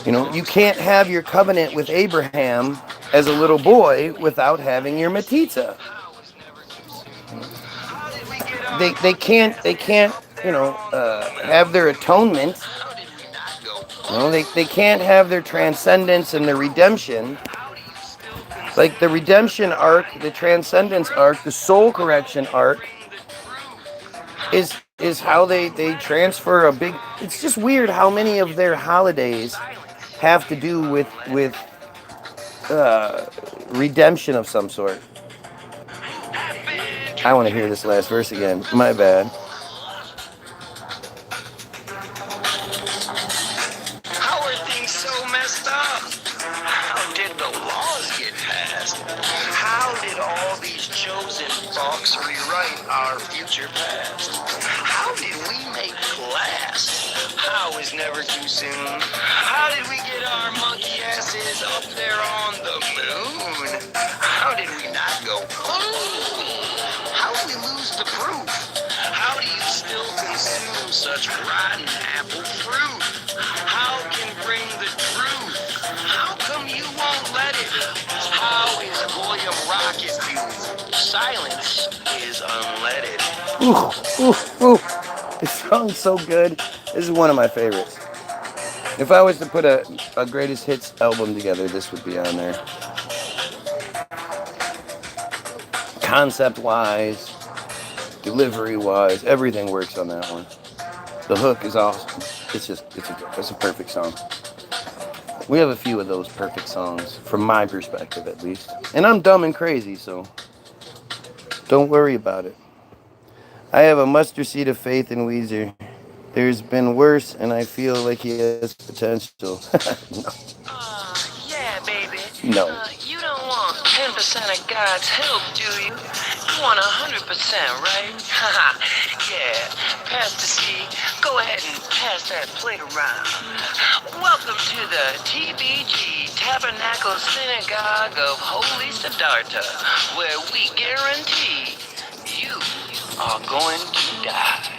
You can't have your covenant with Abraham as a little boy without having your metzitzia. They can't have their atonement. They can't have their transcendence and their redemption. Like the redemption arc, the transcendence arc, the soul correction arc is how they transfer a big. It's just weird how many of their holidays have to do with redemption of some sort. I want to hear this last verse again. My bad. How are things so messed up? How did the laws get passed? How did all these chosen folks rewrite our future past? How did we make glass? How is never too soon? How did we get our monkey asses up there on the moon? How did we not go boom? How did we lose the proof? How do you still consume such rotten apple fruit? How can bring the truth? How come you won't let it? How is Goyim rocket fuel? Silence is unleaded. This song's so good. This is one of my favorites. If I was to put a greatest hits album together, this would be on there. Concept-wise, delivery-wise, everything works on that one. The hook is awesome. It's a perfect song. We have a few of those perfect songs, from my perspective at least. And I'm dumb and crazy, so don't worry about it. I have a mustard seed of faith in Weezer. There's been worse, and I feel like he has potential. No. Yeah, baby. No. You don't want 10% of God's help, do you? You want 100%, right? Haha. Yeah. Pastor C, go ahead and pass that plate around. Welcome to the TBG, Tabernacle Synagogue of Holy Siddhartha, where we guarantee you are going to die.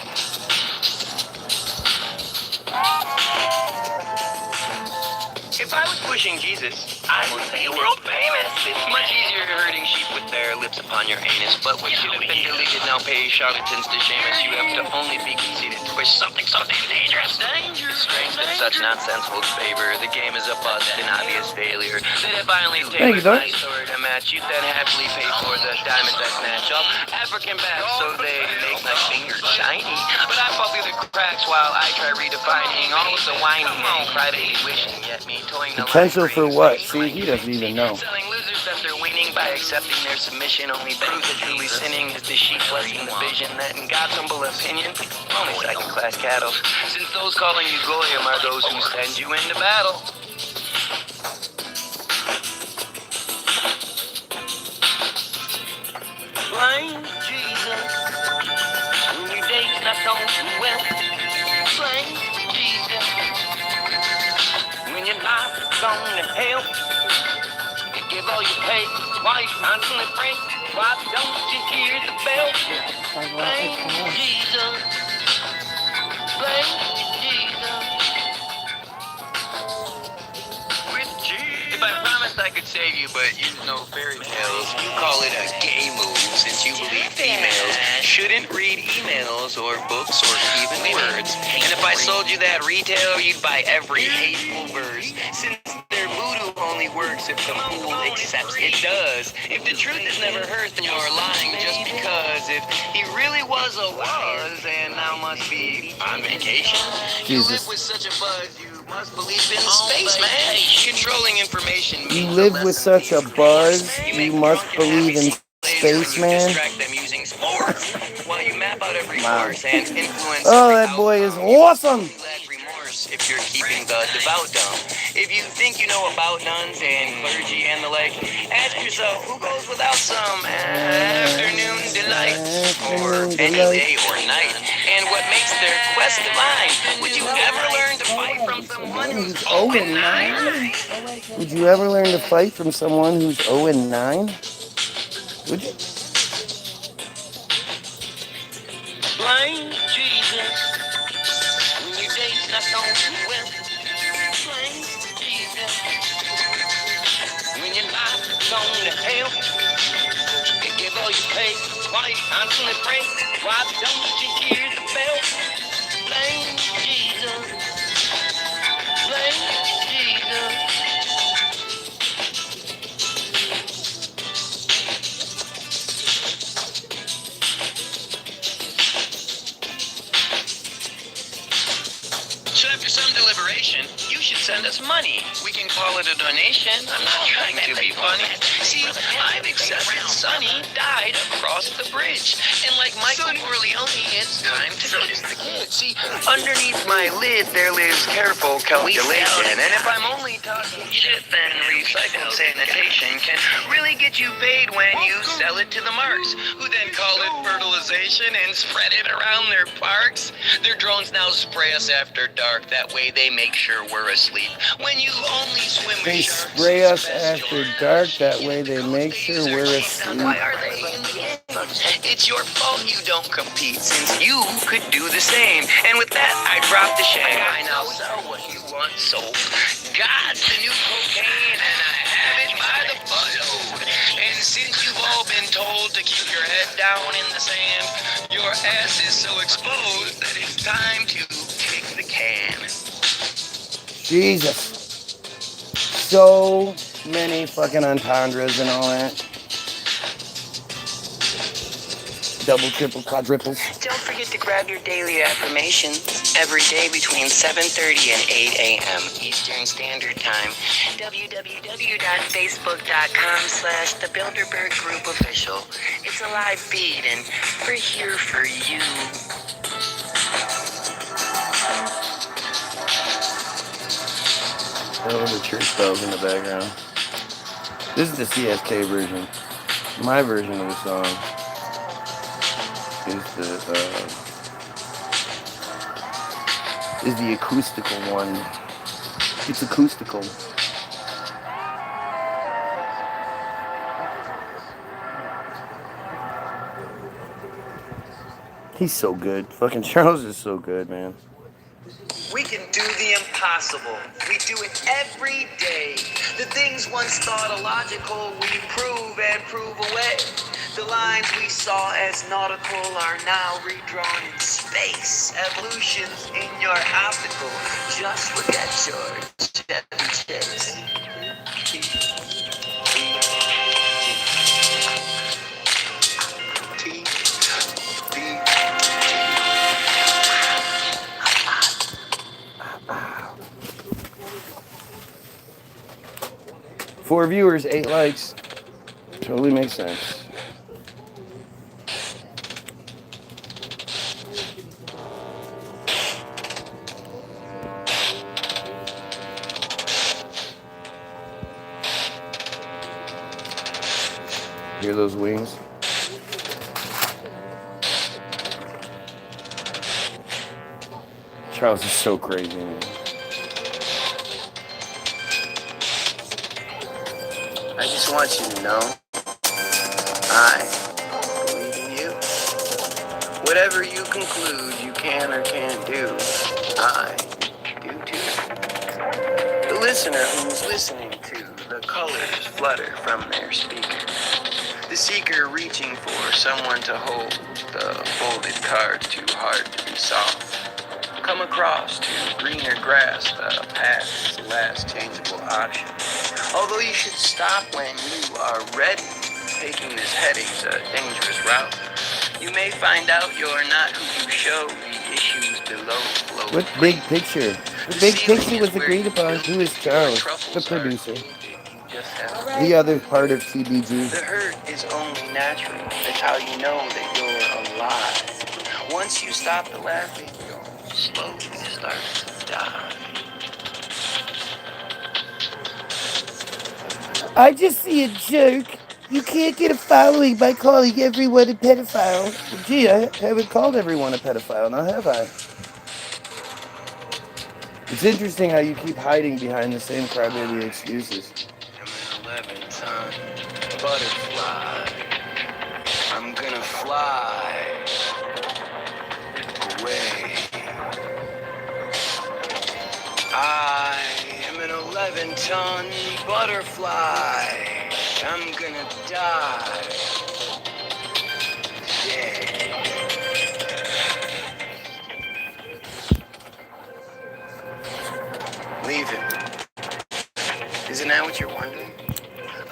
If I was pushing Jesus, I would be world famous. It's much easier hurting sheep with their lips upon your anus, but what should have been deleted now pays charlatans to Seamus. You have to only be conceited to wish something so dangerous. Strange that such nonsense holds favor. The game is a bust, an obvious failure. That if I only take my sword a match, you'd then happily pay for the diamonds I snatch off African bats so they make my fingers shiny. But I fall through the cracks while I try redefining all of the whining and privately wishing, yet me toying the Potential for what? See, he doesn't even know. Selling losers that they're winning by accepting their submission only proves that truly sinning is the sheep blessing the vision that in God's humble opinion, only second-class cattle. Since those calling you Goyim are those who send you into battle. Blame Jesus when your date's not going well. Blame Jesus when your life's gone to hell. You give all you pay while you constantly pray. Why don't you hear the bell? Blame Jesus. Blame Jesus. With Jesus. If I promised I could save you, but use no fairy tales, you call it a gay move since you believe females shouldn't read emails or books or even words. And if I sold you that retail, you'd buy every hateful verse. Since their voodoo only works if the fool accepts it does. If the truth is never heard, then you're lying just because. If he really was and now must be on vacation, you live with such a buzz, you must believe in space, man. Controlling information. You live with such a buzz, you must believe in space, man. Distract them using sports while you map out every course and influence. Oh, that boy is awesome. If you're keeping the devout dumb. If you think you know about nuns and clergy and the like, ask yourself who goes without some afternoon delight or any day or night, and what makes their quest divine. Would you ever learn to fight from someone who's 0-9? Would you ever learn to fight from someone who's 0-9? Would you? Blame Jesus when your date's not going well. Blame Jesus when your life's gone to hell. You give all you pay while you constantly pray. Why don't you hear the bell? Blame Jesus. Blame Jesus. So after some deliberation, you should send us money. We can call it a donation. I'm not trying to be funny. See, I've accepted Sonny died across the bridge. And like Michael Corleone, it's time to kiss the kid. See, underneath my lid, there lives careful calculation. And if I'm only talking shit, then recycled sanitation can really get you paid when you sell it to the marks, who then call it fertilization and spread it around their parks. Their drones now spray us after dark. That way they make sure we're asleep. When you only swim with They sharks, spray us after dark. That way they make sure we're asleep. why are they in the end? It's your fault you don't compete, since you could do the same. And with that, I drop the shame. I now sell what you want sold. God's the new cocaine, and I have it by the buttload. And since you've all been told to keep your head down in the sand, your ass is so exposed that it's time to kick the can. Jesus. So many fucking entendres and all that. Double, triple, quadruples. Don't forget to grab your daily affirmations every day between 7:30 and 8 a.m. Eastern Standard Time. www.facebook.com/The Bilderberg Group Official. It's a live feed, and we're here for you. Oh, the church bells in the background. This is the CSK version. My version of the song is the acoustical one. It's acoustical. He's so good. Fucking Charles is so good, man. We can do the impossible. We do it every day. The things once thought illogical, we prove and prove away. The lines we saw as nautical are now redrawn in space. Evolution's in your optical. Just forget your Chevy Chase. Four viewers, 8 likes. Totally makes sense. Hear those wings? Charles is so crazy, man. I just want you to know, I believe in you. Whatever you conclude you can or can't do, I do too. The listener who's listening to the colors flutter from their speaker. The seeker reaching for someone to hold the folded cards too hard to be soft. Come across to greener grass, the past's last changeable option. Although you should stop when you are ready, taking this headache's a dangerous route. You may find out you're not who you show, the issues below flow. What big picture? The big picture was agreed upon. Who is Charles, the producer? The other part of CBG. The hurt is only natural. That's how you know that you're alive. Once you stop the laughing, you'll slowly start to die. I just see a joke. You can't get a following by calling everyone a pedophile. Gee, I haven't called everyone a pedophile, now have I? It's interesting how you keep hiding behind the same crybaby excuses. I'm an 11-ton butterfly. I'm gonna fly away. I am an 11-ton butterfly. I'm gonna die. Yeah. Leave it. Isn't that what you're wondering?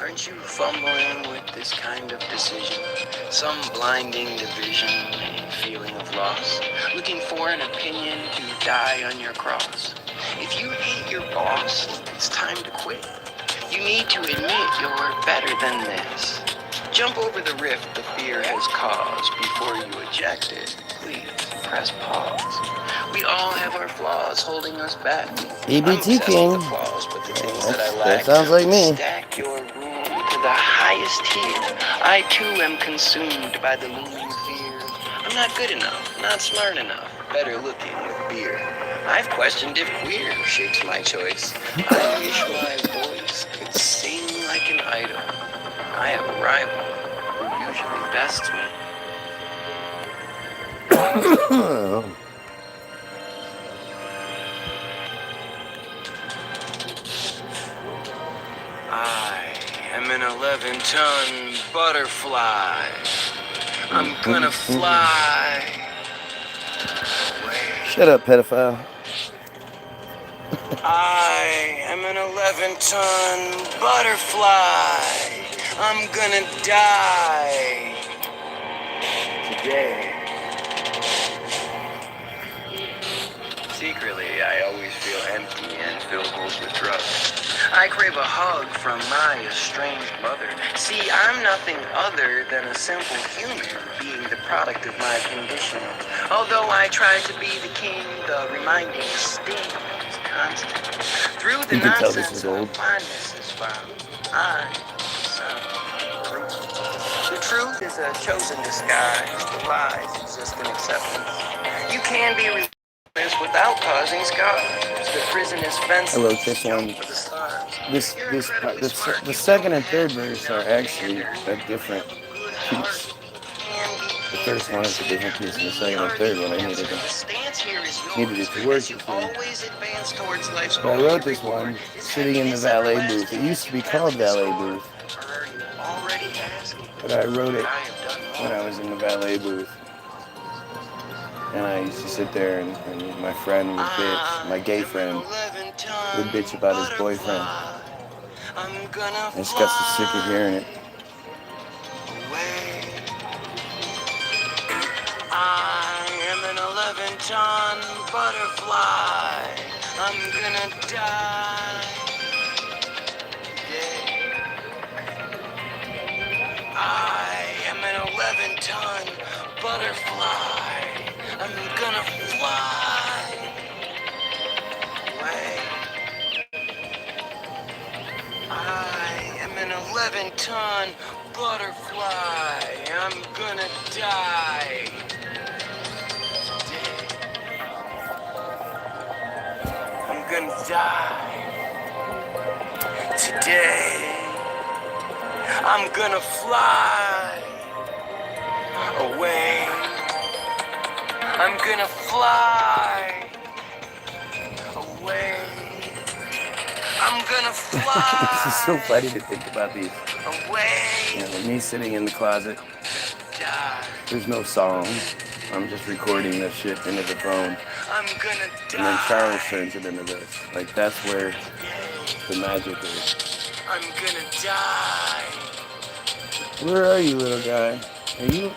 Aren't you fumbling with this kind of decision? Some blinding division, a feeling of loss, looking for an opinion to die on your cross. If you hate your boss, it's time to quit. You need to admit you're better than this. Jump over the rift the fear has caused before you eject it. Please press pause. We all have our flaws holding us back. EBT King. The flaws, but the things that I That lack. sounds like me. Stack your room to the highest tier. I too am consumed by the looming fear. I'm not good enough, not smart enough, better looking with beer. I've questioned if queer shapes my choice. I wish my voice could sing like an idol. I have a rival who usually bests me. I am an 11-ton butterfly. I'm gonna fly. Shut up, pedophile. I am an 11-ton butterfly. I'm gonna die today. Secretly, I always feel empty and filled with drugs. I crave a hug from my estranged mother. See, I'm nothing other than a simple human, being the product of my condition. Although I try to be the king, the reminding sting is constant. Through the You can tell this nonsense is old. of fondness is found. I son of truth. The truth is a chosen disguise. The lies exist in acceptance. You can be without causing scars. The prison is fenced. I wrote this one. The second and third verse are actually a different piece. The first one is a different piece, and the second and third one I needed it to work with me. But I wrote this one sitting in the valet booth. It used to be called valet booth, but I wrote it when I was in the valet booth. And I used to sit there and my friend would bitch, my gay friend would bitch about his boyfriend. I just got so sick of hearing it. I am an 11-ton butterfly. I'm gonna die today. I am an 11-ton butterfly. I'm gonna fly away. I am an 11-ton butterfly. I'm gonna die today. I'm gonna die today. I'm gonna fly away. I'm gonna fly away. I'm gonna fly. This is so funny to think about these. Away. You know, me sitting in the closet. There's no song. I'm just recording this shit into the phone. I'm gonna die. And then Charles turns it into this. Like, that's where the magic is. I'm gonna die. Where are you, little guy? Are you?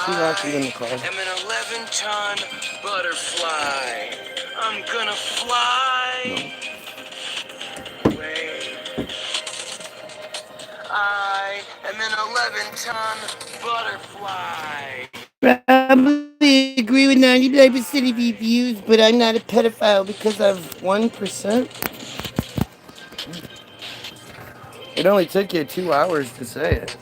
She locked you in the closet. I'm an 11-ton butterfly. I'm gonna fly away. I am an 11-ton butterfly. Probably agree with 99% of your views, but I'm not a pedophile because of 1%. It only took you 2 hours to say it.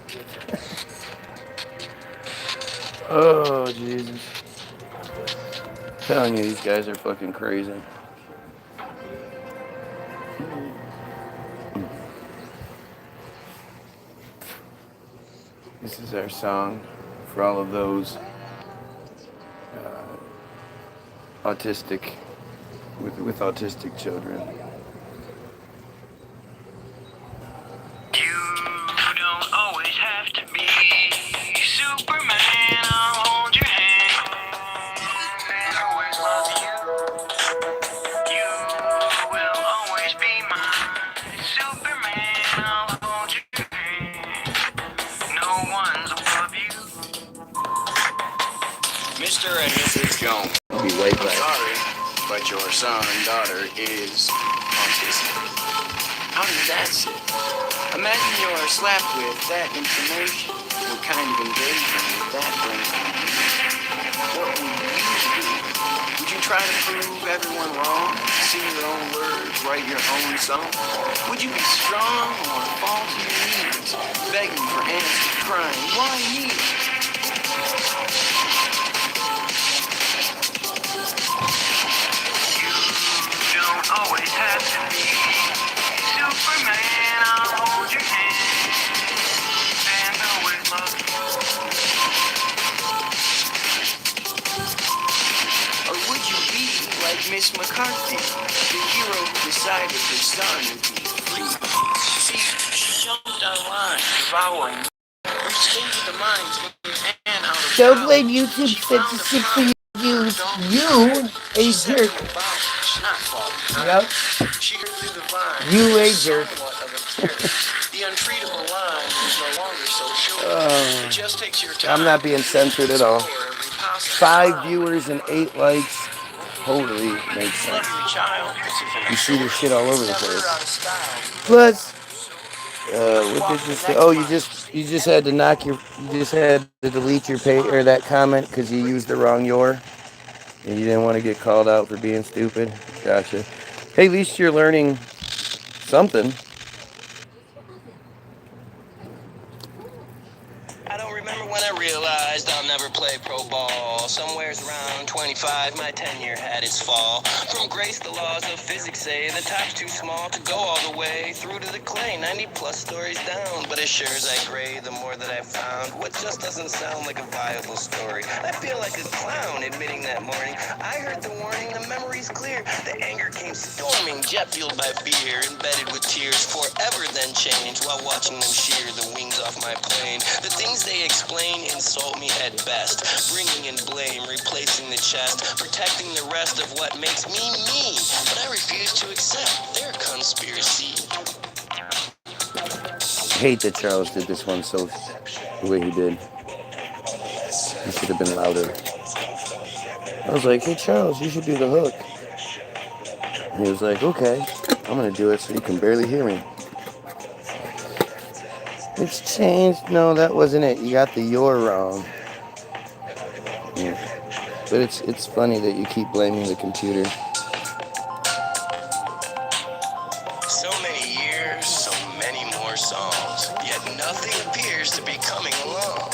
Oh, Jesus. I'm telling you, these guys are fucking crazy. This is our song for all of those autistic, with autistic children. You don't always have to be Superman. I'll hold your hand and always love you. You will always be my Superman. I'll hold your hand. No one's above you. Mr. shown. I'll be right I'm back. sorry, but your son, daughter is autistic. How does that sit? Imagine you're slapped with that information. What kind of invasion would that bring on you? What would you do? Would you try to prove everyone wrong? Sing your own words, write your own song? Would you be strong or fall to your knees, begging for answers, crying, why me? You don't always have to be Superman. I'll hold your hand and always love you. Or would you be like Miss McCarthy, the hero who decided his son would be free? See, she jumped online, devouring, restated the minds of and out of Don't power. blame YouTube She found a censorship for your views. problem. You, She a set jerk. new boundaries, not faulty. Yep. She heard through the vine. You, a jerk. Somewhat of a terror. The untreatable line is no longer so sure. It just takes your time. I'm not being censored at all. Explore every possible 5 line. viewers and 8 likes. Totally makes sense. Love your child. You see this shit all over the Never place. out of style. Plus, what did you say? Oh, you just had to delete your page or that comment because you used the wrong your, and you didn't want to get called out for being stupid. Gotcha. Hey, at least you're learning something. I don't remember when I realized I'll never play pro ball. Somewhere's around 25, my tenure had its fall. From grace, the laws of physics say the top's too small to go all the way through to the clay. 90 plus stories down, but as sure as I grade, the more that I found, what just doesn't sound like a viable story. I feel like a clown admitting that morning I heard the warning, the memory's clear. The anger came storming, jet fueled by fear, embedded with tears, forever then changed while watching them shear the wings off my plane. The things they explain insult me at best, bringing in blame, replacing the chest, protecting the rest of what makes me me. But I refuse to accept their conspiracy. I hate that Charles did this one so the way he did. He should have been louder. I was like, hey Charles, you should do the hook. And he was like, okay, I'm gonna do it so you can barely hear me. It's changed. No, that wasn't it. You got the you're wrong. Yeah. But it's funny that you keep blaming the computer. So many years, so many more songs, yet nothing appears to be coming along.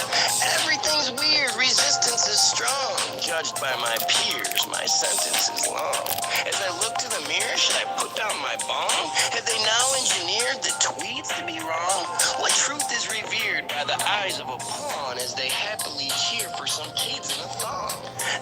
Everything's weird, resistance is strong. Judged by my peers, my sentence is long. As I look to the mirror, should I put down my bomb? Have they now engineered the tweets to be wrong? What truth is revered by the eyes of a pawn as they happily cheer for some kids in a thong?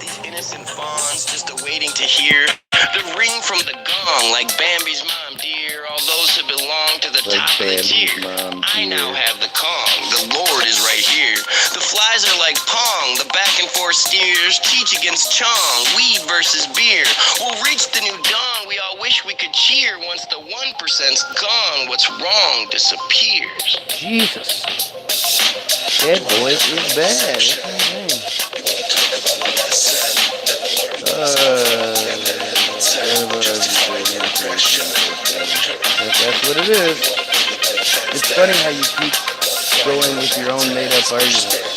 These innocent fawns just awaiting to hear the ring from the gong, like Bambi's mom dear. All those who belong to the Like top of the Bambi's tier. mom I dear. now have the Kong. The Lord is right here. The flies are like Pong. The back and forth steers teach against Chong. Weed versus beer. We'll reach the new dawn. We all wish we could cheer. Once the 1%'s gone, what's wrong disappears. Jesus. That voice is bad. That's what it is. It's funny how you keep going with your own made-up argument.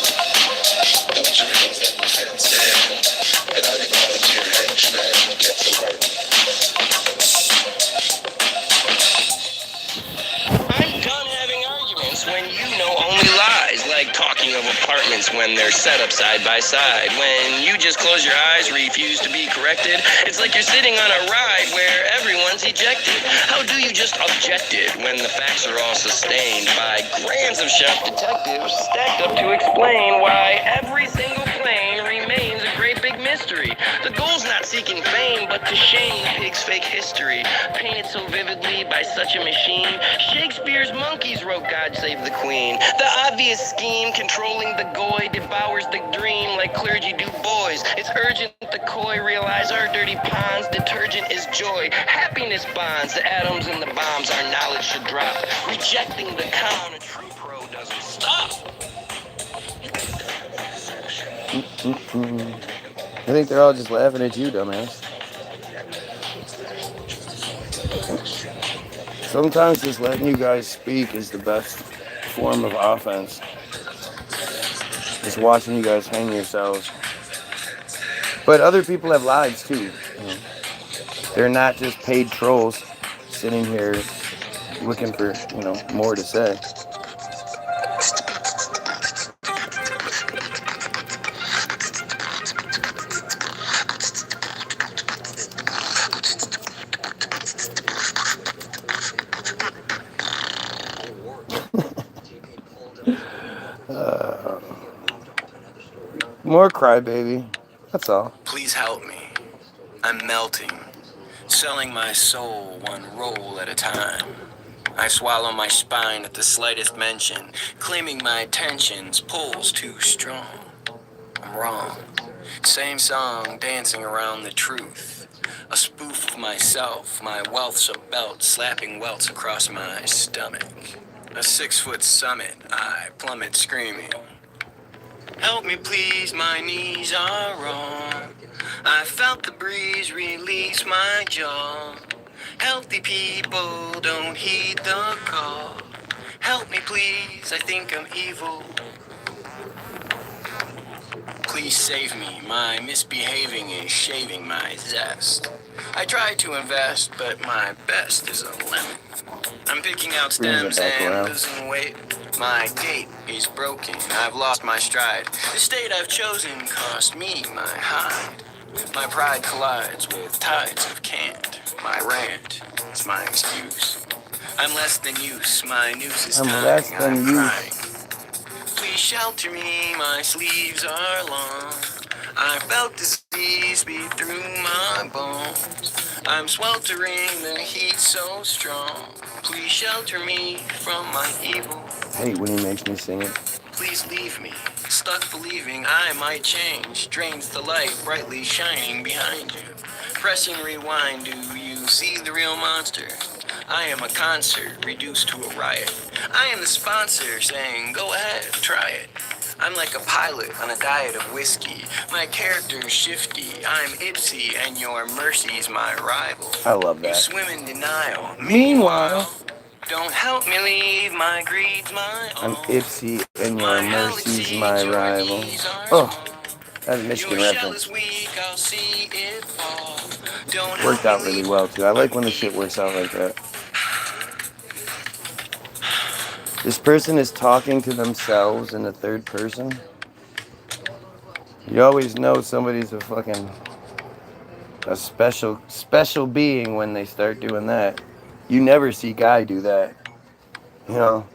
I'm done having arguments when you know only lies, like talking of apartments when they're set up side by side. When you just close your eyes, refuse to be corrected, it's like you're sitting on a ride where everyone's ejected. How do you just object it when the facts are all sustained by grams of sharp detectives stacked up to explain why every single plane remains a great big mystery? The goal's not seeking fame, but to shame the pig's fake history, painted so vividly by such a machine. Shakespeare's monkeys wrote God Save the Queen. The obvious scheme controlling the goy devours the dream like clergy do boys. It's urgent the coy realize our dirty ponds. Detergent is joy. Happiness bonds the atoms and the bombs. Our knowledge should drop. Rejecting the con, a true pro doesn't stop. I think they're all just laughing at you, dumbass. Sometimes just letting you guys speak is the best form of offense. Just watching you guys hang yourselves. But other people have lives too. You know? They're not just paid trolls sitting here looking for, more to say. More crybaby. That's all. Please help me. I'm melting, selling my soul one roll at a time. I swallow my spine at the slightest mention, claiming my tension's pull's too strong. I'm wrong. Same song, dancing around the truth. A spoof of myself, my wealth's a belt, slapping welts across my stomach. A 6-foot summit, I plummet screaming. Help me please, my knees are wrong. I felt the breeze release my jaw. Healthy people don't heed the call. Help me please, I think I'm evil. Please save me, my misbehaving is shaving my zest. I try to invest, but my best is a lemon. I'm picking out stems and losing weight. My gait is broken, I've lost my stride. The state I've chosen cost me my hide. My pride collides with tides of cant. My rant is my excuse. I'm less than use, my noose is tying, I'm crying. Please shelter me, my sleeves are long. I felt disease beat through my bones. I'm sweltering, the heat so strong. Please shelter me from my evil. I hate when he makes me sing it. Please leave me, stuck believing I might change. Drains the light brightly shining behind you. Pressing rewind, do you see the real monster? I am a concert reduced to a riot. I am the sponsor saying, go ahead, try it. I'm like a pilot on a diet of whiskey. My character's shifty. I'm Ipsy and your mercy's my rival. I love that. You swim in denial. Meanwhile, don't help me leave, my greed's my I'm own. Ipsy and your mercy's my Your rival. knees are Oh, that's a Michigan your shell reference. is weak, I'll see it fall. Don't Worked help out me really leave. well too. I like when the shit works out like that. This person is talking to themselves in the third person. You always know somebody's a special being when they start doing that. You never see Guy do that. You know,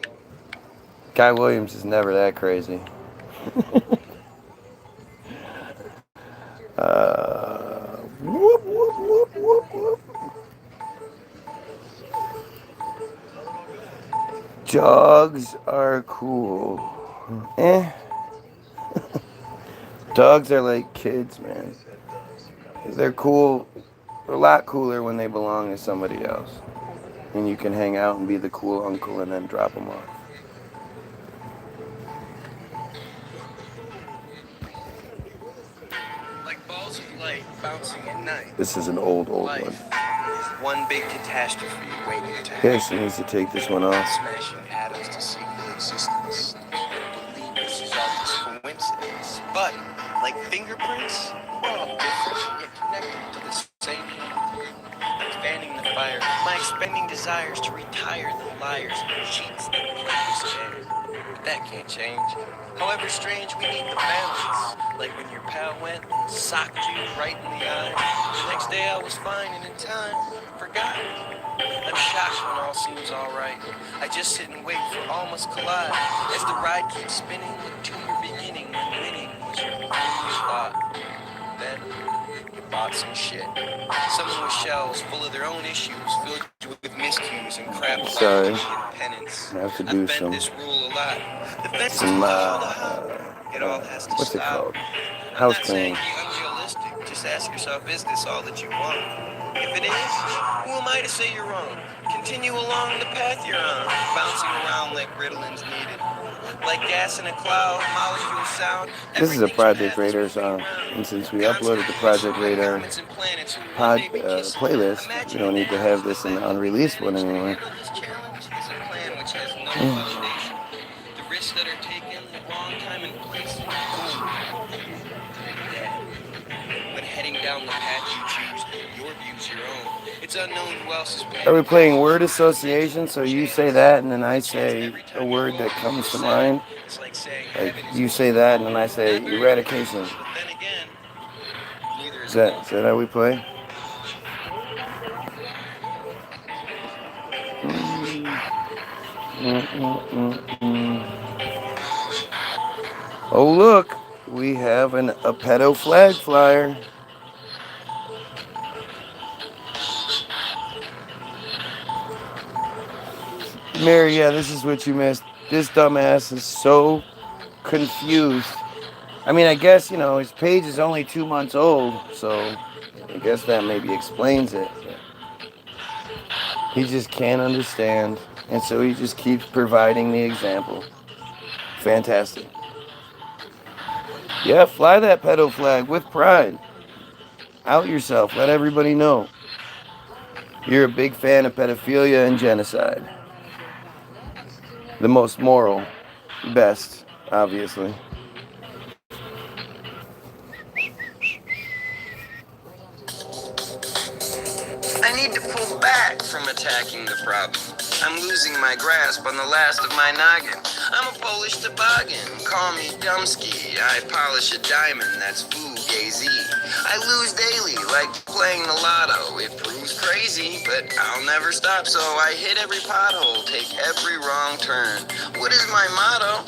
Guy Williams is never that crazy. Whoop, whoop, whoop, whoop, whoop. Dogs are cool. Dogs are like kids, man. They're cool. They're a lot cooler when they belong to somebody else. And you can hang out and be the cool uncle and then drop them off. Like balls of light bouncing at night. This is an old Life one. is one big catastrophe waiting to Okay, happen. she needs to take this one off. Smashing atoms to single existence. Believe this is all just coincidence. But, like fingerprints, we're all different, yet connected to the same hand. I'm fanning the fire, my expending desires to retire the liars and cheats that despair. But that can't change. However strange, we need the balance. Like when your pal went and socked you right in the eye. The next day I was fine and in time, forgot. I'm shocked when all seems alright. I just sit and wait for all must collide. As the ride keeps spinning, look to your beginning when winning was your only thought. Then, you bought some shit. Someone with shells full of their own issues, filled you with miscues and crap about Sorry. penance. I have to do I've bent some this rule a lot. The fence is some called a how. It all has to what's it stop. called? I'm House not saying cleaning. be unrealistic. Just ask yourself, is this all that you want? If it is, who am I to say you're wrong? Continue along the path you're on, bouncing around like Ritalin's needed. Like gas in a cloud, molecule sound. This is a Everything's Project path is Radar moving song, round. and since we uploaded the Project Radar Comets and planets who one pod day be kissing. playlist, we Imagine don't it need to now. have this in the unreleased one Managed to anymore. handle this challenge is a plan which has no foundation. The risks that are taken, the wrong time and place, boom, dead. When heading down the path you choose, your view's your own. It's unknown who else is paying. Are we playing word association? So you say that, and then I say a word that comes to mind. It's like saying Like heaven is you say that, and then I say not very eradication. close, but then again, neither Is is that love. how we play? Oh look, we have a pedo flag flyer. Mary, yeah, this is what you missed. This dumbass is so confused. I mean, I guess, his page is only 2 months old, so I guess that maybe explains it. He just can't understand, and so he just keeps providing the example. Fantastic. Yeah, fly that pedo flag with pride. Out yourself. Let everybody know. You're a big fan of pedophilia and genocide. The most moral. Best, obviously. I need to pull back from attacking the problem. I'm losing my grasp on the last of my noggin. I'm a Polish toboggan, call me Dumsky. I polish a diamond, that's fugazi. I lose daily, like playing the lotto. It proves crazy, but I'll never stop. So I hit every pothole, take every wrong turn. What is my motto?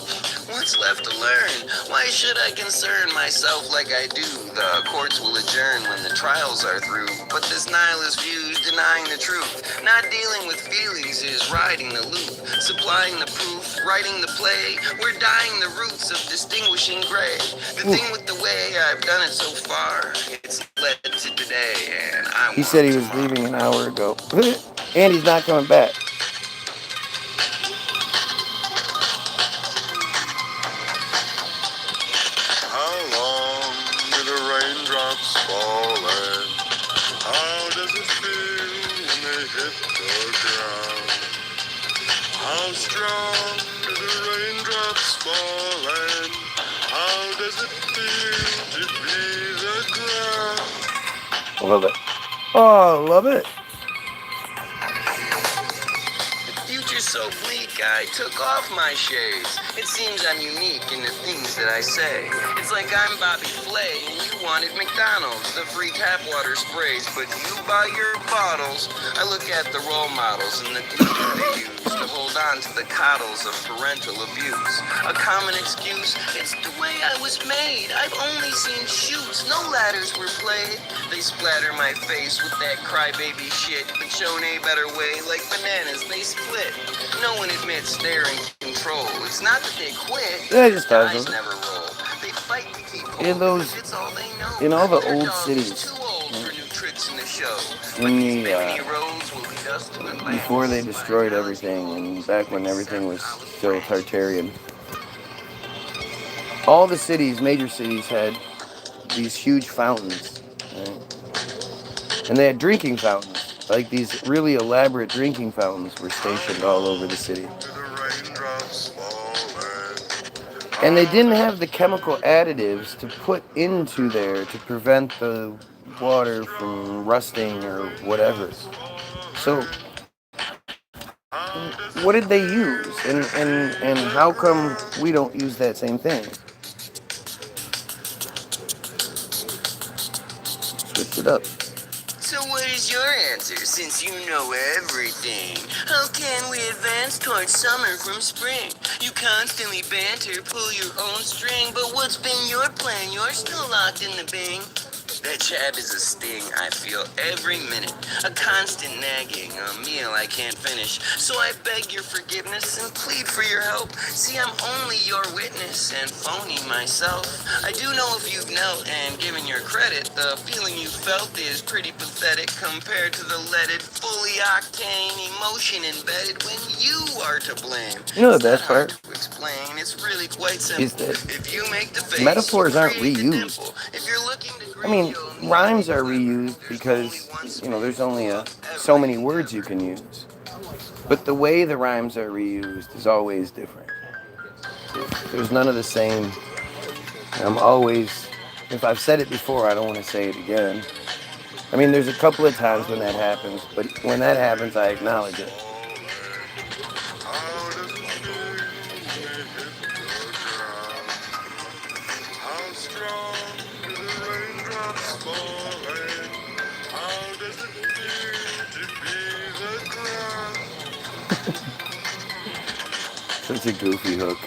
What's left to learn? Why should I concern myself like I do? The courts will adjourn when the trials are through. But this nihilist view's denying the truth. Not dealing with feelings is riding the loop. Supplying the proof, writing the play. We're dying the roots of distinguishing gray. The thing with the way I've done it so far, it's led to today, and I He want said he was tomorrow. leaving an hour ago. And he's not coming back. How long do the raindrops fall and how does it feel when they hit the ground? How strong do the raindrops fall and how does it feel to be the ground? I love it. Oh, I love it. Future's so bleak, I took off my shades. It seems I'm unique in the things that I say. It's like I'm Bobby Flay and you wanted McDonald's, the free tap water sprays, but you buy your bottles. I look at the role models and the glue they use to hold on to the coddles of parental abuse. A common excuse, it's the way I was made. I've only seen shoots, no ladders were played. They splatter my face with that crybaby shit, but shown a better way, like bananas, they split. No one admits they're in control. It's not that they quit. Yeah, just Dice doesn't. never roll. They fight to keep hope. In those, It's all they know. in all the Their old dog is cities, too old for new tricks in the show. in But these the ebony roads will lead us to Atlantis. before they destroyed everything, and back when everything was still Tartarian, all the cities, major cities, had these huge fountains, right? And they had drinking fountains. Like these really elaborate drinking fountains were stationed all over the city. And they didn't have the chemical additives to put into there to prevent the water from rusting or whatever. So what did they use? And how come we don't use that same thing? Switch it up. So what is your answer, since you know everything? How can we advance towards summer from spring? You constantly banter, pull your own string, but what's been your plan? You're still locked in the Bing. That jab is a sting I feel every minute, a constant nagging, a meal I can't finish. So I beg your forgiveness and plead for your help. See, I'm only your witness and phony myself. I do know if you've knelt and given your credit, the feeling you felt is pretty pathetic compared to the leaded, fully octane emotion embedded when you are to blame. You know the It's not best hard part to explain, it's really quite is simple. that If you make the face, metaphors you aren't create the reused. dimple. If you're looking to I grin, mean, you'll need to rhymes be are clever. reused There's only because, one you know, there's solution only to so every many words you can use. But the way the rhymes are reused is always different. There's none of the same. I'm always, if I've said it before, I don't want to say it again. I mean, there's a couple of times when that happens, but when that happens, I acknowledge it. How does it feel when they hit the ground? How strong do the raindrops falling? How does it feel to be the ground? Such a goofy hook.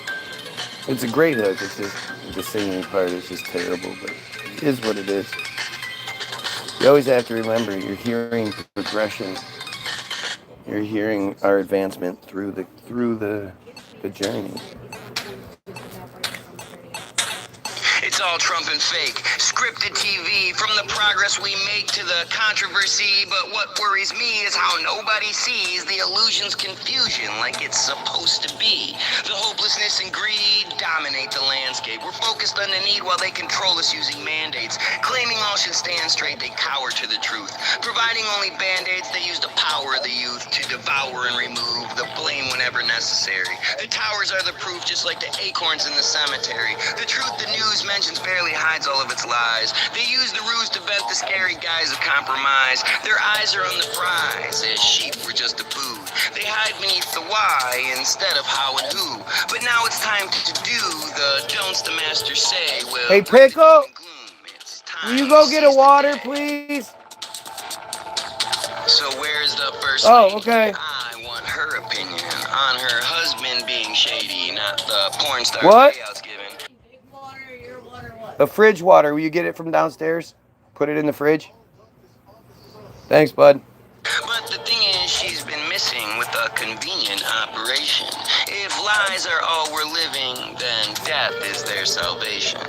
It's a great hook. It's just the singing part is just terrible, but it is what it is. You always have to remember you're hearing progression. You're hearing our advancement through the journey. It's all Trump and fake. Scripted TV, from the progress we make to the controversy. But what worries me is how nobody sees the illusion's confusion like it's supposed to be. The hopelessness and greed dominate the landscape. We're focused on the need while they control us using mandates. Claiming all should stand straight, they cower to the truth. Providing only band-aids, they use the power of the youth to devour and remove the blame whenever necessary. The towers are the proof, just like the acorns in the cemetery. The truth the news mentions barely hides all of its lies. They use the ruse to vent the scary guise of compromise. Their eyes are on the prize, as sheep were just a food. They hide beneath the why instead of how and who. But now it's time to do the don'ts the master say. Well, Hey, Pickle, it's will you time go to get a seize the water, day. please? So where's the first Oh, lady? okay. I want her opinion on her husband being shady, not the porn star What? payouts given. A fridge water. Will you get it from downstairs? Put it in the fridge. Thanks, bud. But the thing is, she's been missing with a convenient operation. If lies are all we're living, then death is their salvation.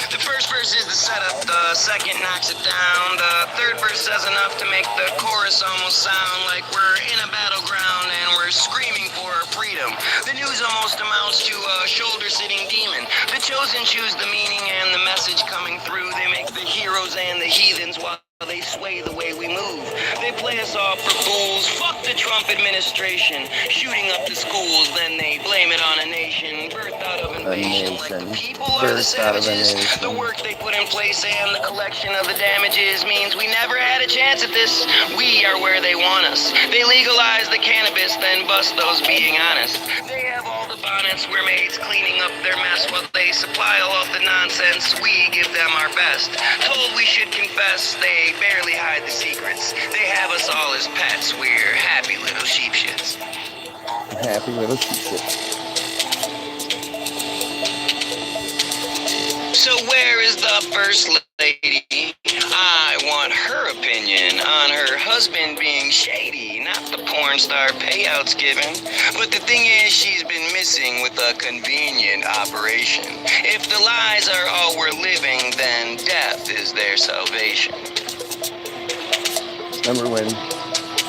The first verse is the setup, the second knocks it down, the third verse says enough to make the chorus almost sound like we're in a battleground and we're screaming for our freedom. The news almost amounts to a shoulder-sitting demon. The chosen choose the meaning and the message coming through. They make the heroes and the heathens while they sway the way we move. They play us off for fools. Fuck the Trump administration. Shooting up the schools, then they blame it on a nation. Birthed out of invasion. Like the people are the savages. The work they put in place and the collection of the damages means we never had a chance at this. We are where they want us. They legalize the cannabis, then bust those being honest. They have all the bonnets, we're maids cleaning up their mess while they supply all of the nonsense. We give them our best. Told we should confess, they barely hide the secrets. They have us all as pets. We're happy little sheepshits. Happy little shit. So where is the first lady? I want her opinion on her husband being shady, not the porn star payouts given. But the thing is, she's been missing with a convenient operation. If the lies are all we're living, then death is their salvation. Remember when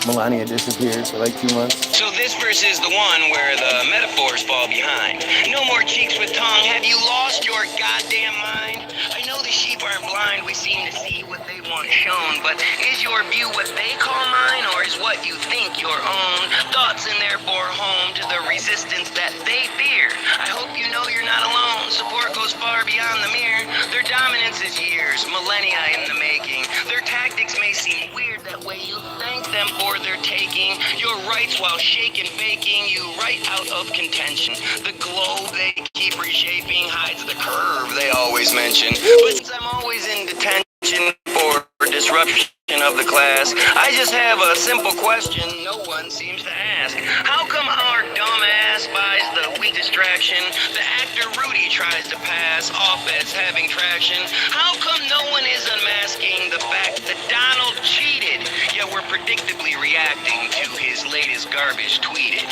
Melania disappeared for like 2 months? So this verse is the one where the metaphors fall behind. No more cheeks with tongue. Have you lost your goddamn mind? I know the sheep aren't blind. We seem to see what they want shown. But is your view what they call mine, or is what you think your own? Thoughts and therefore home to the resistance that they fear. I hope you know you're not alone. Support goes far beyond the mere. Their dominance is years, millennia in the making. Their tactics may seem weird that way. You thank them for their taking your rights while shaking, baking you right out of contention. The globe they keep reshaping hides the curve they always mention. But since I'm always in detention for disruption of the class, I just have a simple question no one seems to ask. How come our dumbass buys the weak complete distraction. The actor Rudy tries to pass off as having traction. How come no one is unmasking the fact that Donald cheated? Yet we're predictably reacting to his latest garbage tweeted.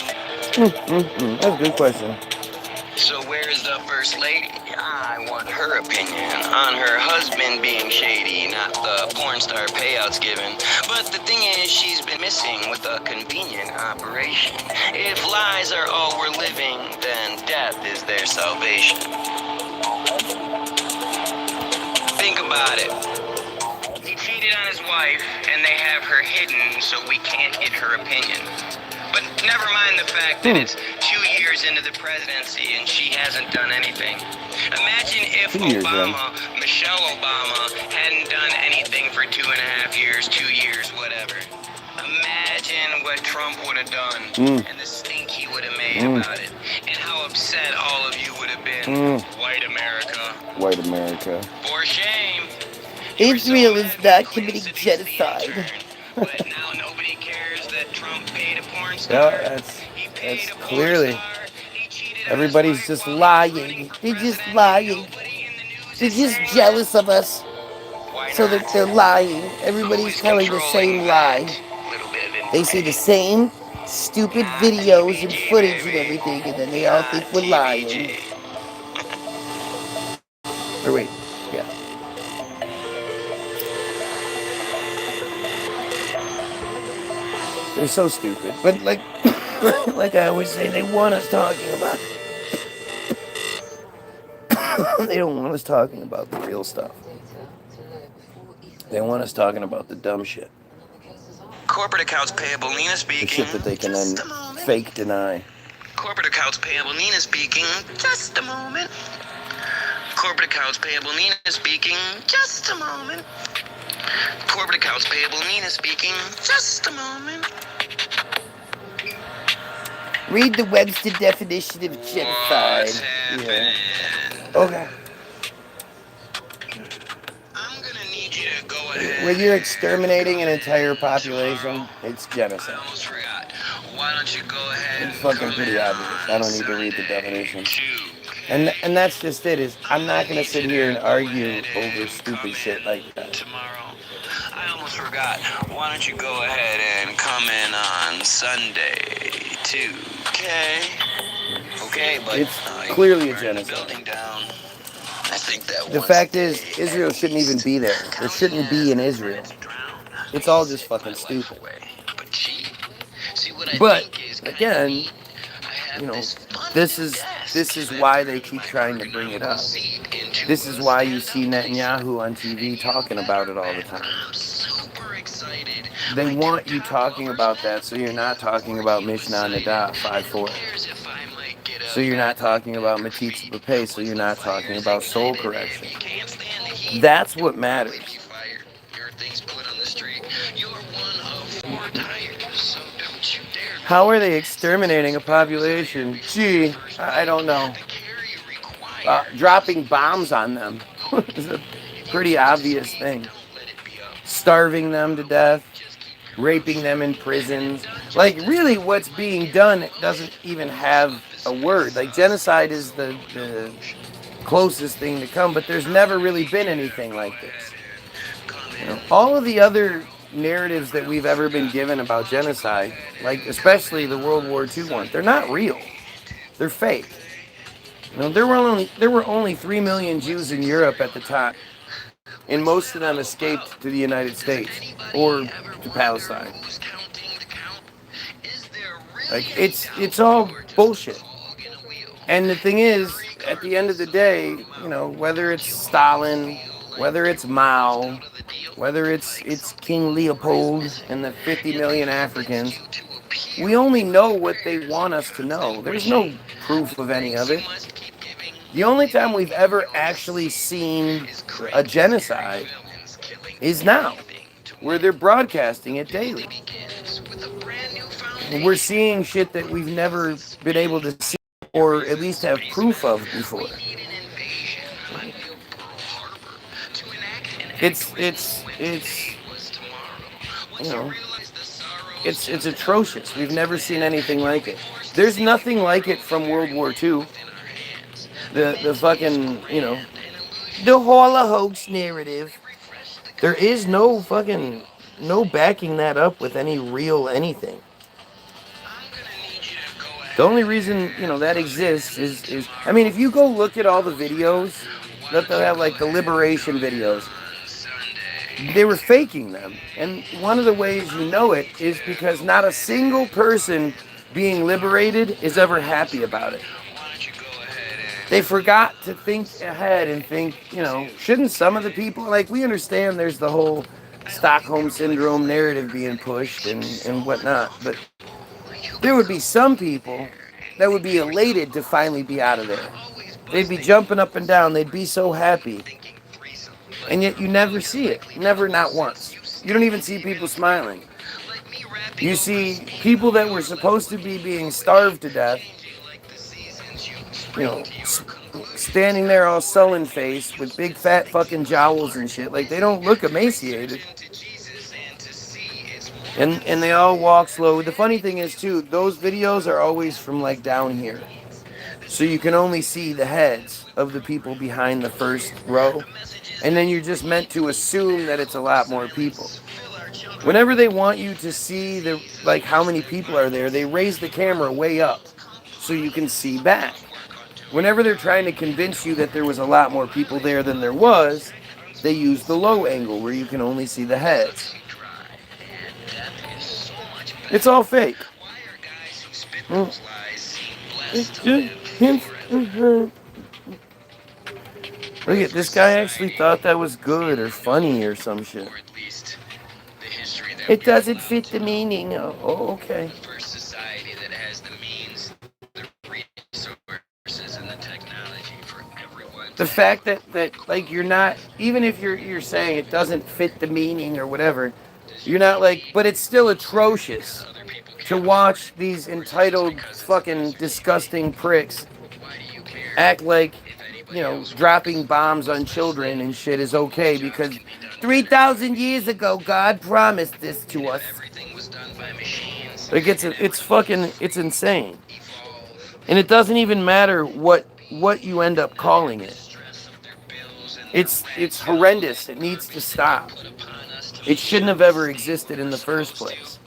That's a good question. So where's the first lady? I want her opinion on her husband being shady, not the porn star payouts given. But the thing is, she's been missing with a convenient operation. If lies are all we're living, then death is their salvation. Think about it. He cheated on his wife, and they have her hidden so we can't get her opinion. But never mind the fact that it's 2 years into the presidency and she hasn't done anything. Imagine if Michelle Obama, hadn't done anything for 2.5 years, 2 years, whatever. Imagine what Trump would have done and the stink he would have made about it. And how upset all of you would have been. White America. White America. For shame. Israel is not committing genocide. But now nobody cares that Trump paid a porn star. Yeah, that's clearly. Everybody's just lying. They're just lying. They're just jealous of us. So that they're lying. Everybody's telling the same lie. They see the same stupid videos and footage and everything, and then they all think we're lying. Or wait, yeah. They're so stupid. But like like I always say, they want us talking about they don't want us talking about the real stuff. They want us talking about the dumb shit. Corporate accounts payable, Nina speaking. The shit that they can then fake deny. Corporate accounts payable, Nina speaking. Just a moment. Corporate accounts payable, Nina speaking. Just a moment. Corporate accounts payable, Nina speaking. Just a moment. Read the Webster definition of genocide. Yeah. Okay. I'm gonna need you to go ahead. When you're exterminating an entire population, it's genocide. I almost forgot. Why don't you go ahead? It's fucking pretty obvious. I don't need to read the definition. And that's just it. Is I'm not gonna sit here and argue over stupid shit like that. Tomorrow. I almost forgot. Why don't you go ahead and come in on Sunday too? Okay, but it's clearly a genocide. I think that the fact is, Israel shouldn't even be there. There shouldn't be in Israel. It's all just fucking stupid. But again, you know, this is why they keep trying to bring it up. This is why you see Netanyahu on TV talking about it all the time. They want you talking about that, so you're not talking about Mishnah Nadah 5:4. So you're not talking about metzitzia, so you're not talking about soul correction. That's what matters. How are they exterminating a population? Gee, I don't know. Dropping bombs on them is a pretty obvious thing. Starving them to death, raping them in prisons. Like, really what's being done doesn't even have a word. Like, genocide is the closest thing to come, but there's never really been anything like this. You know, all of the other narratives that we've ever been given about genocide, like especially the World War II ones, they're not real. They're fake. You know, there were only 3 million Jews in Europe at the time, and most of them escaped to the United States or to Palestine. Like, it's all bullshit. And the thing is, at the end of the day, you know, whether it's Stalin, whether it's Mao, whether it's King Leopold and the 50 million Africans, we only know what they want us to know. There's no proof of any of it. The only time we've ever actually seen a genocide is now, where they're broadcasting it daily. We're seeing shit that we've never been able to see or at least have proof of before. It's you know, it's atrocious. We've never seen anything like it. There's nothing like it from World War II. The fucking, you know, the Holocaust narrative. There is no fucking, no backing that up with any real anything. The only reason, you know, that exists is I mean, if you go look at all the videos that they'll have, like the liberation videos, they were faking them. And one of the ways you know it is because not a single person being liberated is ever happy about it. They forgot to think ahead and think, you know, shouldn't some of the people, like, we understand there's the whole Stockholm Syndrome narrative being pushed and whatnot, but there would be some people that would be elated to finally be out of there. They'd be jumping up and down. They'd be so happy. And yet you never see it. Never, not once. You don't even see people smiling. You see people that were supposed to be being starved to death, you know, standing there all sullen-faced with big fat fucking jowls and shit. Like, they don't look emaciated. And they all walk slow. The funny thing is, too, those videos are always from, like, down here. So you can only see the heads of the people behind the first row. And then you're just meant to assume that it's a lot more people. Whenever they want you to see the, like, how many people are there, they raise the camera way up so you can see back. Whenever they're trying to convince you that there was a lot more people there than there was, they use the low angle where you can only see the heads. It's all fake. Look at this guy actually thought that was good or funny or some shit. It doesn't fit the meaning. Oh, okay. The fact that like you're not, even if you're saying it doesn't fit the meaning or whatever, you're not like, but it's still atrocious to watch these entitled fucking disgusting pricks act like, you know, dropping bombs on children and shit is okay because 3,000 years ago God promised this to us. Like it's fucking, it's insane. And it doesn't even matter what you end up calling it. It's horrendous. It needs to stop. It shouldn't have ever existed in the first place.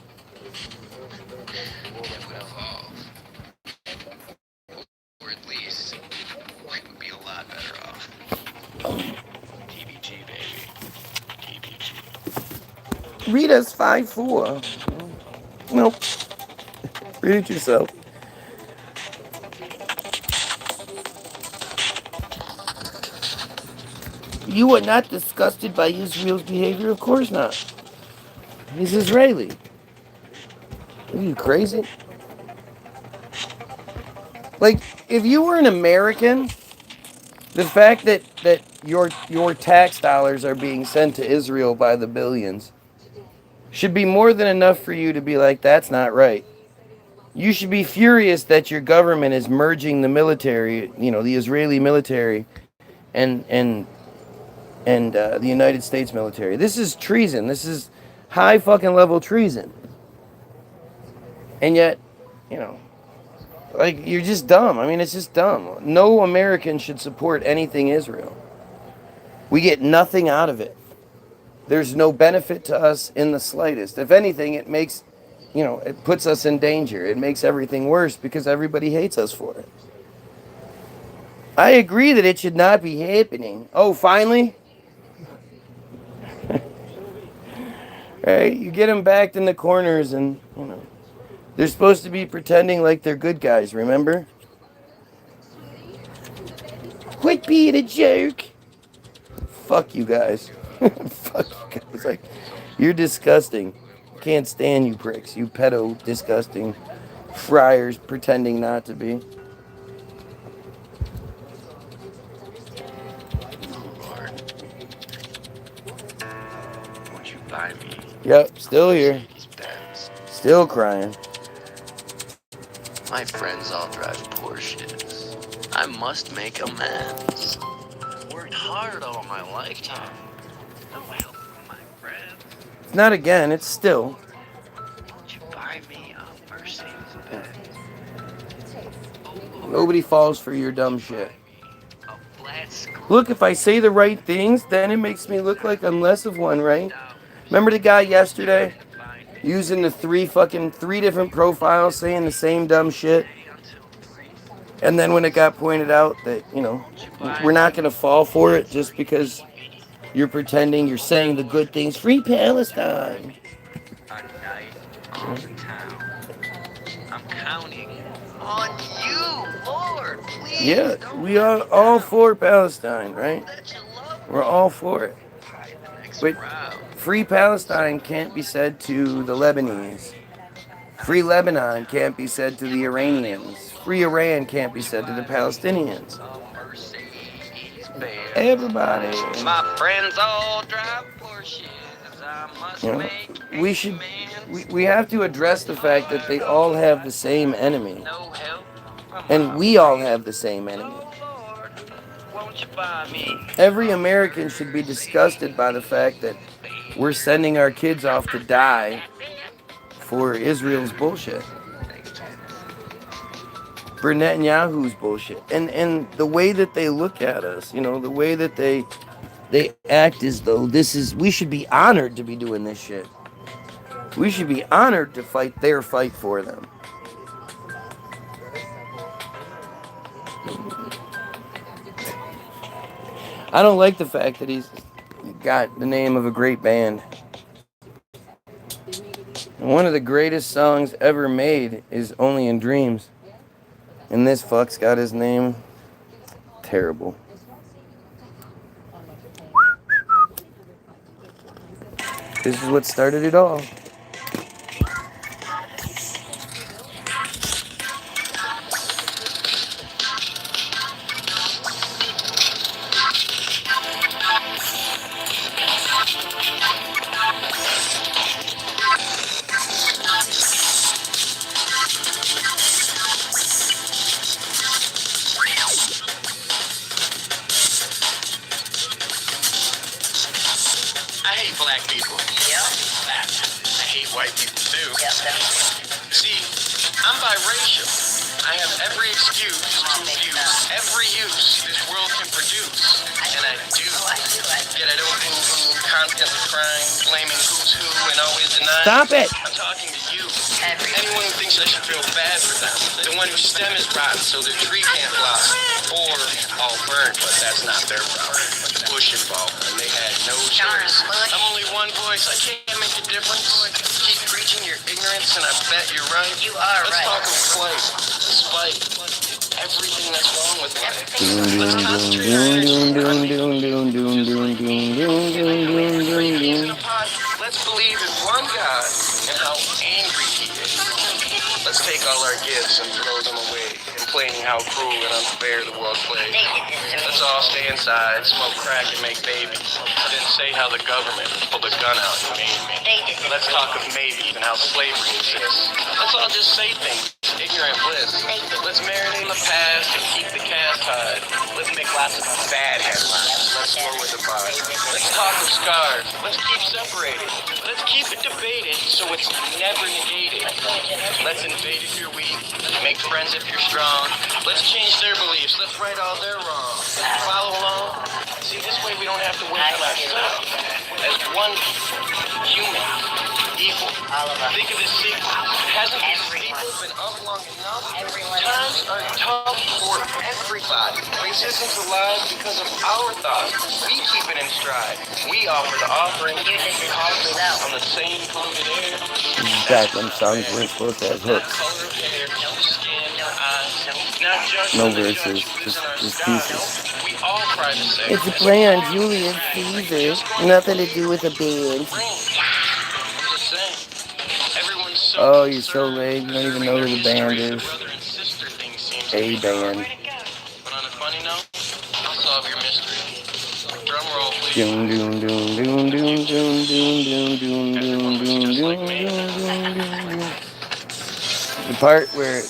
Or at least we would be a lot better off. TBG, baby. TBG. Read us 5-4. Nope. Read it yourself. You are not disgusted by Israel's behavior? Of course not. He's Israeli. Are you crazy? Like, if you were an American, the fact that your tax dollars are being sent to Israel by the billions should be more than enough for you to be like, that's not right. You should be furious that your government is merging the military, you know, the Israeli military and the United States military. This is treason. This is high fucking level treason. And yet, you know, like, you're just dumb. I mean, it's just dumb. No American should support anything Israel. We get nothing out of it. There's no benefit to us in the slightest. If anything, it makes, you know, it puts us in danger. It makes everything worse because everybody hates us for it. I agree that it should not be happening. Oh, finally? Right? You get them backed in the corners and, you know, they're supposed to be pretending like they're good guys, remember? Quit being a jerk. Fuck you guys. Fuck you guys. Like, you're disgusting. Can't stand you pricks. You pedo disgusting friars pretending not to be. Won't you buy me? Yep, still here. Still crying. My friends all drive Porsches. I must make amends. Worked hard all my lifetime. No help from my friends. It's not again, it's still. Won't you buy me a Mercedes Benz? Nobody falls for your dumb shit. A flat square. Look, if I say the right things, then it makes me look like I'm less of one, right? Remember the guy yesterday using the three different profiles saying the same dumb shit? And then when it got pointed out that, we're not going to fall for it just because you're pretending you're saying the good things. Free Palestine. A night on the town. I'm counting on you, Lord. Please. Yeah, don't we let are me all down. for Palestine, right? That you love We're all for it. next But round. Free Palestine can't be said to the Lebanese. Free Lebanon can't be said to the Iranians. Free Iran can't be said to the Palestinians. A Mercedes Benz. Everybody. My friends all drive Porsches. I must You know, make we should. amends. We have to address the fact that they all have the same enemy, No help from and my we all friends. have the same enemy. Oh Lord, won't you buy me? Every American should be disgusted by the fact that we're sending our kids off to die for Israel's bullshit, for Netanyahu's bullshit, and the way that they look at us, the way that they act as though we should be honored to be doing this shit. We should be honored to fight their fight for them. I don't like the fact that he's got the name of a great band. And one of the greatest songs ever made is Only in Dreams. And this fuck's got his name. Terrible. This is what started it all. I hate black people. Yep. I hate white people too. Yep, definitely. See, I'm biracial. I have every excuse to use every use this world can produce. And I do. Yet I don't boo-hoo, constantly crying, blaming who's who, and always denying. Stop it! I'm talking to you. Anyone who thinks I should feel bad for them. The one whose stem is rotten so their tree can't blossom. Or all burnt, but that's not their problem. Bush involved, and they had no choice. I'm only one voice. I can't make a difference. Keep preaching your ignorance, and I bet you're right. You are Let's right. talk of flight, spite, everything that's wrong with life. Let's concentrate on let's believe in one God and how angry he is. Let's take all our gifts and throw them away, complaining how cruel and unfair the world plays. Let's all stay inside, smoke crack and make babies. Then say how the government pulled a gun out and made me. Let's talk of maybes and how slavery exists. Let's all just say things, ignorant bliss. Let's marinate in the past and keep the cast high. Let's make lots of bad headlines. Let's lower the bar. Let's talk of scars. Let's keep separated. Let's keep it debated so it's never negated. Let's invade if you're weak. Make friends if you're strong. Let's change their beliefs. Let's right all their wrong. Follow along. See, this way we don't have to work on ourselves. As one human, equal. Think of this sequence. Hasn't this sequence been up long enough? Times are tough for everybody. Resistance alive because of our thoughts. We keep it in stride. We offer the offering. You just on the same polluted air. Back when songs weren't supposed to have hooks. Color of hair, skin, eyes. Not just No the verses, judge just who's in our pieces. style. We all cry the same. It's a play on Julius Caesar. Nothing to do with a band. Oh, you're so late. You don't even know who the band is. A band. But on a funny note, I'll solve your mystery. Drum roll, please. Doom doom doom doom doom doom doom doom doom doom doom doom doom. The part where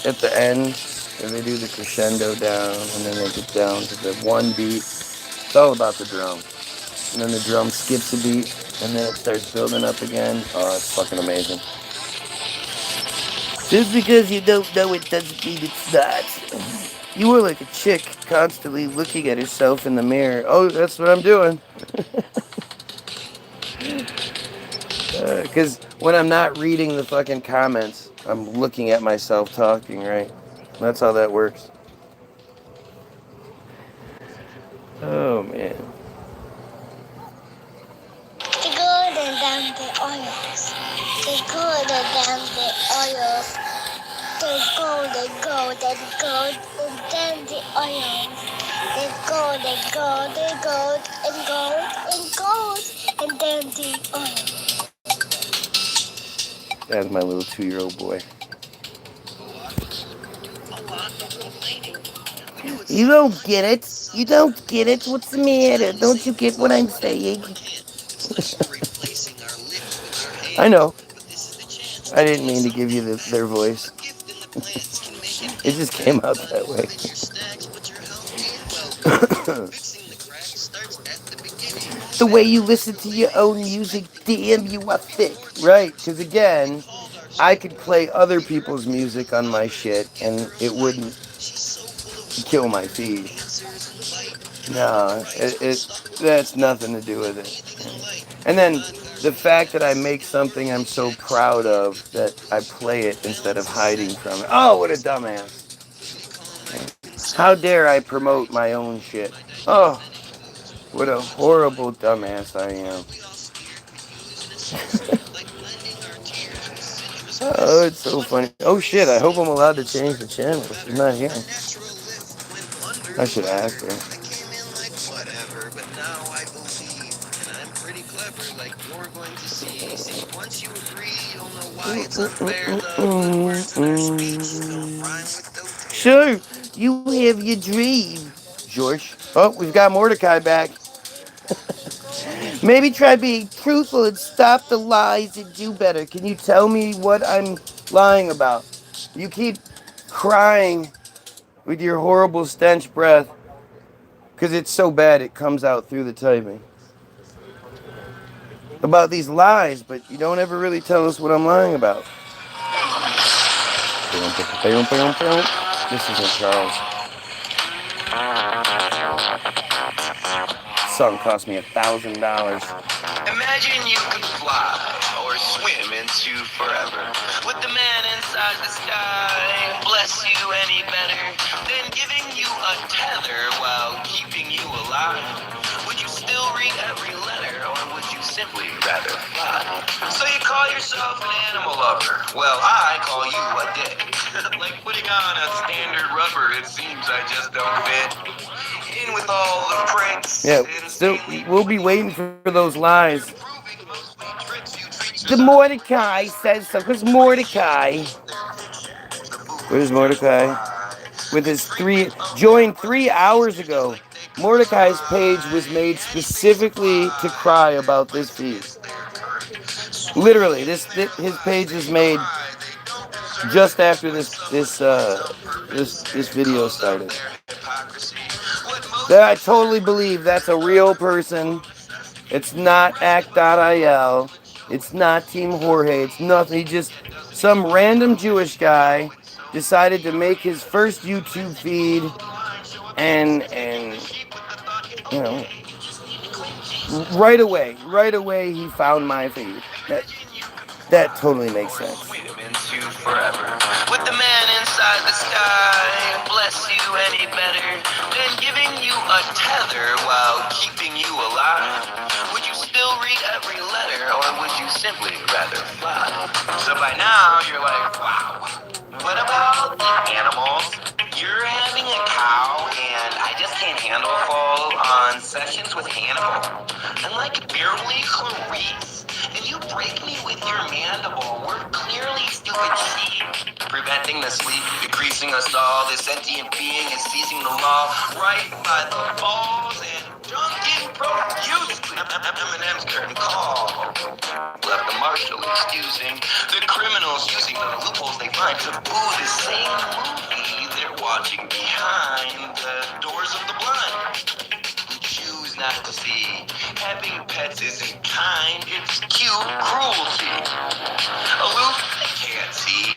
at the end, where they do the crescendo down, and then they get down to the one beat. It's all about the drum. And then the drum skips a beat, and then it starts building up again. Oh, it's fucking amazing. Just because you don't know it doesn't mean it's not. You were like a chick constantly looking at herself in the mirror. Oh, that's what I'm doing. Because when I'm not reading the fucking comments, I'm looking at myself talking, right? That's how that works. Oh, man. The golden down the oils. The golden down the oils. The golden, golden, golden down the oils. The golden, golden, gold and gold and gold and down the oil. That's my little 2-year-old boy. You don't get it. You don't get it. What's the matter? Don't you get what I'm saying? I know. I didn't mean to give you their voice. It just came out that way. The way you listen to your own music, damn, you are thick. Right, because again, I could play other people's music on my shit and it wouldn't kill my feed. No, that's nothing to do with it. And then the fact that I make something I'm so proud of that I play it instead of hiding from it. Oh, what a dumbass. How dare I promote my own shit? Oh, what a horrible dumbass I am. Oh, it's so funny. Oh shit, I hope I'm allowed to change the channel. She's not here. I should ask her. Whatever, but now I believe, and I'm pretty clever, like you're going to see. See, once you agree, you'll know why it's unfair. The good words in our speech don't rhyme with those. Sure, you have your dream, George. Oh, we've got Mordecai back. Maybe try being truthful and stop the lies and do better. Can you tell me what I'm lying about? You keep crying with your horrible stench breath because it's so bad it comes out through the typing. About these lies, but you don't ever really tell us what I'm lying about. This isn't Charles. This song cost me $1,000. Imagine you could fly or swim into forever with the man inside the sky. Bless you any better than giving you a tether while keeping you alive? Would you still read every letter or would you simply rather fly? So you call yourself an animal lover. Well, I call you a dick. Like putting on a standard rubber, it seems I just don't fit in with all the pranks. Yeah, still, we'll be waiting for those lies. The Mordecai says so, because Mordecai. Where's Mordecai? With his joined 3 hours ago. Mordecai's page was made specifically to cry about this feed. Literally, his page was made just after this video started. That I totally believe that's a real person. It's not act.il. It's not Team Jorge. It's nothing. He just, some random Jewish guy decided to make his first YouTube feed and you know, right away he found my feed. That totally makes sense. With the man inside the sky, bless you any better than giving you a tether while keeping you alive? Would you still read every letter or would you simply rather fly? So by now you're like, wow, what about the animals? You're having a cow and I just can't handle full-on sessions with Hannibal. I'm like barely Clarice. And you break me with your mandible. We're clearly stupid sheep. Preventing the sleep, decreasing us all. This sentient being is seizing the law right by the balls and dunking profusely. Eminem's curtain call. Left the marshal excusing the criminals using the loopholes they find to boo the same movie they're watching behind the doors of the blind. Choose not to see. Having pets isn't kind, it's cute cruelty. Aloof, they can't see.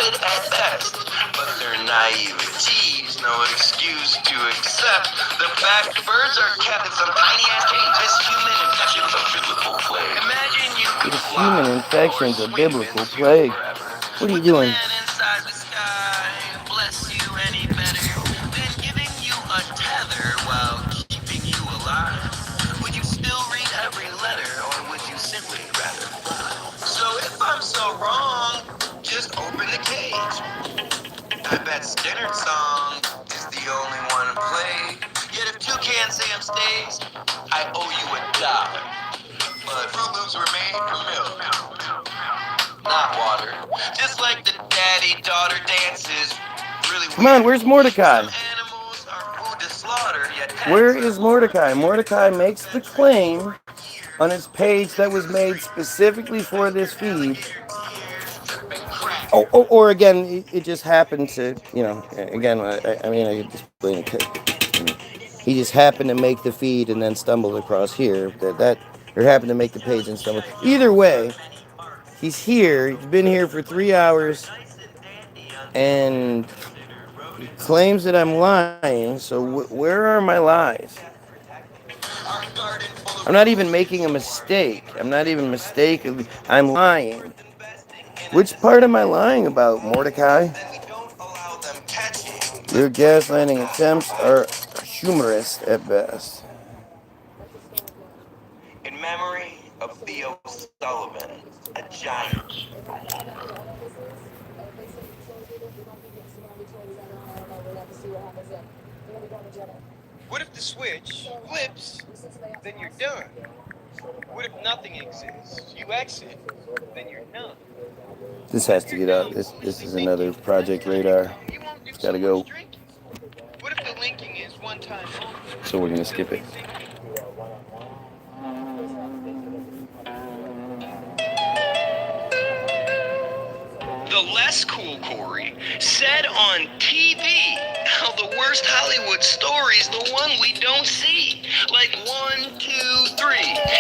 good at best. But their naivety's no excuse to accept the fact birds are kept in some tiny-ass cage. This human infection's a biblical plague. Imagine you could This fly human or infection's a swing biblical with you plague. forever. What are you Would the doing? man inside the sky bless you any better than giving you a tether while keeping you alive? Would you still read every letter, or would you simply rather fly? So if I'm so wrong, just open the cage. I bet Skinner's song is the only one played. Yet if Toucan Sam stays, I owe you $1. But Fruit Loops were made from milk, not water. Just like the daddy-daughter dances. Really Come on, weird. where's Mordecai? Some animals are food to slaughter, yet Where pets is are Mordecai? Mordecai makes the claim on his page that was made specifically for this feed. Oh, or again, it just happened to, again, I mean, I could just blame it. He just happened to make the feed and then stumbled across here. Or happened to make the page and stumbled. Either way, he's here. He's been here for 3 hours and he claims that I'm lying. So where are my lies? I'm not even making a mistake. I'm not even mistaken. I'm lying. Which part am I lying about, Mordecai? Your gaslighting attempts are humorous at best. In memory of Theo Sullivan, a giant. What if the switch flips, then you're done? What if nothing exists? You exit, then you're none. This has to get out. This is another Project Radar. It's gotta go. What if the linking is one time only? So we're gonna skip it. The less cool Corey said on TV how the worst Hollywood story's the one we don't see. Like 1, 2, 3.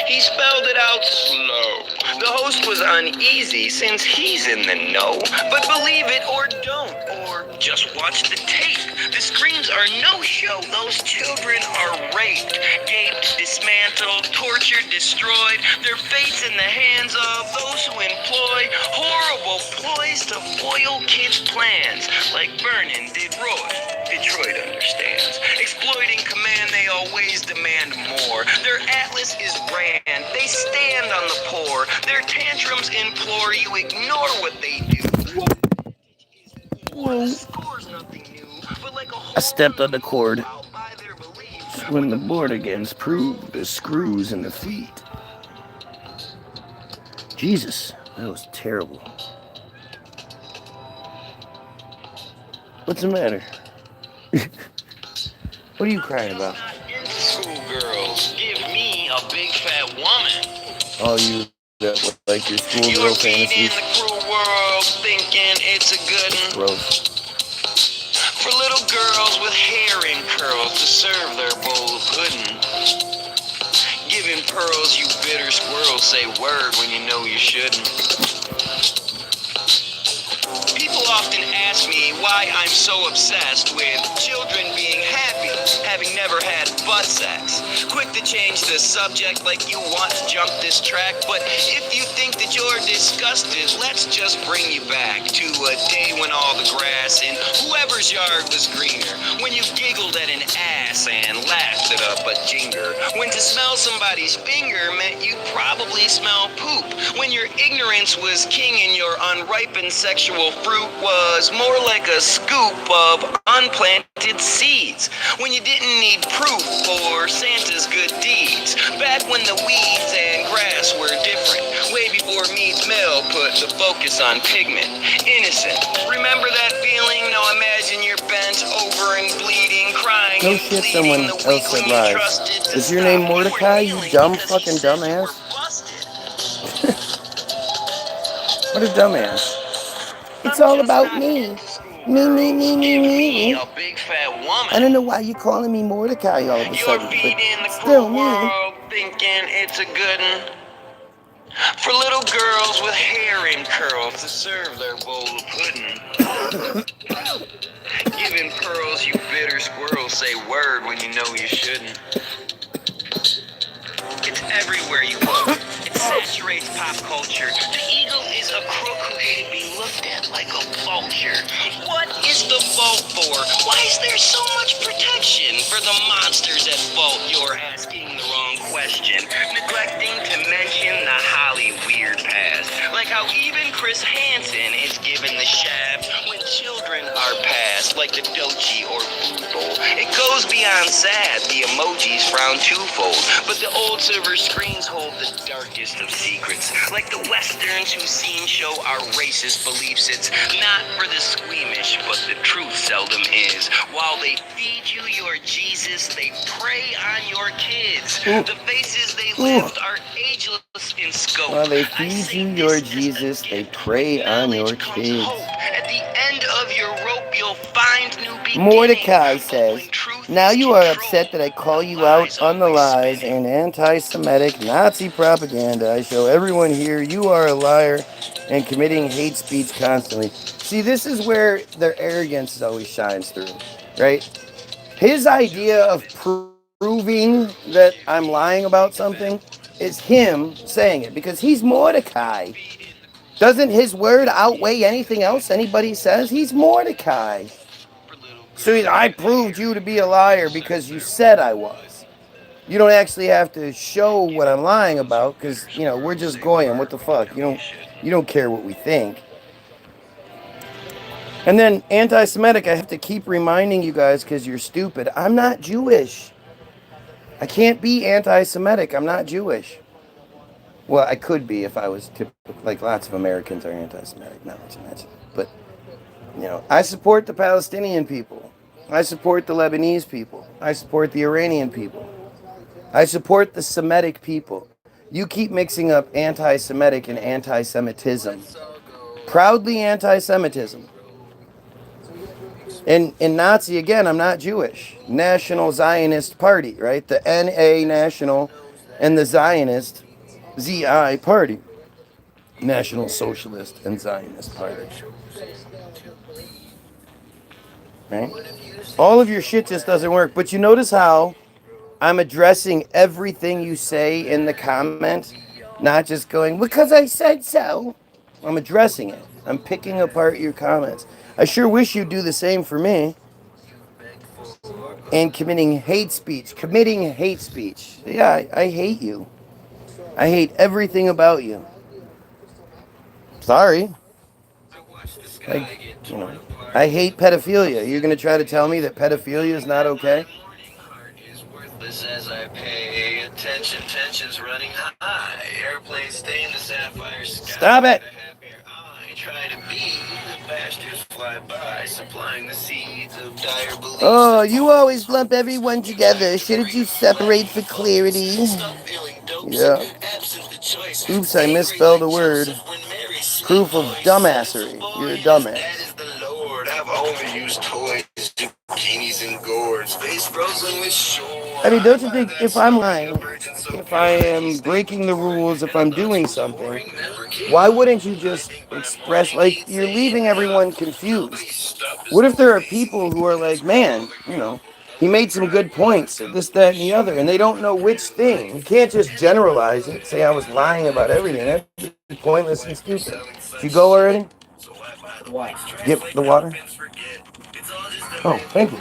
He spelled it out slow. The host was uneasy since he's in the know. But believe it or don't, or just watch the tape. The screams are no show. Those children are raped, gaped, dismantled, tortured, destroyed. Their fates in the hands of those who employ horrible ploys to foil kids' plans, like Vernon did Roy. Detroit understands. Exploiting command, they always demand more. Their atlas is brand. They stand on the poor. Their tantrums implore you ignore what they do. I stepped on the cord when the board against proved the screws in the feet. Jesus, that was terrible. What's the matter? What are you crying about? Schoolgirls, give me a big fat woman. Oh, you that like your schoolgirl fantasies? You're feeding the cruel world, thinking it's a good one. Gross. For little girls with hair in curls to serve their bowl of pudding. Giving pearls, you bitter squirrels, say word when you know you shouldn't. People often ask me why I'm so obsessed with children being happy, having never had butt sex. Quick to change the subject like you want to jump this track, but if you think that you're disgusted, let's just bring you back to a day when all the grass in whoever's yard was greener, when you giggled at an ass and laughed at a bajinger, when to smell somebody's finger meant you'd probably smell poop, when your ignorance was king and your unripened sexual fruit was more like a scoop of unplanted seeds, when you didn't need proof for Santa's good deeds, back when the weeds and grass were different, way before Mead's Mill put the focus on pigment. Innocent. Remember that feeling? Now imagine you're bent over and bleeding, crying No and shit, bleeding. someone The else weakling said you lies. trusted to Is your name stop you Mordecai, you kneeling dumb because he fucking said you dumbass? were busted. What a dumbass. It's I'm all just about not me. into school Me, girls. me, Give me me. a big fat woman. I don't know why you're calling me Mordecai all of a You're sudden, feeding but the still cruel me. world, thinking it's a good one. For little girls with hair in curls to serve their bowl of pudding. Giving pearls, you bitter squirrels, say word when you know you shouldn't. It's everywhere you look. It saturates pop culture. The eagle is a crook who should be looked at like a vulture. What is the vote for? Why is there so much protection for the monsters at fault? You're asking the wrong question. Neglecting to mention the Holly weird past. Like how even Chris Hansen is given the shaft when children are passed, like the Dochi or Boodle. It goes beyond sad. The emojis frown twofold, but the old silver screens hold the darkest of secrets. Like the westerns whose scenes show our racist beliefs. It's not for the squeamish, but the truth seldom is. While they feed you your Jesus, they prey on your kids. The faces they lift are ageless in scope. While they feed you your Jesus, they prey on your kids. At the end of your rope, you'll find new beginnings. Mordecai says, now you are upset that I call you out on the lies and anti-Semitic Nazi propaganda. I show everyone here you are a liar and committing hate speech constantly. See, this is where their arrogance always shines through, right? His idea of proving that I'm lying about something is him saying it because he's Mordecai. Doesn't his word outweigh anything else anybody says? He's Mordecai. So I proved you to be a liar because you said I was. You don't actually have to show what I'm lying about because, you know, we're just Goyim. What the fuck? You don't care what we think. And then anti-Semitic, I have to keep reminding you guys because you're stupid. I'm not Jewish. I can't be anti-Semitic. I'm not Jewish. Well, I could be if I was typical, like lots of Americans are anti-Semitic, not much to mention. But, you know, I support the Palestinian people. I support the Lebanese people. I support the Iranian people. I support the Semitic people. You keep mixing up anti-Semitic and anti-Semitism. Proudly anti-Semitism. In Nazi, again, I'm not Jewish. National Zionist Party, right? The NA National and the Zionist ZI Party. National Socialist and Zionist Party. Right? All of your shit just doesn't work. But you notice how I'm addressing everything you say in the comments, not just going, because I said so. I'm addressing it. I'm picking apart your comments. I sure wish you'd do the same for me. And committing hate speech. Committing hate speech. Yeah, I hate you. I hate everything about you. Sorry. I hate pedophilia. You're going to try to tell me that pedophilia is not okay? As I pay attention, tensions running high. Airplanes stay in the sapphire sky. Stop it! Try to be the bastards fly by, supplying the seeds of dire beliefs. Oh, you always lump everyone together. Shouldn't you separate for clarity? Yeah. Oops, I misspelled a word. Proof of dumbassery. You're a dumbass. I've only used toys, zucchinis, and gourds. Face frozen with shore. I mean, don't you think if I'm lying, if I am breaking the rules, if I'm doing something, why wouldn't you just express, like, you're leaving everyone confused? What if there are people who are like, man, you know, he made some good points, this, that, and the other, and they don't know which thing. You can't just generalize it, say I was lying about everything. That's pointless and stupid. Did you go already? What? Get the water? Oh, thank you.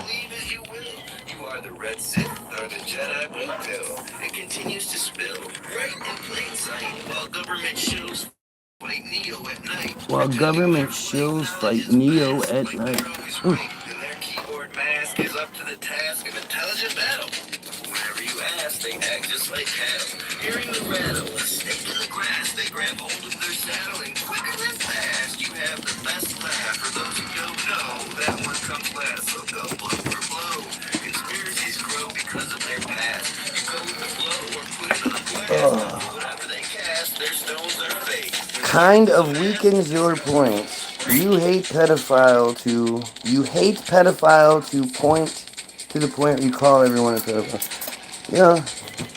Red Sith or the Jedi blue pill. It continues to spill right in plain sight while government shows fight Neo at night. While government shows fight Neo at night. And their keyboard mask is up to the task of intelligent battle. Whenever you ask, they act just like cattle. Hearing the rattle, a snake in the grass, they grab hold of their saddle and quicker than fast. You have the best laugh. For those who don't know, that one comes last, so go blow for blow. Conspiracies grow because of their past. You go with the flow or put it on blast. Whatever they cast, their stones are fake. Kind of weakens your point. You hate pedophile to point to the point where you call everyone a pedophile. Yeah,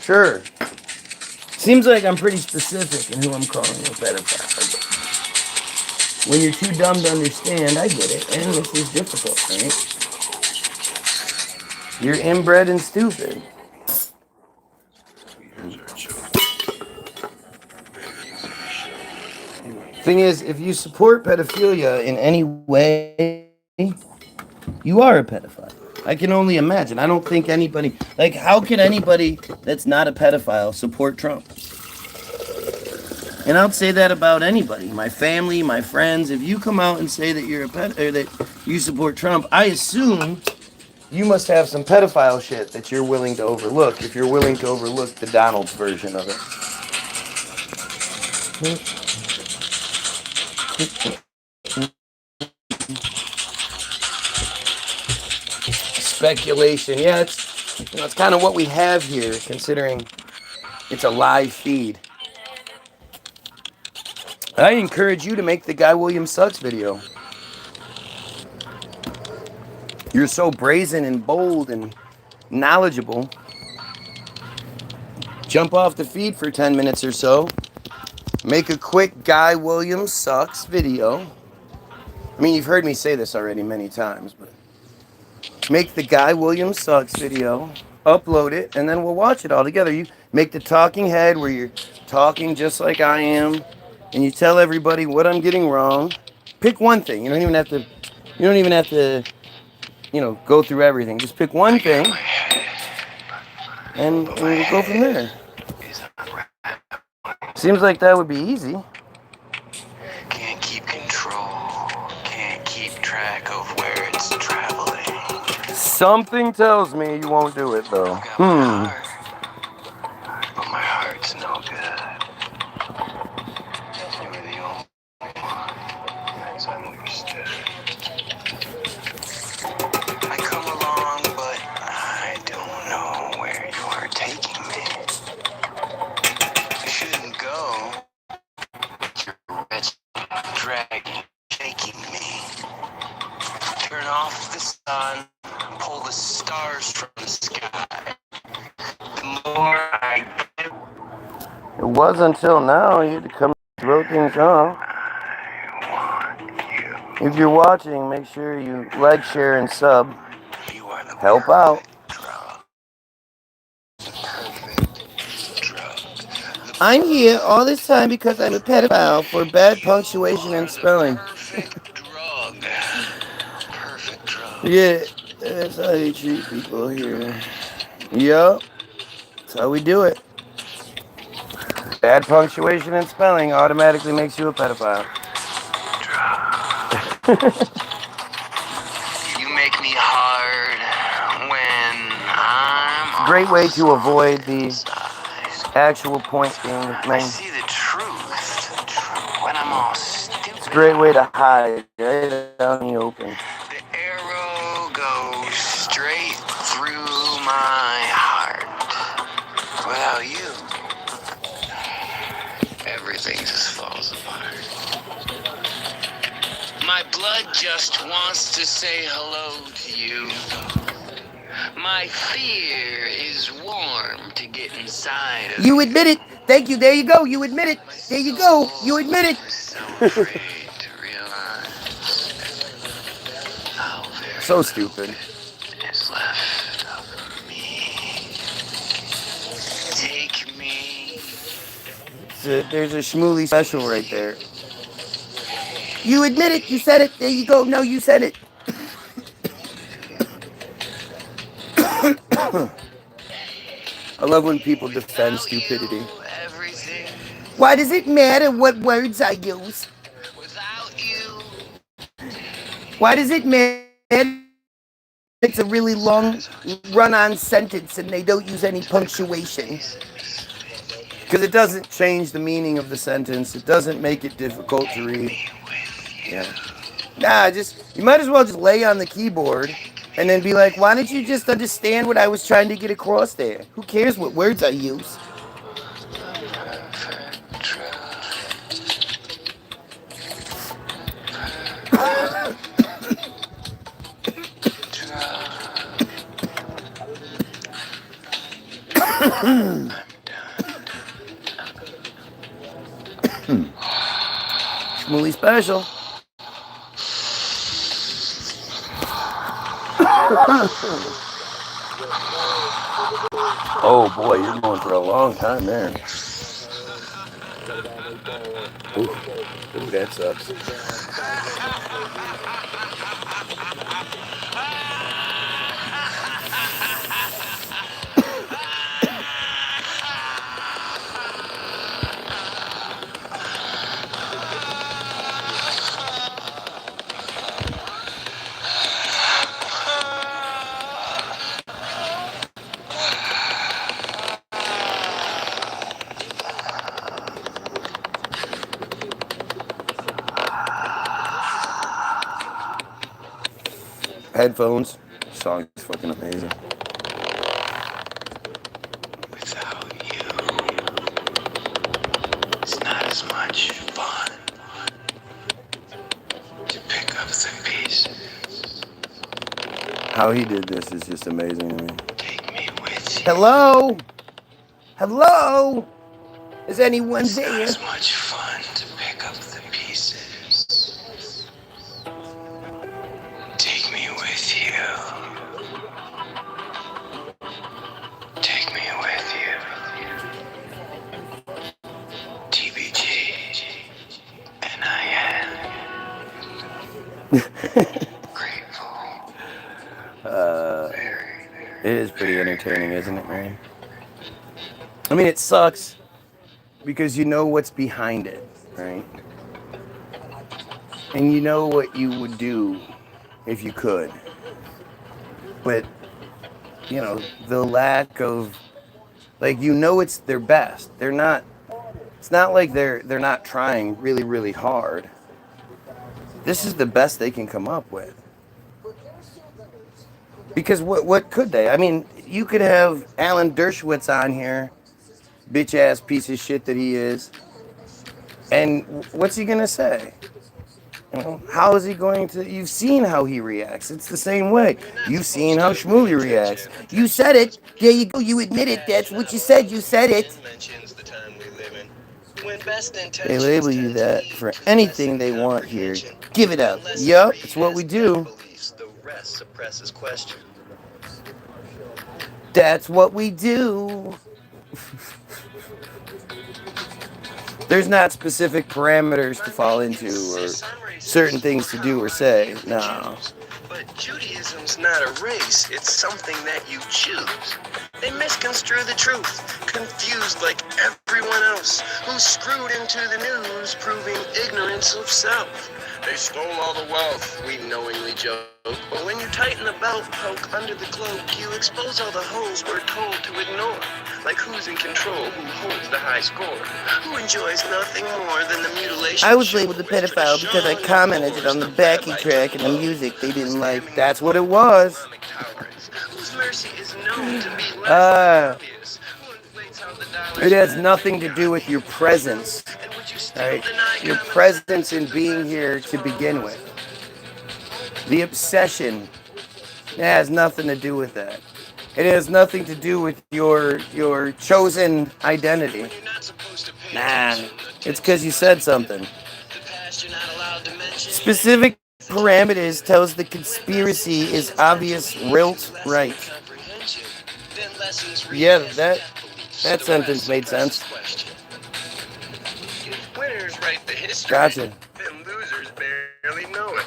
sure. Seems like I'm pretty specific in who I'm calling a pedophile. When you're too dumb to understand, I get it, and this is difficult, right? You're inbred and stupid. Thing is, if you support pedophilia in any way, you are a pedophile. I can only imagine. I don't think anybody, like, how can anybody that's not a pedophile support Trump? And I'll say that about anybody, my family, my friends. If you come out and say that you're a or that you support Trump, I assume you must have some pedophile shit that you're willing to overlook. If you're willing to overlook the Donald's version of it. Speculation, yeah, it's kind of what we have here, considering it's a live feed. I encourage you to make the Guy William Sucks video. You're so brazen and bold and knowledgeable. Jump off the feed for 10 minutes or so. Make a quick Guy William Sucks video. I mean, you've heard me say this already many times, but make the Guy William Sucks video, upload it, and then we'll watch it all together. You make the talking head where you're talking just like I am, and you tell everybody what I'm getting wrong. Pick one thing. You don't even have to, go through everything. Just pick one thing, and we'll go from there. Seems like that would be easy. Can't keep control, can't keep track of where it's traveling. Something tells me you won't do it, though. But my heart's no good. You were the only one that's understood. I come along, but I don't know where you are taking me. I shouldn't go. Your wretched dragon shaking me. Turn off the sun, pull the stars from the sky. The more I give, It was until now you had to come throw things off. I want you. If you're watching, make sure you like, share, and sub. You are the Help out. drug. The perfect drug. I'm here all this time because I'm a pedophile for bad punctuation and spelling. Perfect drug. Perfect drug. Yeah, that's how you treat people here. Yup, that's how we do it. Bad punctuation and spelling automatically makes you a pedophile. You make me hard when I'm Great way to on avoid the inside. actual point being I made. see the truth when I'm all stupid. It's a great way to hide right out in the open. The arrow goes straight through my heart. Without you, everything just falls apart. My blood just wants to say hello to you. My fear is warm to get inside of You admit it. Thank you. There you go. You admit it. There you go. You admit it. So afraid to realize how very So stupid. is left of me. Take me. There's a Shmooly special right there. You admit it. You said it. There you go. No, you said it. I love when people defend stupidity. Everything Why does it matter what words I use? without you. Why does it matter if it's a really long run-on sentence and they don't use any punctuation? Because it doesn't change the meaning of the sentence. It doesn't make it difficult to read. Yeah. Nah, you might as well just lay on the keyboard and then be like, why didn't you just understand what I was trying to get across there? Who cares what words I use? Schmooly special. Oh boy, you're going for a long time there. Ooh, that sucks. Headphones. Song is fucking amazing. Without you, it's not as much fun to pick up the pieces. How he did this is just amazing to me. Take me with you. Hello? Hello? Is anyone It's not there? as much fun to pick up the pieces. Take me with you. Take me with you. TBG. Grateful. It is pretty entertaining, isn't it, Mary? I mean, it sucks because you know what's behind it, right? And you know what you would do if you could. But, you know, the lack of, like, you know it's their best. They're not, it's not like they're not trying really, really hard. This is the best they can come up with. Because what could they? I mean, you could have Alan Dershowitz on here, bitch ass piece of shit that he is, and what's he gonna say? You know, how is he going to? You've seen how he reacts. It's the same way. You've seen how Shmooly reacts. You said it. There you go. You admit it. That's what you said. You said it. They label you that for anything they want here. Give it up. Yup, it's what we do. That's what we do. There's not specific parameters to fall into or certain things to do or say. No. But Judaism's not a race, it's something that you choose. They misconstrue the truth, confused like everyone else, who's screwed into the news, proving ignorance of self. They stole all the wealth, we knowingly joke. But when you tighten the belt, poke under the cloak, you expose all the holes we're told to ignore. Like who's in control, who holds the high score, who enjoys nothing more than the mutilation. I was labeled a pedophile because I commented on the backing track and the music they didn't like. That's what it was. It has nothing to do with your presence. Right? Your presence in being here to begin with. The obsession, it has nothing to do with that. It has nothing to do with your chosen identity. Nah, it's because you said something. Specific parameters tells the conspiracy is obvious, rilt, right. Yeah, that sentence made sense. Winners write the history. Gotcha. And losers barely know it.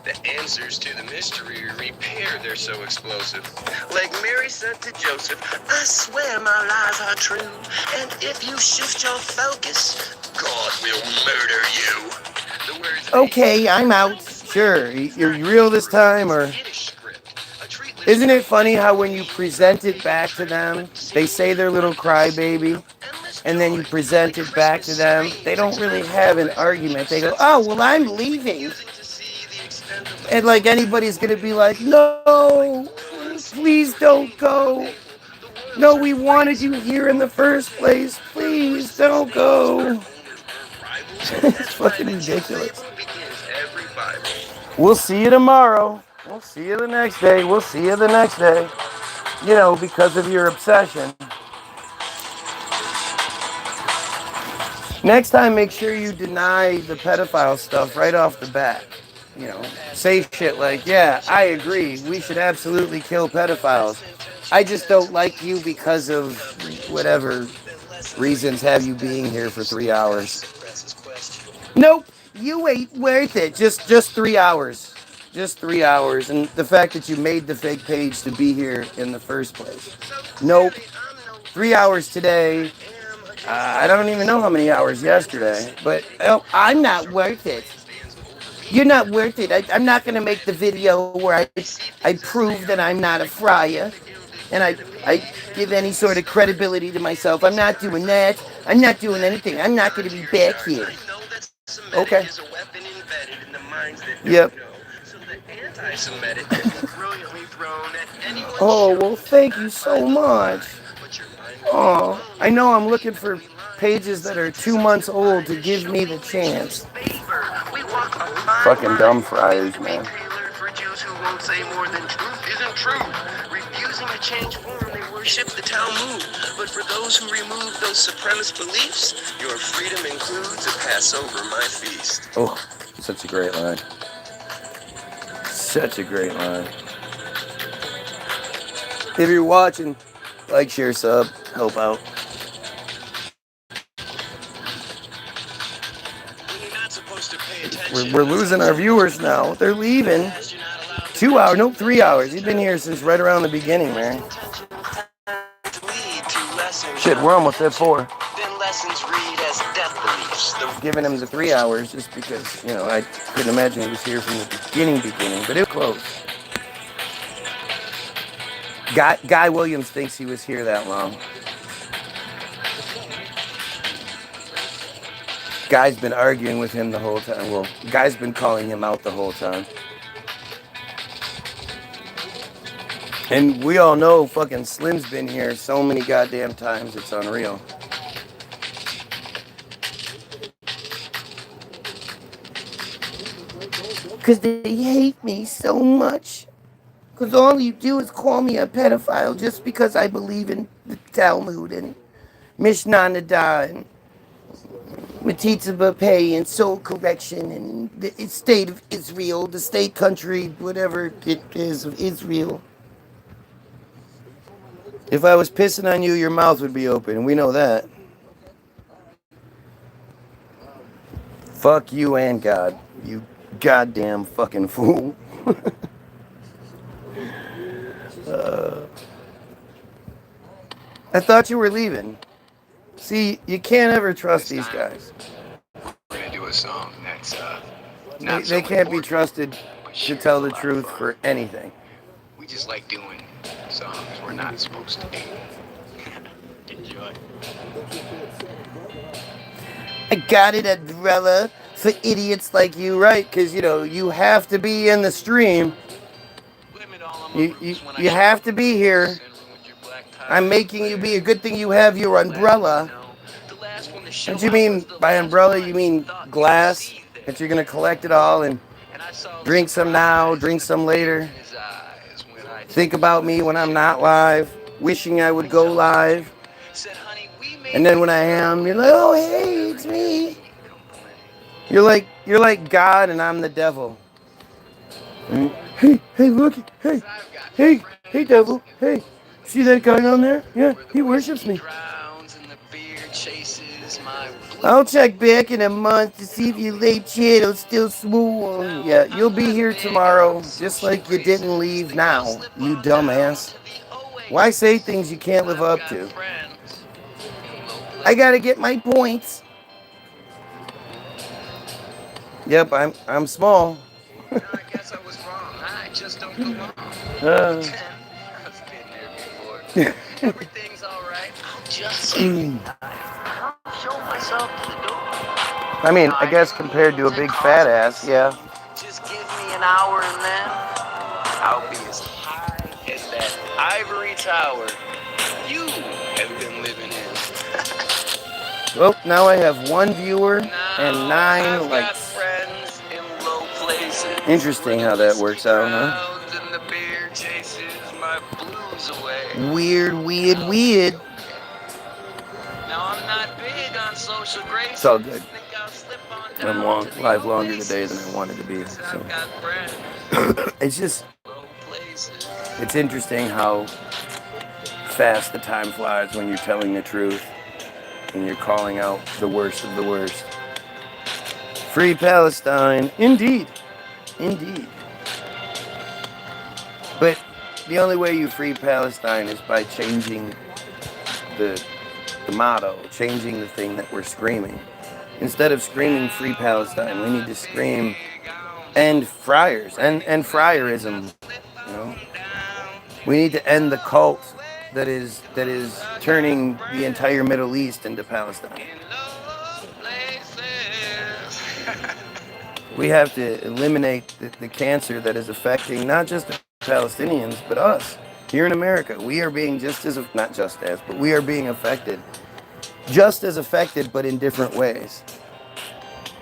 The answers to the mystery repair, they're so explosive. Like Mary said to Joseph, I swear my lies are true. And if you shift your focus, God will murder you. The words Okay, I'm out. Sure, you're real this time, or... Isn't it funny how when you present it back to them, they say their little crybaby, and then you present it back to them, they don't really have an argument. They go, oh, well, I'm leaving. And like anybody's going to be like, no, please don't go. No, we wanted you here in the first place. Please don't go. It's fucking ridiculous. We'll see you tomorrow. We'll see you the next day. We'll see you the next day. You know, because of your obsession. Next time, make sure you deny the pedophile stuff right off the bat. You know, say shit like, yeah, I agree, we should absolutely kill pedophiles. I just don't like you because of whatever reasons have you being here for 3 hours. Nope, you ain't worth it. Just 3 hours. Just 3 hours. And the fact that you made the fake page to be here in the first place. Nope. 3 hours today. I don't even know how many hours yesterday. But I'm not worth it. You're not worth it. I'm not going to make the video where I prove that I'm not a friar. And I give any sort of credibility to myself. I'm not doing that. I'm not doing anything. I'm not going to be back here. Okay. Yep. Oh, well, thank you so much. Oh, I know I'm looking for pages that are 2 months old to give me the chance. Fucking dumb friars, man. For Jews who won't say more than truth isn't true. Refusing to change form, they worship the Talmud. But for those who remove those supremacist beliefs, your freedom includes a Passover, my feast. Oh, such a great line. Such a great line. If you're watching, like, share, sub, help out. We're losing our viewers now. They're leaving. 2 hours, nope, 3 hours. You've been here since right around the beginning, man. Shit, we're almost at 4. Giving him the 3 hours just because, you know, I couldn't imagine he was here from the beginning, but it was close. Guy Williams thinks he was here that long. Guy's been arguing with him the whole time. Well, Guy's been calling him out the whole time. And we all know fucking Slim's been here so many goddamn times, it's unreal. Because they hate me so much. Because all you do is call me a pedophile just because I believe in the Talmud and Mishnah Nada and metzitzia and soul correction and the state of Israel, the state country, whatever it is of Israel. If I was pissing on you, your mouth would be open, and we know that. Fuck you and God, you goddamn fucking fool. I thought you were leaving. See, you can't ever trust these guys. We're gonna do a song that's they can't be trusted to tell the truth for anything. We just like doing songs we're not supposed to do. Enjoy. I got it, umbrella, for idiots like you, right? Because, you know, you have to be in the stream. You have to be here. I'm making you be. A good thing you have your umbrella. What you mean by umbrella? You mean glass? That you're going to collect it all and drink some now, drink some later. Think about me when I'm not live. Wishing I would go live. And then when I am, you're like, oh, hey, it's me. You're like God and I'm the devil. Hey, look. Hey, devil. Hey, see that guy down there? Yeah, he worships me. I'll check back in a month to see if your late channel's still smooth. Yeah, you'll be here tomorrow, just like you didn't leave now, you dumbass. Why say things you can't live up to? I gotta get my points. Yep, I'm small. I guess I was wrong. I just don't belong. I've been there before. Everything's alright. I'll just I'll show myself to the door. I mean, I guess compared to a big fat ass, yeah. Just give me an hour and then I'll be as high as that ivory tower you have been living in. Well, now I have 1 viewer and 9 likes. Interesting how that works out, huh? Weird. Now I'm not big on social It's all good. I'm live longer today than I wanted to be. So it's just, it's interesting how fast the time flies when you're telling the truth and you're calling out the worst of the worst. Free Palestine, indeed, indeed. But the only way you free Palestine is by changing the motto, changing the thing that we're screaming. Instead of screaming Free Palestine, we need to scream end friars and friarism. You know, we need to end the cult that is turning the entire Middle East into Palestine. We have to eliminate the cancer that is affecting not just the Palestinians, but us here in America. We are being but we are being affected. Just as affected, but in different ways.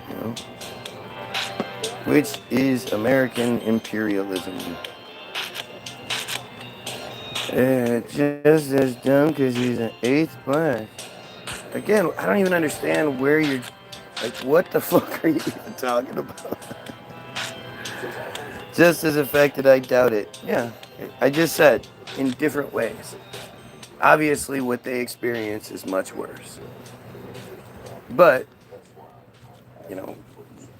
You know? Which is American imperialism. Just as dumb because he's an eighth black. Again, I don't even understand where you're... Like, what the fuck are you even talking about? Just as affected, I doubt it. Yeah, I just said, in different ways. Obviously, what they experience is much worse. But, you know,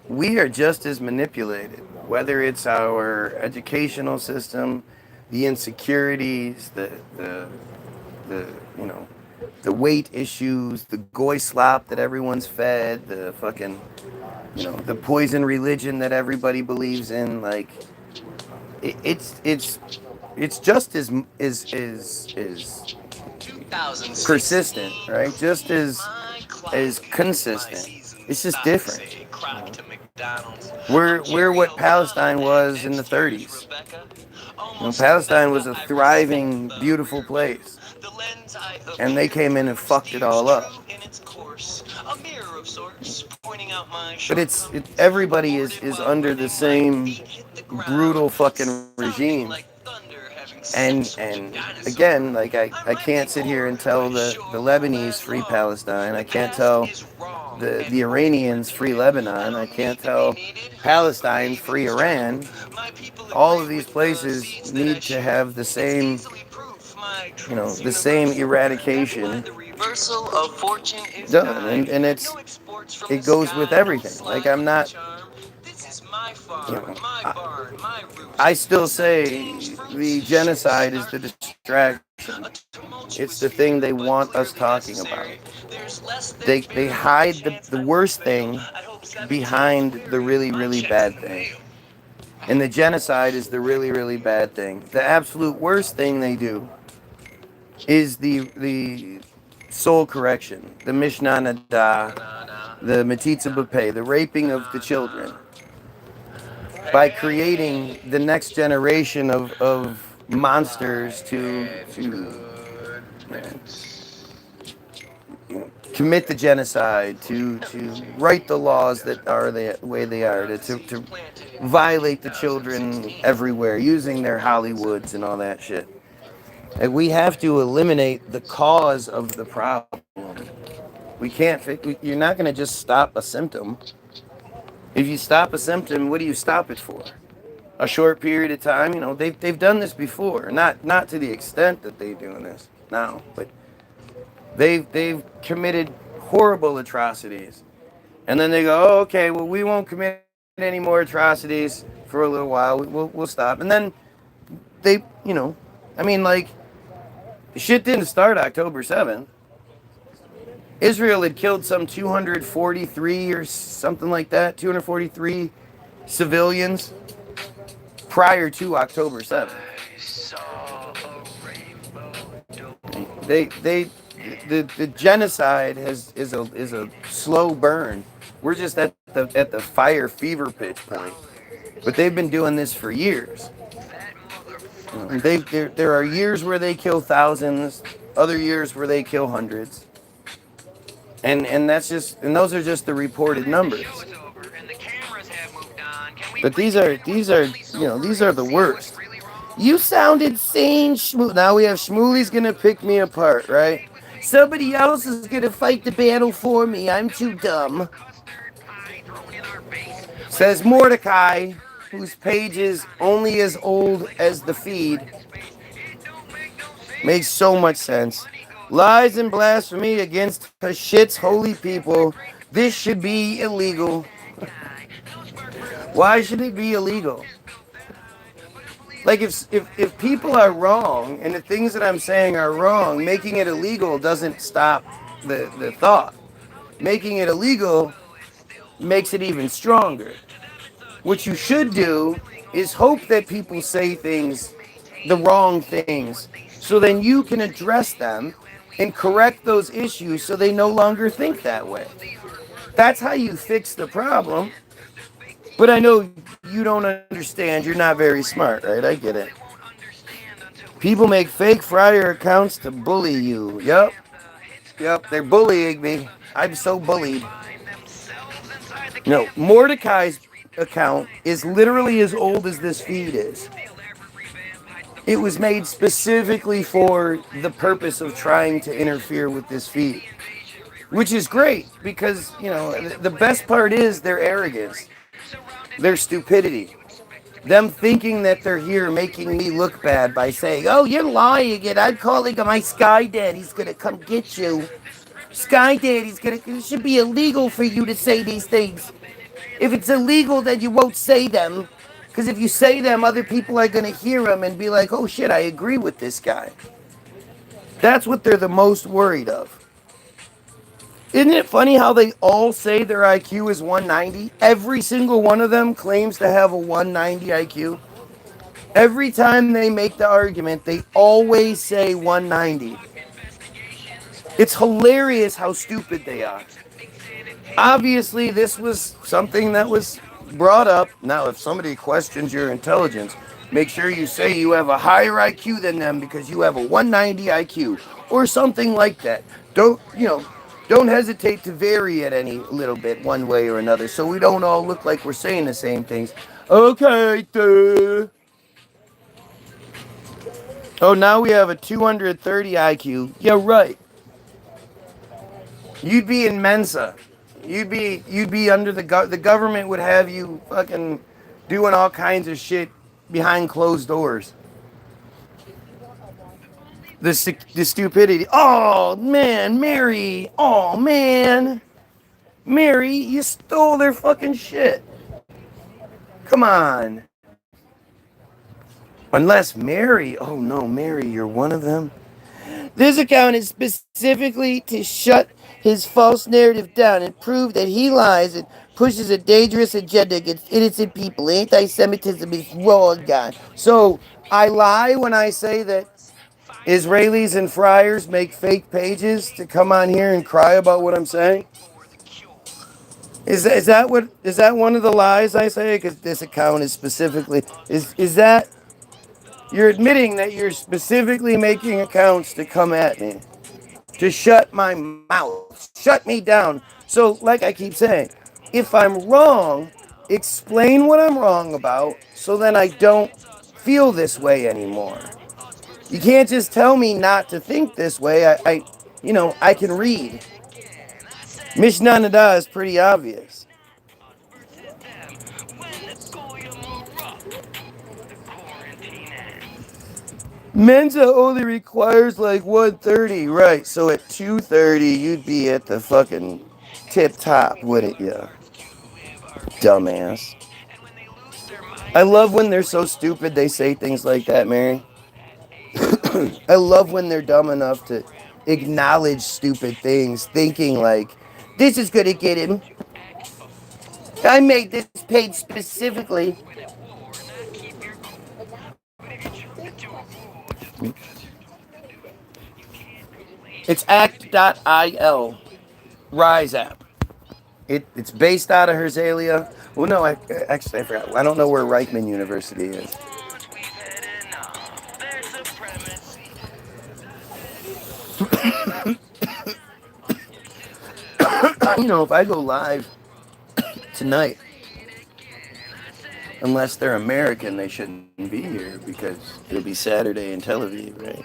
we are just as manipulated, whether it's our educational system, the insecurities, the you know, the weight issues, the goy slop that everyone's fed, the fucking, you know, the poison religion that everybody believes in. Like, it's just as persistent, right? Just as consistent. It's just different. We're what Palestine was in the 30s. You know, Palestine was a thriving, beautiful place. And they came in and fucked it all up. But everybody is under the same brutal fucking regime. And again, like I can't sit here and tell the Lebanese free Palestine. I can't tell the Iranians free Lebanon. I can't tell Palestine free Iran. All of these places need to have the same, you know, the same eradication done, and it goes with everything. Like, I'm not, you know, I still say the genocide is the distraction. It's the thing they want us talking about. They hide the worst thing behind the really, really bad thing. And the genocide is the really, really bad thing. The absolute worst thing they do is the soul correction, the Mishnah Nada, the metzitzia, the raping of the children. By creating the next generation of monsters to commit the genocide, to write the laws that are the way they are, to violate the children everywhere, using their Hollywoods and all that shit. And we have to eliminate the cause of the problem. We can't you're not going to just stop a symptom. If you stop a symptom, what do you stop it for? A short period of time? You know, they've done this before. Not to the extent that they're doing this now, but they've committed horrible atrocities. And then they go, oh, okay, well, we won't commit any more atrocities for a little while. We'll stop. And then they, you know, I mean, like, shit didn't start October 7th. Israel had killed some 243 or something like that, 243 civilians prior to October 7th. The genocide is a slow burn. We're just at the fire fever pitch point. But they've been doing this for years. There are years where they kill thousands, other years where they kill hundreds. And those are just the reported numbers. But these are the worst. You sounded sane, Shmoo. Now we have Shmooly's gonna pick me apart, right? Somebody else is gonna fight the battle for me. I'm too dumb. Says Mordecai, whose page is only as old as the feed. Makes so much sense. Lies and blasphemy against Hashit's holy people. This should be illegal. Why should it be illegal? Like if people are wrong and the things that I'm saying are wrong, making it illegal doesn't stop the thought. Making it illegal makes it even stronger. What you should do is hope that people say things, the wrong things, so then you can address them and correct those issues so they no longer think that way. That's how you fix the problem. But I know you don't understand. You're not very smart, right? I get it. People make fake friar accounts to bully you. Yep, they're bullying me. I'm so bullied. No, Mordecai's account is literally as old as this feed is. It was made specifically for the purpose of trying to interfere with this feed, which is great because, the best part is their arrogance, their stupidity, them thinking that they're here making me look bad by saying, oh, you're lying again. I'm calling my Sky Daddy's going to come get you. Sky Daddy's going to, it should be illegal for you to say these things. If it's illegal, then you won't say them. Because if you say them, other people are going to hear them and be like, oh shit, I agree with this guy. That's what they're the most worried of. Isn't it funny how they all say their IQ is 190? Every single one of them claims to have a 190 IQ. Every time they make the argument, they always say 190. It's hilarious how stupid they are. Obviously, this was something that was brought up. Now, if somebody questions your intelligence, make sure you say you have a higher IQ than them because you have a 190 IQ or something like that. Don't hesitate to vary it any little bit one way or another so we don't all look like we're saying the same things. Okay, duh. Oh, now we have a 230 IQ. Yeah, right. You'd be in Mensa. You'd be under the government would have you fucking doing all kinds of shit behind closed doors. The stupidity. Oh man, Mary. Oh man, Mary, you stole their fucking shit. Come on. Unless Mary. Oh no, Mary, you're one of them. This account is specifically to shut his false narrative down and prove that he lies and pushes a dangerous agenda against innocent people. Anti-Semitism is wrong, God. So I lie when I say that Israelis and friars make fake pages to come on here and cry about what I'm saying? Is that one of the lies I say? Because this account is specifically is that you're admitting that you're specifically making accounts to come at me, to shut my mouth, shut me down. So, like I keep saying, if I'm wrong, explain what I'm wrong about so then I don't feel this way anymore. You can't just tell me not to think this way. I can read. Mishnah Nada is pretty obvious. Mensa only requires like 130, right? So at 230, you'd be at the fucking tip top, wouldn't you? Dumbass. I love when they're so stupid they say things like that, Mary. I love when they're dumb enough to acknowledge stupid things, thinking like, this is gonna get him. I made this page specifically. It's act.il, Rise app. It's based out of Herzalia. Well, no, I forgot. I don't know where Reichman University is. If I go live tonight, unless they're American, they shouldn't be here because it'll be Saturday in Tel Aviv, right?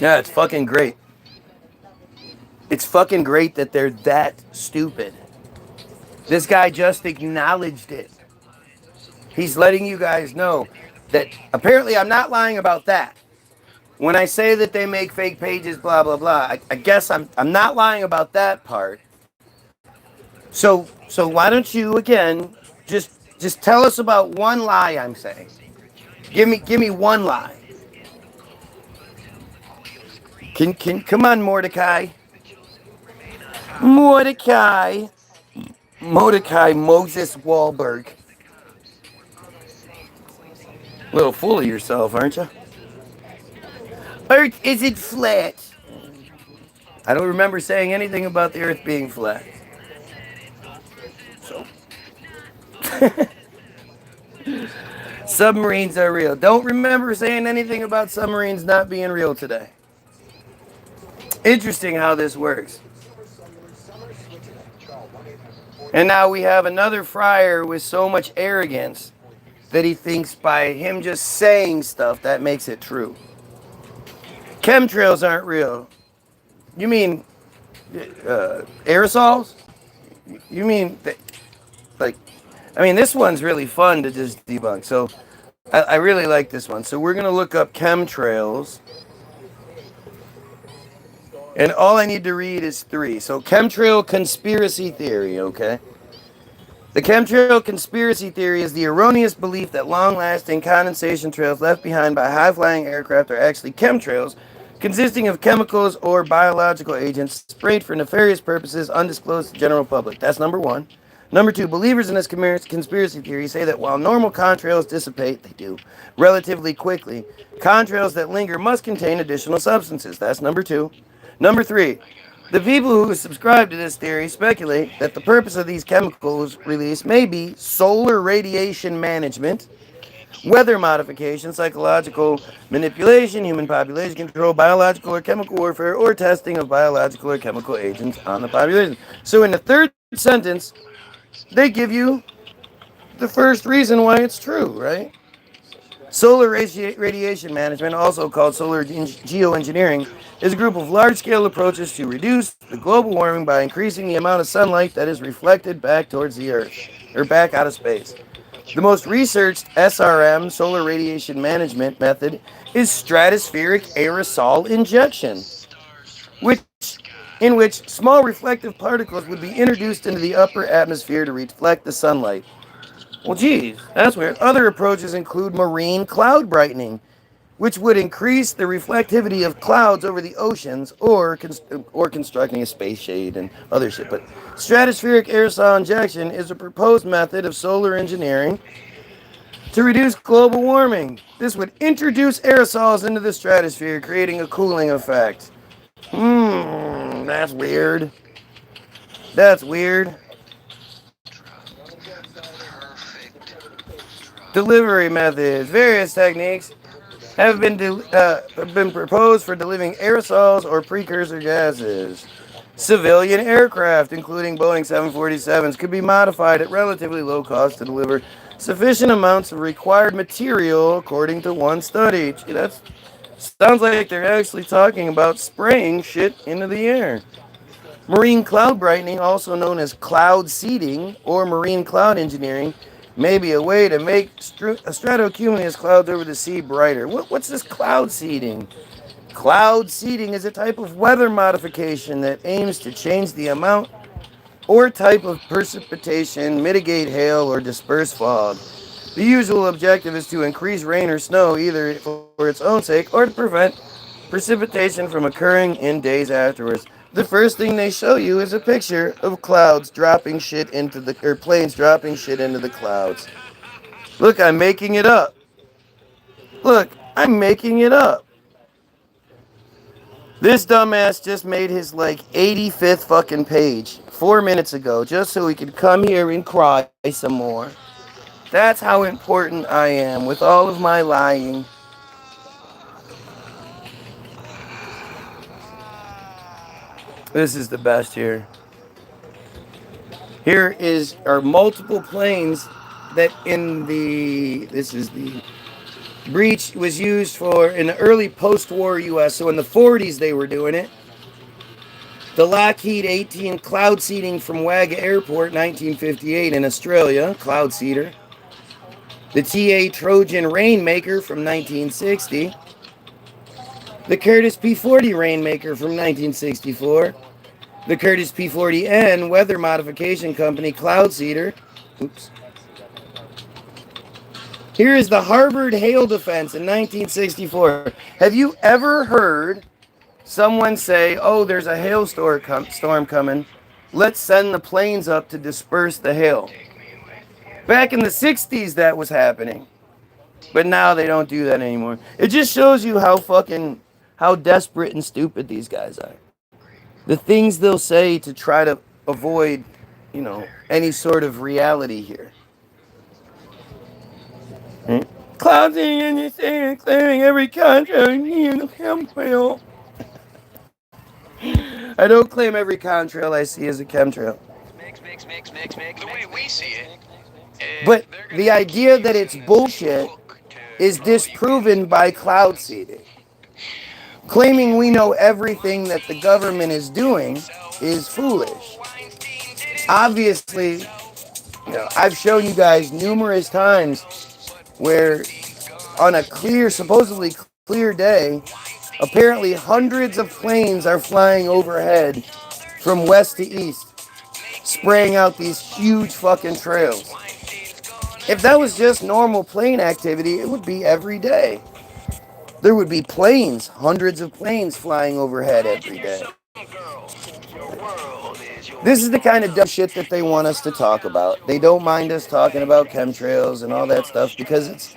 Yeah, it's fucking great. It's fucking great that they're that stupid. This guy just acknowledged it. He's letting you guys know that apparently I'm not lying about that. When I say that they make fake pages, blah blah blah, I guess I'm not lying about that part. So why don't you again just tell us about one lie I'm saying? Give me one lie. Can come on, Mordecai. Mordecai. Mordecai Moses Wahlberg. A little full of yourself, aren't you? Earth isn't flat. I don't remember saying anything about the Earth being flat. So. Submarines are real. Don't remember saying anything about submarines not being real today. Interesting how this works. And now we have another friar with so much arrogance that he thinks by him just saying stuff that makes it true. Chemtrails aren't real. You mean aerosols? You mean like? I mean, this one's really fun to just debunk. So I really like this one. So we're gonna look up chemtrails, and all I need to read is 3. So chemtrail conspiracy theory. Okay. The chemtrail conspiracy theory is the erroneous belief that long-lasting condensation trails left behind by high-flying aircraft are actually chemtrails, consisting of chemicals or biological agents sprayed for nefarious purposes undisclosed to the general public. That's number 1. Number 2, believers in this conspiracy theory say that while normal contrails dissipate, they do, relatively quickly, contrails that linger must contain additional substances. That's number 2. Number 3, the people who subscribe to this theory speculate that the purpose of these chemicals release may be solar radiation management, weather modification, psychological manipulation, human population control, biological or chemical warfare, or testing of biological or chemical agents on the population. So in the third sentence, they give you the first reason why it's true, right? Solar radiation management, also called solar geoengineering, is a group of large-scale approaches to reduce the global warming by increasing the amount of sunlight that is reflected back towards the Earth, or back out of space. The most researched SRM, solar radiation management method, is stratospheric aerosol injection, in which small reflective particles would be introduced into the upper atmosphere to reflect the sunlight. Well, geez, that's weird. Other approaches include marine cloud brightening, which would increase the reflectivity of clouds over the oceans, or constructing a space shade and other shit. But stratospheric aerosol injection is a proposed method of solar engineering to reduce global warming. This would introduce aerosols into the stratosphere, creating a cooling effect. That's weird. That's weird. Delivery methods. Various techniques have been proposed for delivering aerosols or precursor gases. Civilian aircraft, including Boeing 747s, could be modified at relatively low cost to deliver sufficient amounts of required material, according to one study. Gee, that sounds like they're actually talking about spraying shit into the air. Marine cloud brightening, also known as cloud seeding or marine cloud engineering, may be a way to make stratocumulus clouds over the sea brighter. What's this cloud seeding? Cloud seeding is a type of weather modification that aims to change the amount or type of precipitation, mitigate hail, or disperse fog. The usual objective is to increase rain or snow, either for its own sake or to prevent precipitation from occurring in days afterwards. The first thing they show you is a picture of clouds dropping shit into or planes dropping shit into the clouds. Look, I'm making it up. Look, I'm making it up. This dumbass just made his 85th fucking page 4 minutes ago just so he could come here and cry some more. That's how important I am with all of my lying. This is the best here. Here are multiple planes that this is the breech was used for in the early post-war U.S. So in the 40s they were doing it. The Lockheed 18 cloud seeding from Wagga Airport, 1958 in Australia, cloud seeder. The TA Trojan Rainmaker from 1960. The Curtis P-40 Rainmaker from 1964. The Curtis P-40N Weather Modification Company cloud seeder. Oops. Here is the Harvard Hail Defense in 1964. Have you ever heard someone say, oh, there's a hailstorm coming. Let's send the planes up to disperse the hail. Back in the 60s, that was happening. But now they don't do that anymore. It just shows you how desperate and stupid these guys are. The things they'll say to try to avoid, any sort of reality here. Right? Clouding anything, clearing every contract in the chemtrail. I don't claim every contrail I see as a chemtrail. Mix. The way we see it. But the idea that it's bullshit is disproven by cloud seeding. Claiming we know everything that the government is doing is foolish. Obviously, I've shown you guys numerous times where on a supposedly clear day, apparently hundreds of planes are flying overhead from west to east, spraying out these huge fucking trails. If that was just normal plane activity, it would be every day. There would be planes, hundreds of planes flying overhead every day. This is the kind of dumb shit that they want us to talk about. They don't mind us talking about chemtrails and all that stuff because it's,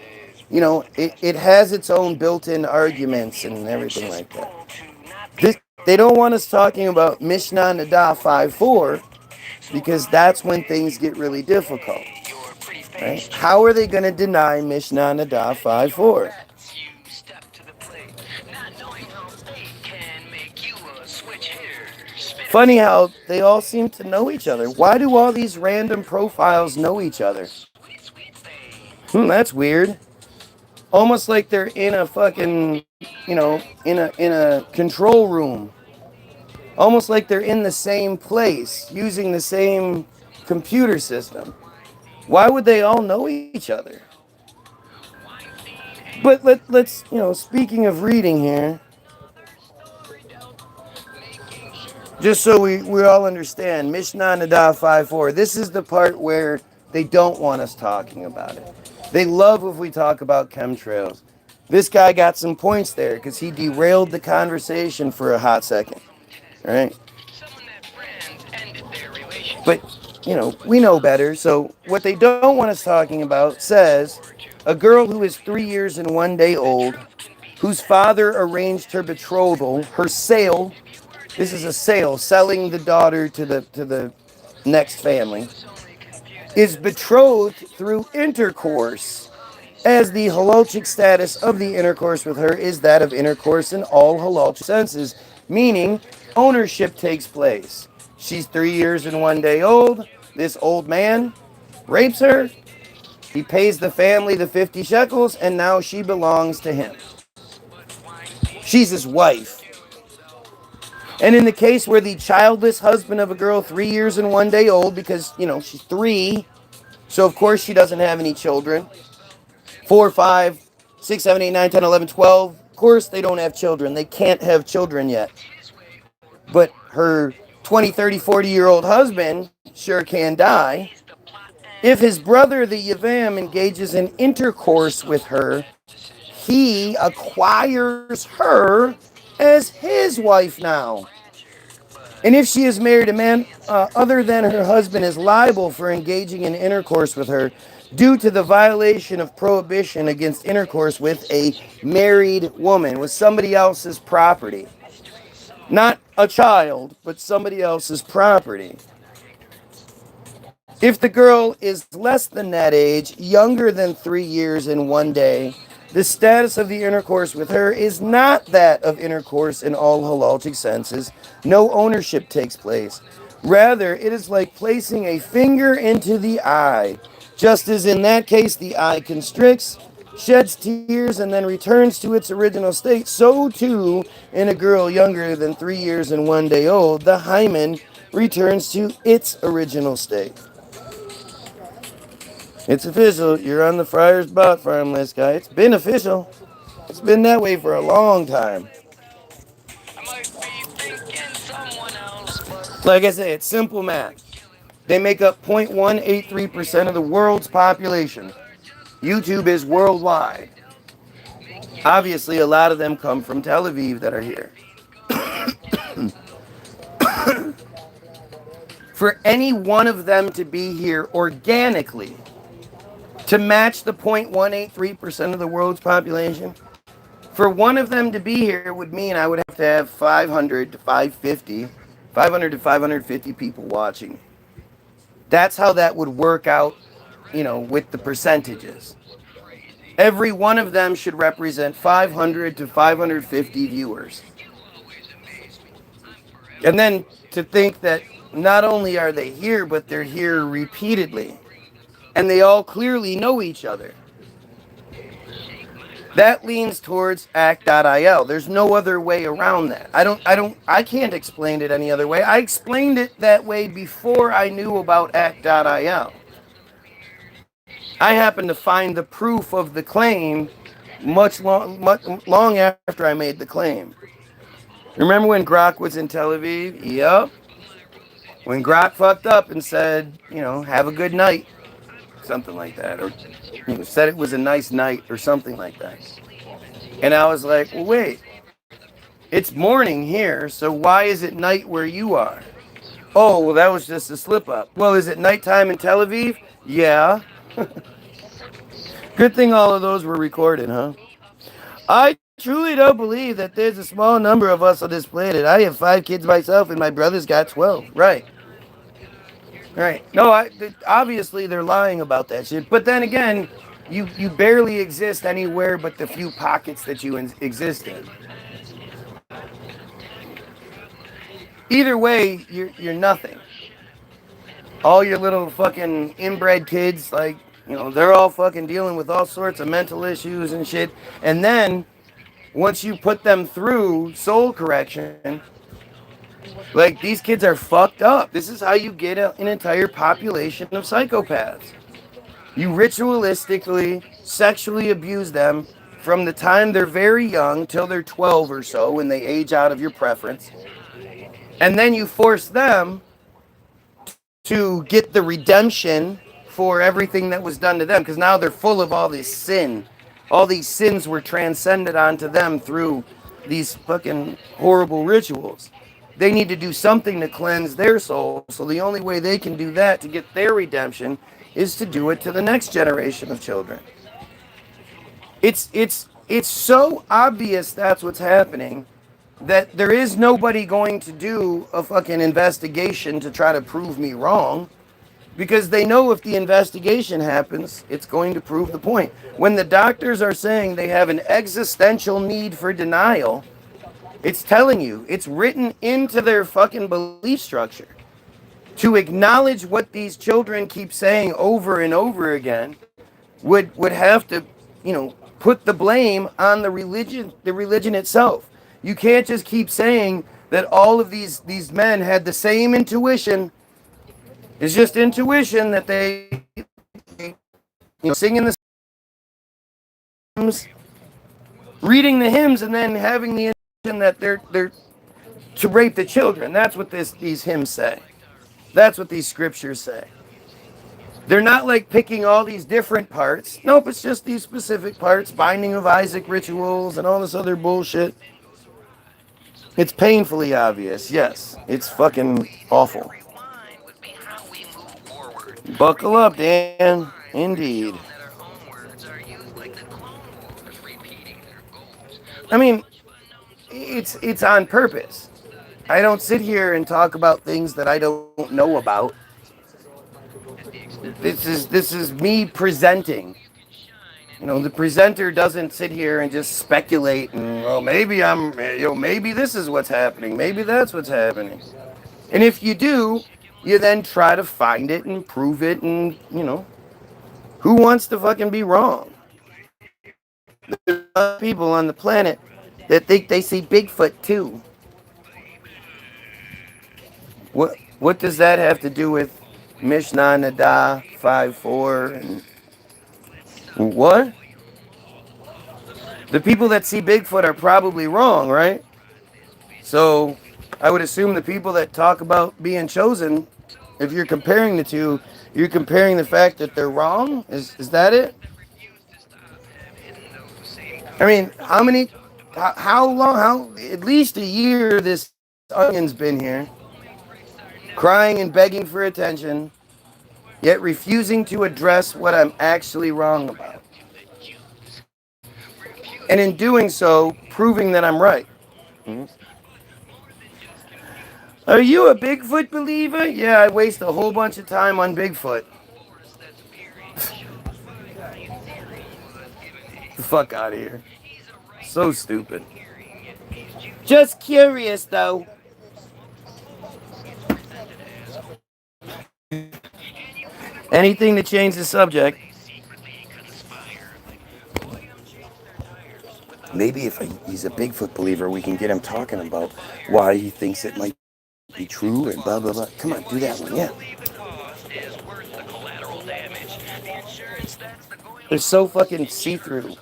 it has its own built-in arguments and everything like that. They don't want us talking about Mishnah Nadah 5.4 because that's when things get really difficult. Right? How are they going to deny Mishnah Nadah 5.4? Funny how they all seem to know each other. Why do all these random profiles know each other? That's weird. Almost like they're in a fucking, in a control room. Almost like they're in the same place, using the same computer system. Why would they all know each other? But let's, speaking of reading here, just so we all understand, Mishnah Nadah 5.4, this is the part where they don't want us talking about it. They love if we talk about chemtrails. This guy got some points there because he derailed the conversation for a hot second, right? But, we know better. So what they don't want us talking about says, a girl who is 3 years and 1 day old, whose father arranged her betrothal, her sale. This is a sale, selling the daughter to the next family, is betrothed through intercourse, as the halachic status of the intercourse with her is that of intercourse in all halachic senses, meaning ownership takes place. She's 3 years and 1 day old. This old man rapes her. He pays the family the 50 shekels, and now she belongs to him. She's his wife. And in the case where the childless husband of a girl 3 years and 1 day old, because, she's 3, so of course she doesn't have any children. 4, 5, 6, 7, 8, 9, 10, 11, 12. Of course they don't have children. They can't have children yet. But her 20, 30, 40-year-old husband sure can die. If his brother, the Yavam, engages in intercourse with her, he acquires her as his wife now. And if she is married, a man other than her husband is liable for engaging in intercourse with her due to the violation of prohibition against intercourse with a married woman, with somebody else's property. Not a child, but somebody else's property. If the girl is less than that age, younger than 3 years and 1 day, the status of the intercourse with her is not that of intercourse in all halachic senses. No ownership takes place. Rather, it is like placing a finger into the eye. Just as in that case the eye constricts, sheds tears, and then returns to its original state, so too in a girl younger than 3 years and 1 day old, the hymen returns to its original state. It's official. You're on the Friars Bot Farm list, guy. It's been official. It's been that way for a long time. I might be thinking someone else, but Like I say, it's simple math. They make up 0.183% of the world's population. YouTube is worldwide. Obviously, a lot of them come from Tel Aviv that are here. For any one of them to be here organically, to match the 0.183% of the world's population, for one of them to be here would mean I would have to have 500 to 550, 500 to 550 people watching. That's how that would work out, with the percentages. Every one of them should represent 500 to 550 viewers. And then to think that not only are they here, but they're here repeatedly. And they all clearly know each other. That leans towards act.il. There's no other way around that. I can't explain it any other way. I explained it that way before I knew about act.il. I happened to find the proof of the claim much long after I made the claim. Remember when Grok was in Tel Aviv? Yup. When Grok fucked up and said, have a good night. Something like that. Or said it was a nice night or something like that. And I was like, well, wait. It's morning here, so why is it night where you are? Oh, well, that was just a slip up. Well, is it nighttime in Tel Aviv? Yeah. Good thing all of those were recorded, huh? I truly don't believe that there's a small number of us on this planet. I have 5 kids myself, and my brother's got 12. Right. No, obviously they're lying about that shit. But then again, you barely exist anywhere but the few pockets that you exist in. Either way, you're nothing. All your little fucking inbred kids, they're all fucking dealing with all sorts of mental issues and shit. And then, once you put them through soul correction, these kids are fucked up. This is how you get an entire population of psychopaths. You ritualistically, sexually abuse them from the time they're very young till they're 12 or so when they age out of your preference. And then you force them to get the redemption for everything that was done to them, because now they're full of all this sin. All these sins were transcended onto them through these fucking horrible rituals. They need to do something to cleanse their soul, so the only way they can do that to get their redemption is to do it to the next generation of children. It's so obvious that's what's happening that there is nobody going to do a fucking investigation to try to prove me wrong, because they know if the investigation happens, it's going to prove the point. When the doctors are saying they have an existential need for denial, it's telling you, it's written into their fucking belief structure. To acknowledge what these children keep saying over and over again would have to, put the blame on the religion itself. You can't just keep saying that all of these men had the same intuition. It's just intuition that they singing the hymns, reading the hymns, and then having the intention that they're to rape the children. That's what these hymns say. That's what these scriptures say. They're not picking all these different parts. Nope, it's just these specific parts, binding of Isaac rituals and all this other bullshit. It's painfully obvious, yes. It's fucking awful. Buckle up, Dan. Indeed. I mean, it's on purpose. I don't sit here and talk about things that I don't know about. This is me presenting. The presenter doesn't sit here and just speculate and, maybe this is what's happening. Maybe that's what's happening. And if you do, you then try to find it and prove it and, who wants to fucking be wrong? people on the planet that think they see Bigfoot too. What does that have to do with Mishnah Nada 5:4 and what? The people that see Bigfoot are probably wrong, right? So I would assume the people that talk about being chosen, if you're comparing the two, you're comparing the fact that they're wrong? Is that it? I mean, how long, at least a year this onion's been here, crying and begging for attention, yet refusing to address what I'm actually wrong about. And in doing so, proving that I'm right. Are you a Bigfoot believer? Yeah, I waste a whole bunch of time on Bigfoot. The fuck out of here. So stupid. Just curious, though. Anything to change the subject. Maybe if he's a Bigfoot believer, we can get him talking about why he thinks it might be true and blah, blah, blah. Come on, do that one, yeah. They're so fucking see-through.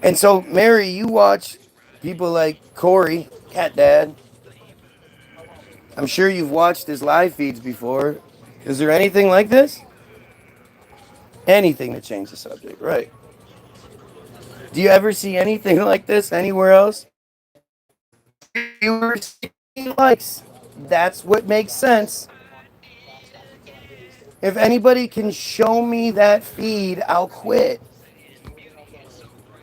And so, Mary, you watch people like Corey, Cat Dad. I'm sure you've watched his live feeds before. Is there anything like this? Anything to change the subject, right? Do you ever see anything like this anywhere else? You likes. That's what makes sense. If anybody can show me that feed, I'll quit.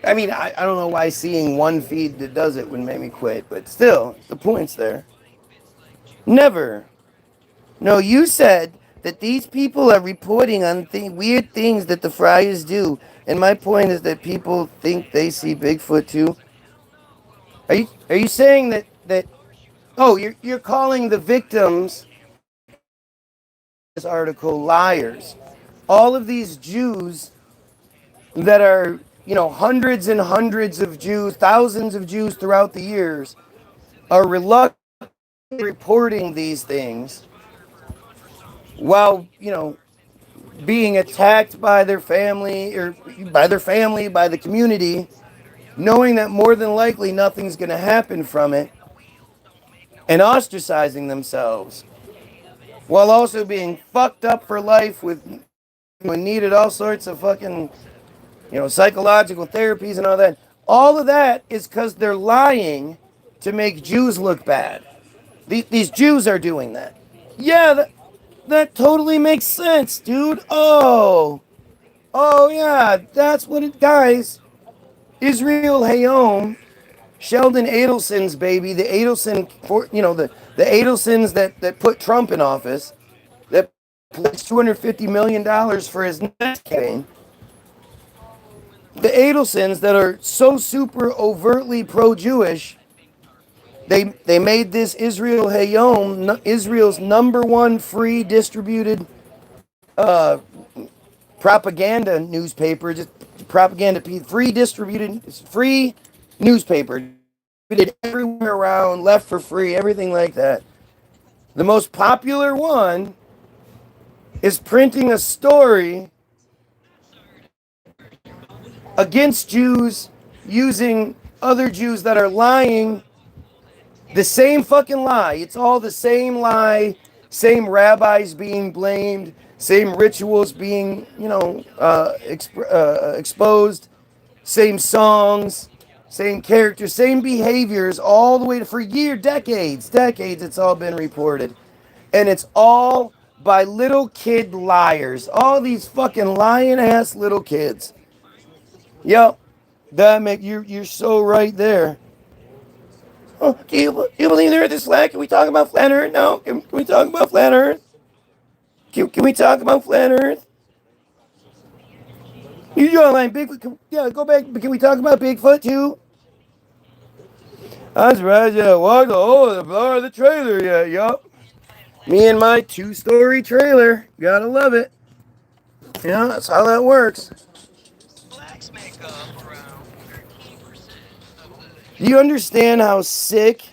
I mean, I don't know why seeing one feed that does it would make me quit, but still, the point's there. Never. No, you said that these people are reporting on weird things that the friars do, and my point is that people think they see Bigfoot too. Are you saying that? Oh, you're calling the victims this article liars. All of these Jews that are, hundreds and hundreds of Jews, thousands of Jews throughout the years are reluctant reporting these things while, being attacked by their family by the community, knowing that more than likely nothing's going to happen from it, and ostracizing themselves while also being fucked up for life with needed all sorts of fucking, psychological therapies and all that. All of that is because they're lying to make Jews look bad. These Jews are doing that. Yeah, that totally makes sense, dude. Oh, yeah, that's what it, guys. Israel Hayom, Sheldon Adelson's baby, the Adelson, the Adelsons that put Trump in office, that pledged $250 million for his next campaign. The Adelsons that are so super overtly pro-Jewish, they made this Israel Hayom, Israel's #1 free distributed propaganda newspaper, just propaganda, free newspaper, distributed everywhere around, left for free, everything like that. The most popular one is printing a story against Jews using other Jews that are lying. The same fucking lie. It's all the same lie. Same rabbis being blamed. Same rituals being, exposed. Same songs. Same characters. Same behaviors all the way to, for decades, it's all been reported. And it's all by little kid liars. All these fucking lying ass little kids. Yep. You're so right there. Oh, do you believe the earth is flat? Can we talk about flat earth? No. Can we talk about flat earth? Can we talk about flat earth? You online Bigfoot? Yeah, go back. Can we talk about Bigfoot too? I'm surprised you walked the whole of the trailer yet. Yup. Me and my 2-story trailer. Gotta love it. Yeah, that's how that works. Do you understand how sick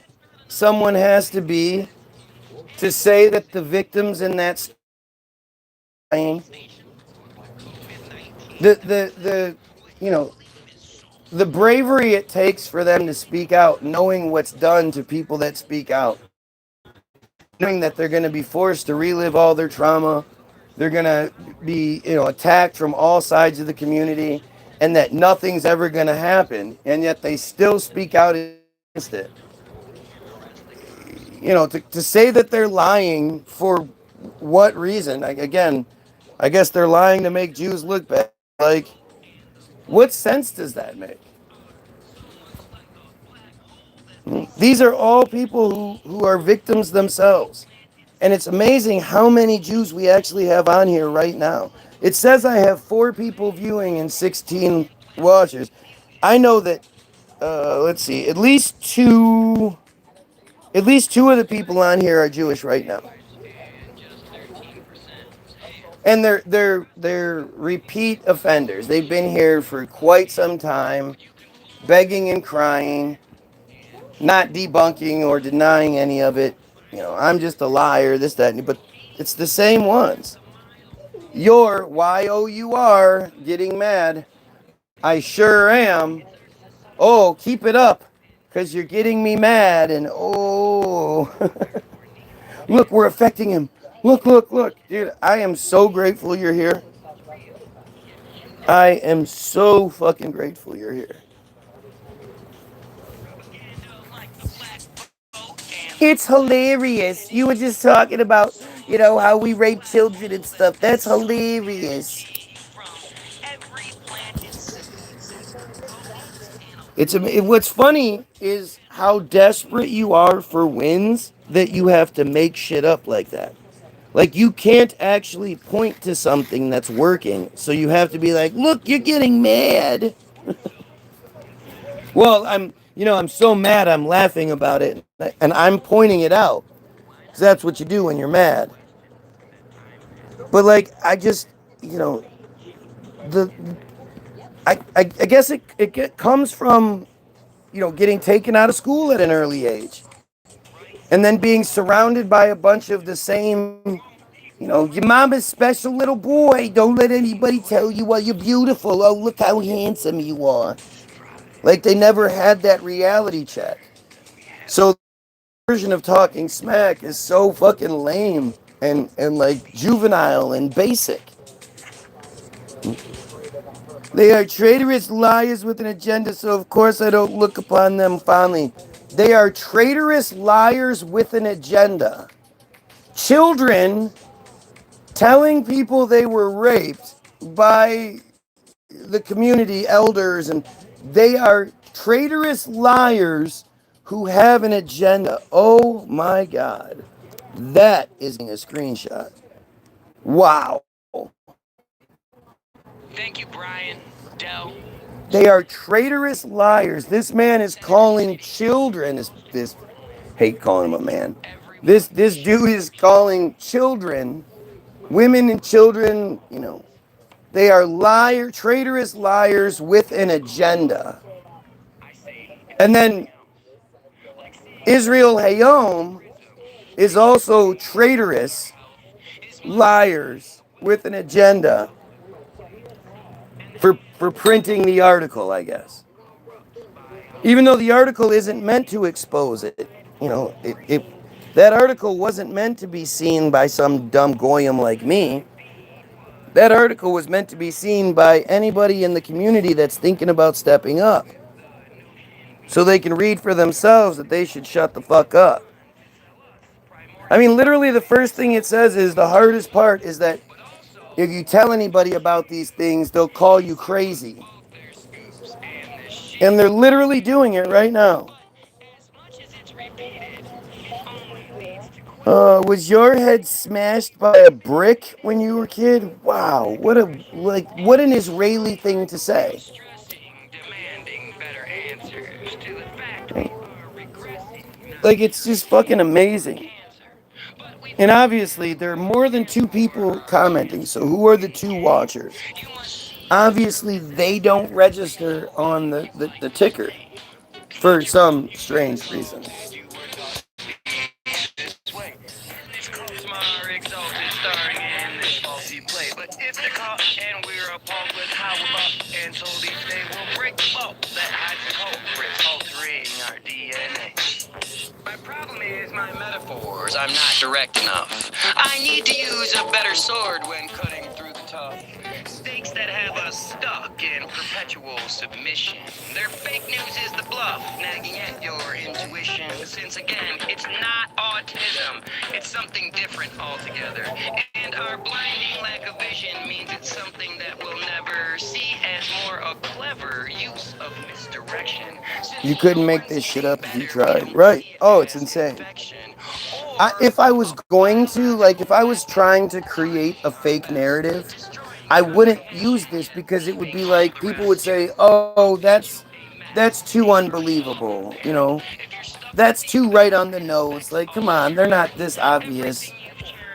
someone has to say that the victims in that story, the you know, the bravery it takes for them to speak out, knowing what's done to people that speak out, knowing that they're going to be forced to relive all their trauma, they're going to be, attacked from all sides of the community, and that nothing's ever going to happen, and yet they still speak out against it. To say that they're lying for what reason? Again, I guess they're lying to make Jews look bad. Like, what sense does that make? These are all people who are victims themselves. And it's amazing how many Jews we actually have on here right now. It says I have 4 people viewing and 16 watchers. I know that, let's see, at least two of the people on here are Jewish right now. And they're repeat offenders. They've been here for quite some time, begging and crying, not debunking or denying any of it. I'm just a liar, this, that, but it's the same ones. You're YOUR getting mad. I sure am. Oh, keep it up, because you're getting me mad. And oh, look, we're affecting him. Look, look, look. Dude, I am so grateful you're here. I am so fucking grateful you're here. It's hilarious. You were just talking about, how we rape children and stuff. That's hilarious. What's funny is how desperate you are for wins that you have to make shit up like that. Like, you can't actually point to something that's working, so you have to be like, look, you're getting mad. Well, I'm so mad I'm laughing about it, and I'm pointing it out. Because that's what you do when you're mad. But, like, I just, the I guess it comes from, getting taken out of school at an early age. And then being surrounded by a bunch of the same, your mama's special little boy. Don't let anybody tell you, well, you're beautiful. Oh, look how handsome you are. Like, they never had that reality check. So the version of talking smack is so fucking lame and like juvenile and basic. They are traitorous liars with an agenda, so of course I don't look upon them fondly. They are traitorous liars with an agenda. Children telling people they were raped by the community elders, and they are traitorous liars who have an agenda. Oh my God. That is a screenshot. Wow. Thank you, Brian. Dell. They are traitorous liars. This man is calling children, this hate calling him a man. This dude is calling children, women and children, they are traitorous liars with an agenda. And then Israel Hayom is also traitorous liars with an agenda for printing the article, I guess. Even though the article isn't meant to expose it, that article wasn't meant to be seen by some dumb goyim like me. That article was meant to be seen by anybody in the community that's thinking about stepping up, so they can read for themselves that they should shut the fuck up. I mean, literally the first thing it says is the hardest part is that if you tell anybody about these things, they'll call you crazy. And they're literally doing it right now. Was your head smashed by a brick when you were a kid? Wow, what an Israeli thing to say. Like, it's just fucking amazing. And obviously, there are more than 2 people commenting, so who are the 2 watchers? Obviously, they don't register on the ticker for some strange reason. These cults are exalted, starring in this faulty play. But if they're caught and we're appalled with how we're bought and sold each day, we'll break the vault that hides the culprits, altering our DNA. My problem is my metaphors. I'm not direct enough. I need to use a better sword when cutting through the tough stakes that have us stuck in perpetual submission. Their fake news is the bluff, nagging at your intuition. Since again, it's not autism, it's something different altogether. And our blinding lack of vision means it's something that we'll never see as more a clever use of misdirection. You couldn't make this shit up if you tried. Right. Oh, it's insane. If I was going to, like, if I was trying to create a fake narrative, I wouldn't use this because it would be like, people would say, oh, that's too unbelievable. You know, that's too right on the nose. Like, come on, they're not this obvious.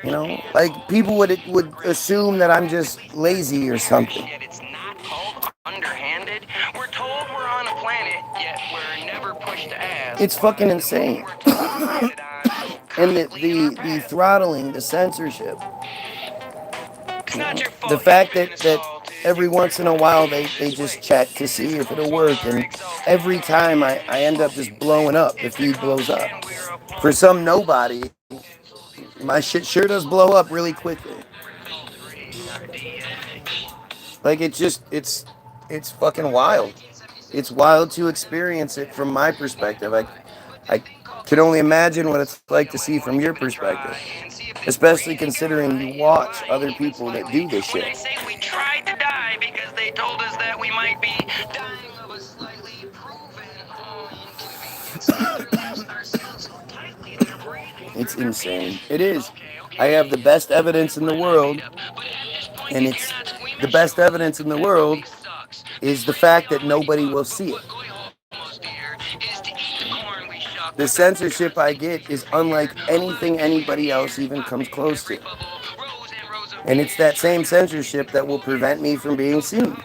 You know, like people would assume that I'm just lazy or something. It's not called underhanded. We're told we're on a planet, yet we're never pushed to ask. It's fucking insane. And the throttling, the censorship. The fact that every once in a while they just check to see if it'll work, and every time I end up just blowing up, the feed blows up. For some nobody, my shit sure does blow up really quickly. Like it's fucking wild. It's wild to experience it from my perspective. I can only imagine what it's like to see from your perspective. Especially considering you watch other people that do this shit. We tried to die because they told us that we might be dying of a slightly proven It's insane. It is. I have the best evidence in the world, and it's the best evidence in the world is the fact that nobody will see it. The censorship I get is unlike anything anybody else even comes close to. And it's that same censorship that will prevent me from being seen.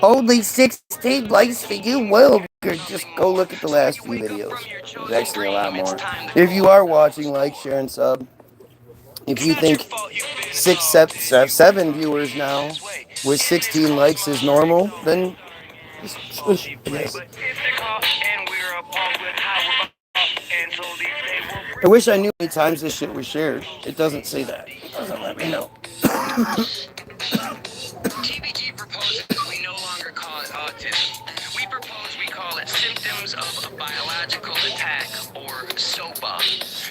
Only 16 likes for you, Will. Just go look at the last few videos. There's actually a lot more. If you are watching, like, share, and sub. If you think 7 viewers now with 16 likes is normal, then just shush, I guess. I wish I knew how many times this shit was shared. It doesn't say that. It doesn't let me know. TBG proposes we no longer call it autism. We propose we call it symptoms of a biological attack, or SOPA.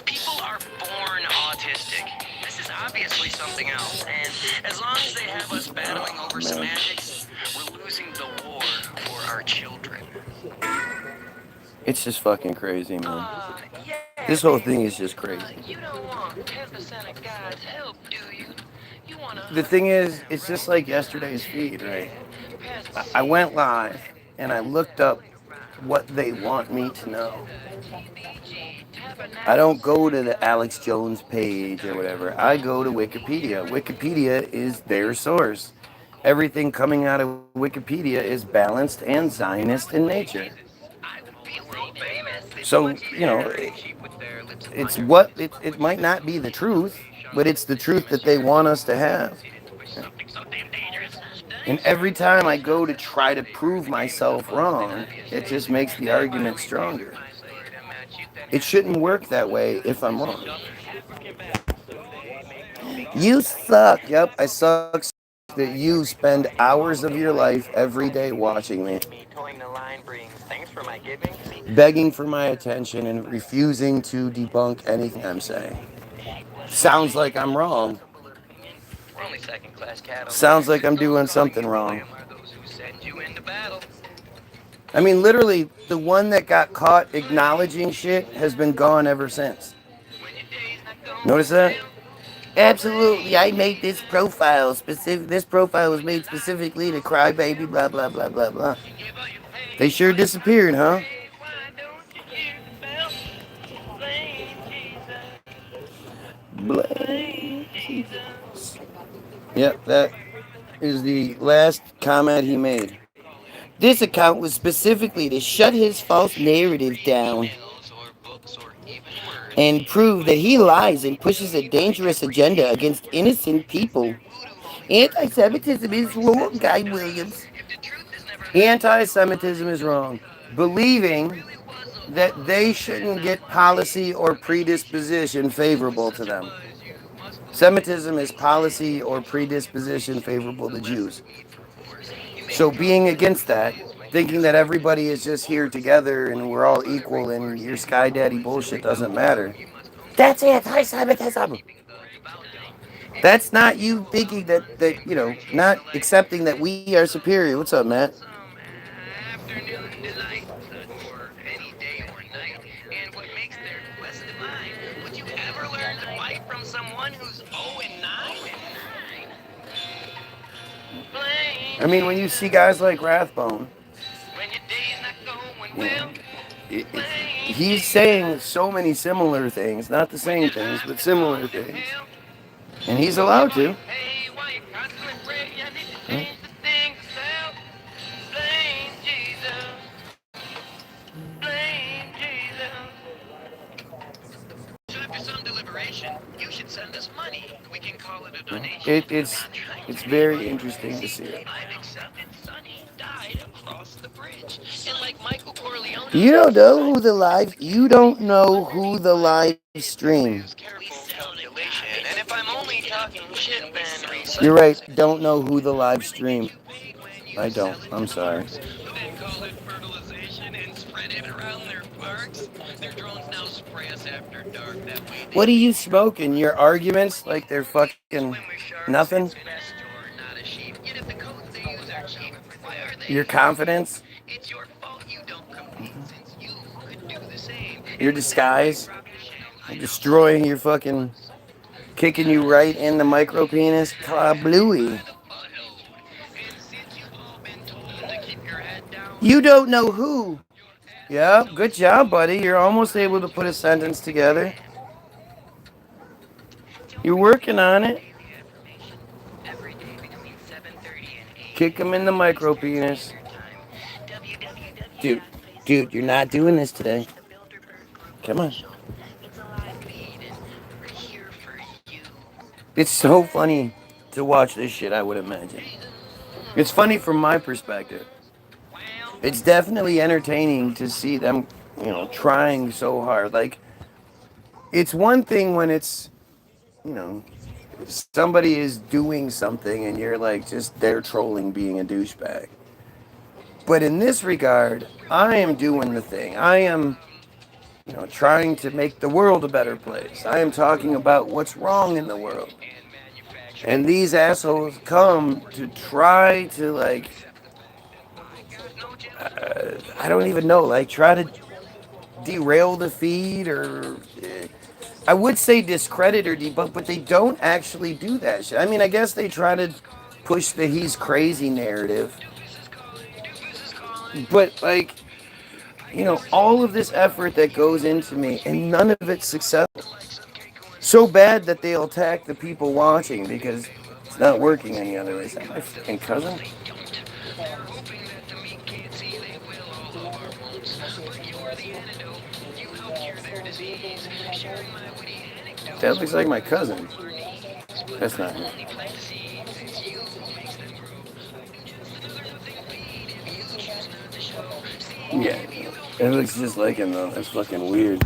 People are born autistic. This is obviously something else, and as long as they have us battling over semantics, we're losing the war for our children. It's just fucking crazy, man. This whole thing is just crazy. You don't want 10% of God's help, do you? The thing is, it's just like yesterday's feed, right? I went live and I looked up what they want me to know. I don't go to the Alex Jones page or whatever. I go to Wikipedia. Wikipedia is their source. Everything coming out of Wikipedia is balanced and Zionist in nature. So, you know, it's what it might not be the truth, but it's the truth that they want us to have. And every time I go to try to prove myself wrong, it just makes the argument stronger. It shouldn't work that way if I'm wrong. You suck. Yep, I suck that you spend hours of your life every day watching me, begging for my attention and refusing to debunk anything I'm saying. Sounds like I'm wrong. Sounds like I'm doing something wrong. I mean, literally, the one that got caught acknowledging shit has been gone ever since. Notice that? Absolutely, I made this profile. This profile was made specifically to crybaby, blah, blah, blah, blah, blah. They sure disappeared, huh? Blah. Yep, that is the last comment he made. This account was specifically to shut his false narrative down and prove that he lies and pushes a dangerous agenda against innocent people. Anti-Semitism is wrong, Guy Williams. Anti-Semitism is wrong. Believing that they shouldn't get policy or predisposition favorable to them. Semitism is policy or predisposition favorable to Jews. So being against that, thinking that everybody is just here together and we're all equal and your sky daddy bullshit doesn't matter. That's anti-Semitism. That's not you thinking that, not accepting that we are superior. What's up, Matt? Would you ever learn to fight from someone who's 0 and 9? I mean, when you see guys like Rathbone, he's saying so many similar things, not the same things, but similar things. And he's allowed to. Huh? You should send us money. We can call it a donation. It's very interesting to see it. I've accepted Sonny died across the bridge. And like Michael Corleone, You don't know who the live stream. and if I'm only talking shit, then You're right. Don't know who the live stream. I don't. I'm sorry. Then call it fertilization and spread it around their parks. Their drones now spray us after dark that way. What are you smoking? Your arguments like they're fucking nothing? Your confidence? It's your fault you don't compete since you could do the same. Your disguise? Destroying your fucking... Kicking you right in the micro penis? Bluey. You don't know who. Yeah, good job, buddy. You're almost able to put a sentence together. You're working on it. Kick him in the micro penis. Dude, you're not doing this today. Come on. It's so funny to watch this shit, I would imagine. It's funny from my perspective. It's definitely entertaining to see them, trying so hard. Like, it's one thing when it's, somebody is doing something and you're like just there trolling, being a douchebag. But in this regard, I am doing the thing. I am, trying to make the world a better place. I am talking about what's wrong in the world. And these assholes come to try to, like, I don't even know, like, try to derail the feed or, I would say discredit or debunk, but they don't actually do that shit. I mean, I guess they try to push the he's crazy narrative. But, like, all of this effort that goes into me, and none of it's successful. So bad that they'll attack the people watching because it's not working any other way. Is that my fucking cousin? That looks like my cousin. That's not him. Yeah, it looks just like him though. That's fucking weird.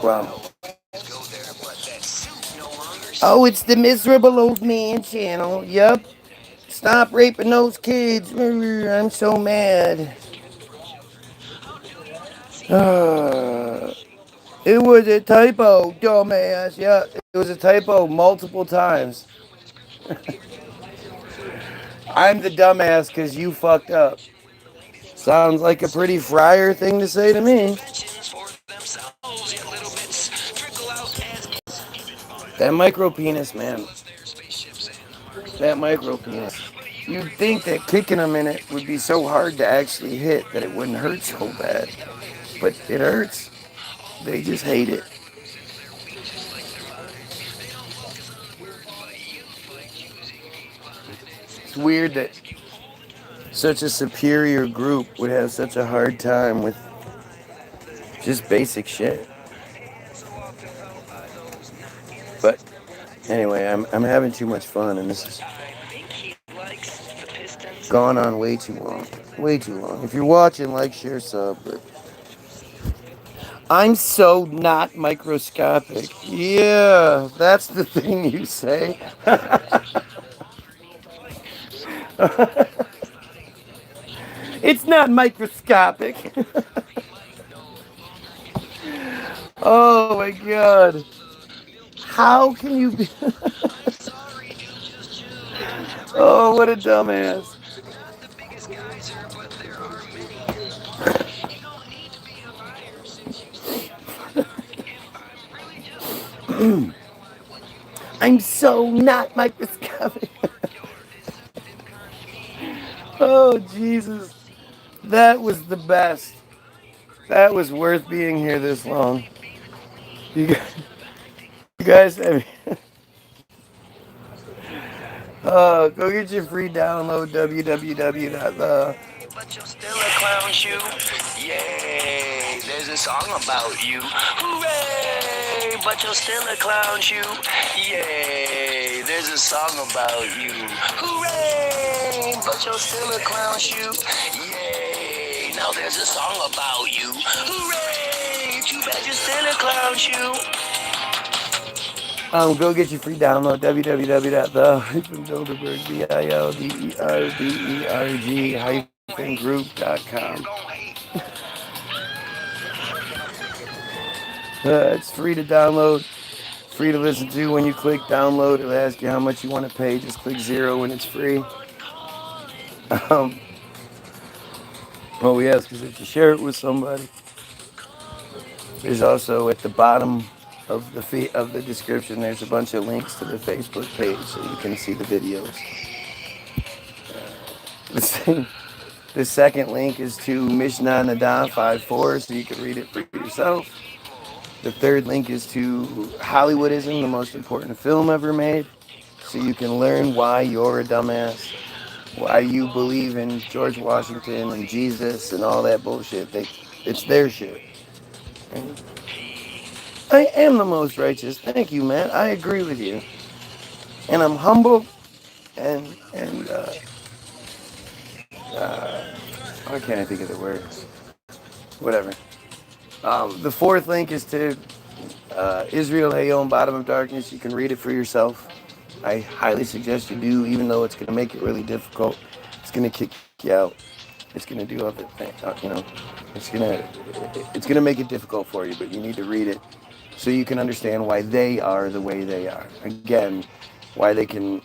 Wow. Oh, it's the miserable old man channel. Yup. Stop raping those kids. I'm so mad. It was a typo, dumbass. Yeah, it was a typo multiple times. I'm the dumbass because you fucked up. Sounds like a pretty friar thing to say to me. That micro penis, man. That micro penis. You'd think that kicking him in it would be so hard to actually hit that it wouldn't hurt so bad. But it hurts. They just hate it. It's weird that such a superior group would have such a hard time with just basic shit. But anyway, I'm having too much fun, and this has gone on way too long. Way too long. If you're watching, like, share, sub. But I'm so not microscopic. Yeah, that's the thing you say. It's not microscopic. Oh my god. How can you be? Oh, what a dumbass. I'm so not microscopic. Oh, Jesus. That was the best. That was worth being here this long. You guys, I mean, go get your free download, www. But you're still a clown shoe. Yay, there's a song about you. Hooray, but you're still a clown shoe. Yay, there's a song about you. Hooray, but you're still a clown shoe. Yay, now there's a song about you. Hooray, too bad you're still a clown shoe. Go get your free download, www.the-bilderberg, bilderberg-group.com. It's free to download, free to listen to. When you click download, it'll ask you how much you want to pay. Just click 0 and it's free. We ask is that you share it with somebody. There's also at the bottom of the description, there's a bunch of links to the Facebook page so you can see the videos. The second link is to Mishnah Nada 5:4, so you can read it for yourself. The third link is to Hollywoodism, the most important film ever made, so you can learn why you're a dumbass, why you believe in George Washington and Jesus and all that bullshit. It's their shit. I am the most righteous. Thank you, man. I agree with you. And I'm humble and why can't I think of the word? Whatever. The fourth link is to Israel Hayom, Bottom of Darkness. You can read it for yourself. I highly suggest you do, even though it's going to make it really difficult. It's going to kick you out. It's going to do other things. It's going to make it difficult for you, but you need to read it so you can understand why they are the way they are. Again, why they can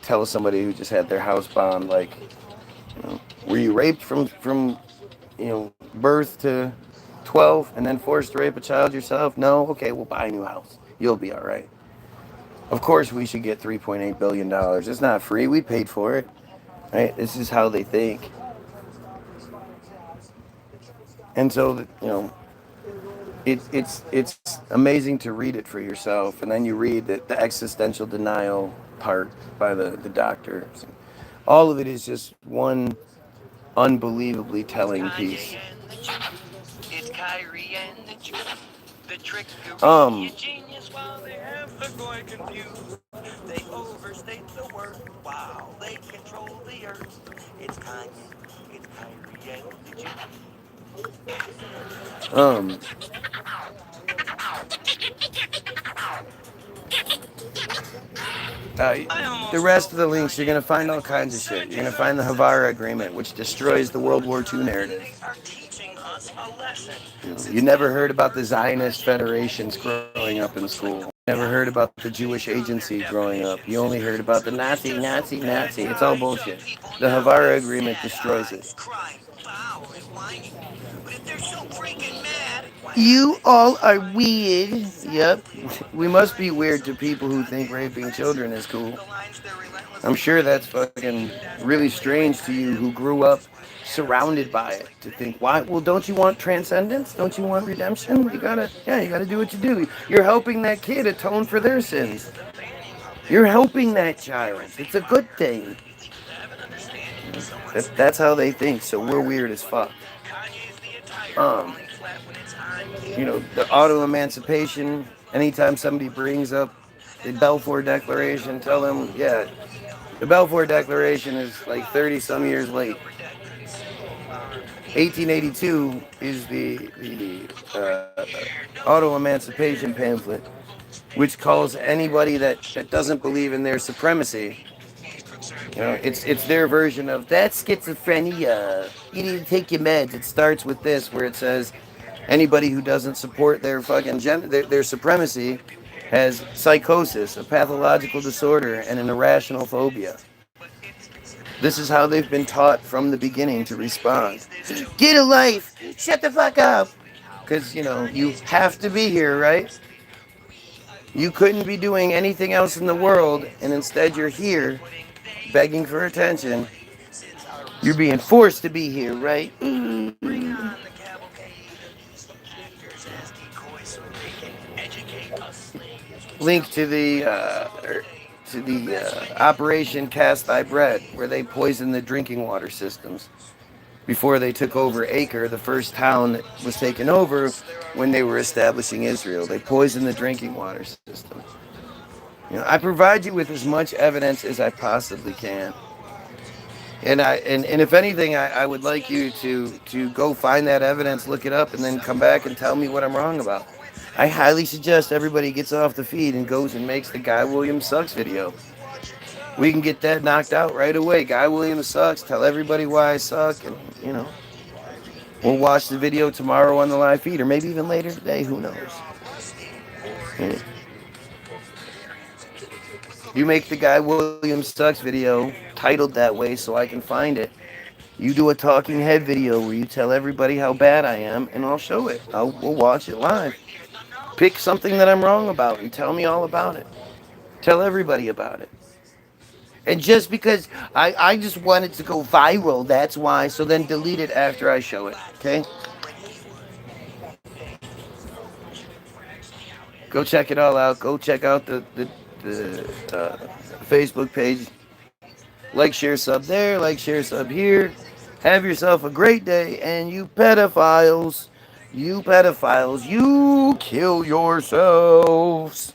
tell somebody who just had their house bombed, like, were you raped from birth to 12 and then forced to rape a child yourself? No? Okay, we'll buy a new house. You'll be all right. Of course we should get $3.8 billion. It's not free. We paid for it. Right? This is how they think. And so, it's amazing to read it for yourself. And then you read the existential denial part by the doctors. All of it is just one unbelievably telling piece. It's Kyrie and the truth. The trickery genius while they have the boy confused. They overstate the word. Wow, they control the earth. It's Kanye. It's Kyrie and the truth. The rest of the links, you're going to find all kinds of shit. You're going to find the Havara Agreement, which destroys the World War II narrative. You never heard about the Zionist federations growing up in school. Never heard about the Jewish agency growing up. You only heard about the Nazi. It's all bullshit. The Havara Agreement destroys it. You all are weird. Yep. We must be weird to people who think raping children is cool. I'm sure that's fucking really strange to you who grew up surrounded by it to think, why? Well, don't you want transcendence? Don't you want redemption? You gotta do what you do. You're helping that kid atone for their sins. You're helping that child. It's a good thing. That's how they think. So we're weird as fuck. Um, the auto emancipation. Anytime somebody brings up the Balfour Declaration, tell them, yeah, the Balfour Declaration is like 30 some years late. 1882 is the auto emancipation pamphlet, which calls anybody that doesn't believe in their supremacy. It's their version of that's schizophrenia. You need to take your meds. It starts with this, where it says anybody who doesn't support their fucking their supremacy has psychosis, a pathological disorder, and an irrational phobia. This is how they've been taught from the beginning to respond. Get a life. Shut the fuck up. Because, you have to be here, right? You couldn't be doing anything else in the world, and instead you're here begging for attention. You're being forced to be here, right? Link to the Operation Cast Thy Bread, where they poisoned the drinking water systems. Before they took over Acre, the first town that was taken over when they were establishing Israel, they poisoned the drinking water system. I provide you with as much evidence as I possibly can. And if anything, I would like you to go find that evidence, look it up, and then come back and tell me what I'm wrong about. I highly suggest everybody gets off the feed and goes and makes the Guy Williams Sucks video. We can get that knocked out right away. Guy Williams sucks. Tell everybody why I suck, and we'll watch the video tomorrow on the live feed, or maybe even later today. Who knows? You make the Guy Williams Sucks video titled that way so I can find it. You do a talking head video where you tell everybody how bad I am, and I'll show it. We'll watch it live. Pick something that I'm wrong about and tell me all about it. Tell everybody about it. And just because I just want it to go viral, that's why. So then delete it after I show it, okay? Go check it all out. Go check out the Facebook page. Like, share, sub there. Like, share, sub here. Have yourself a great day. And you pedophiles, you kill yourselves.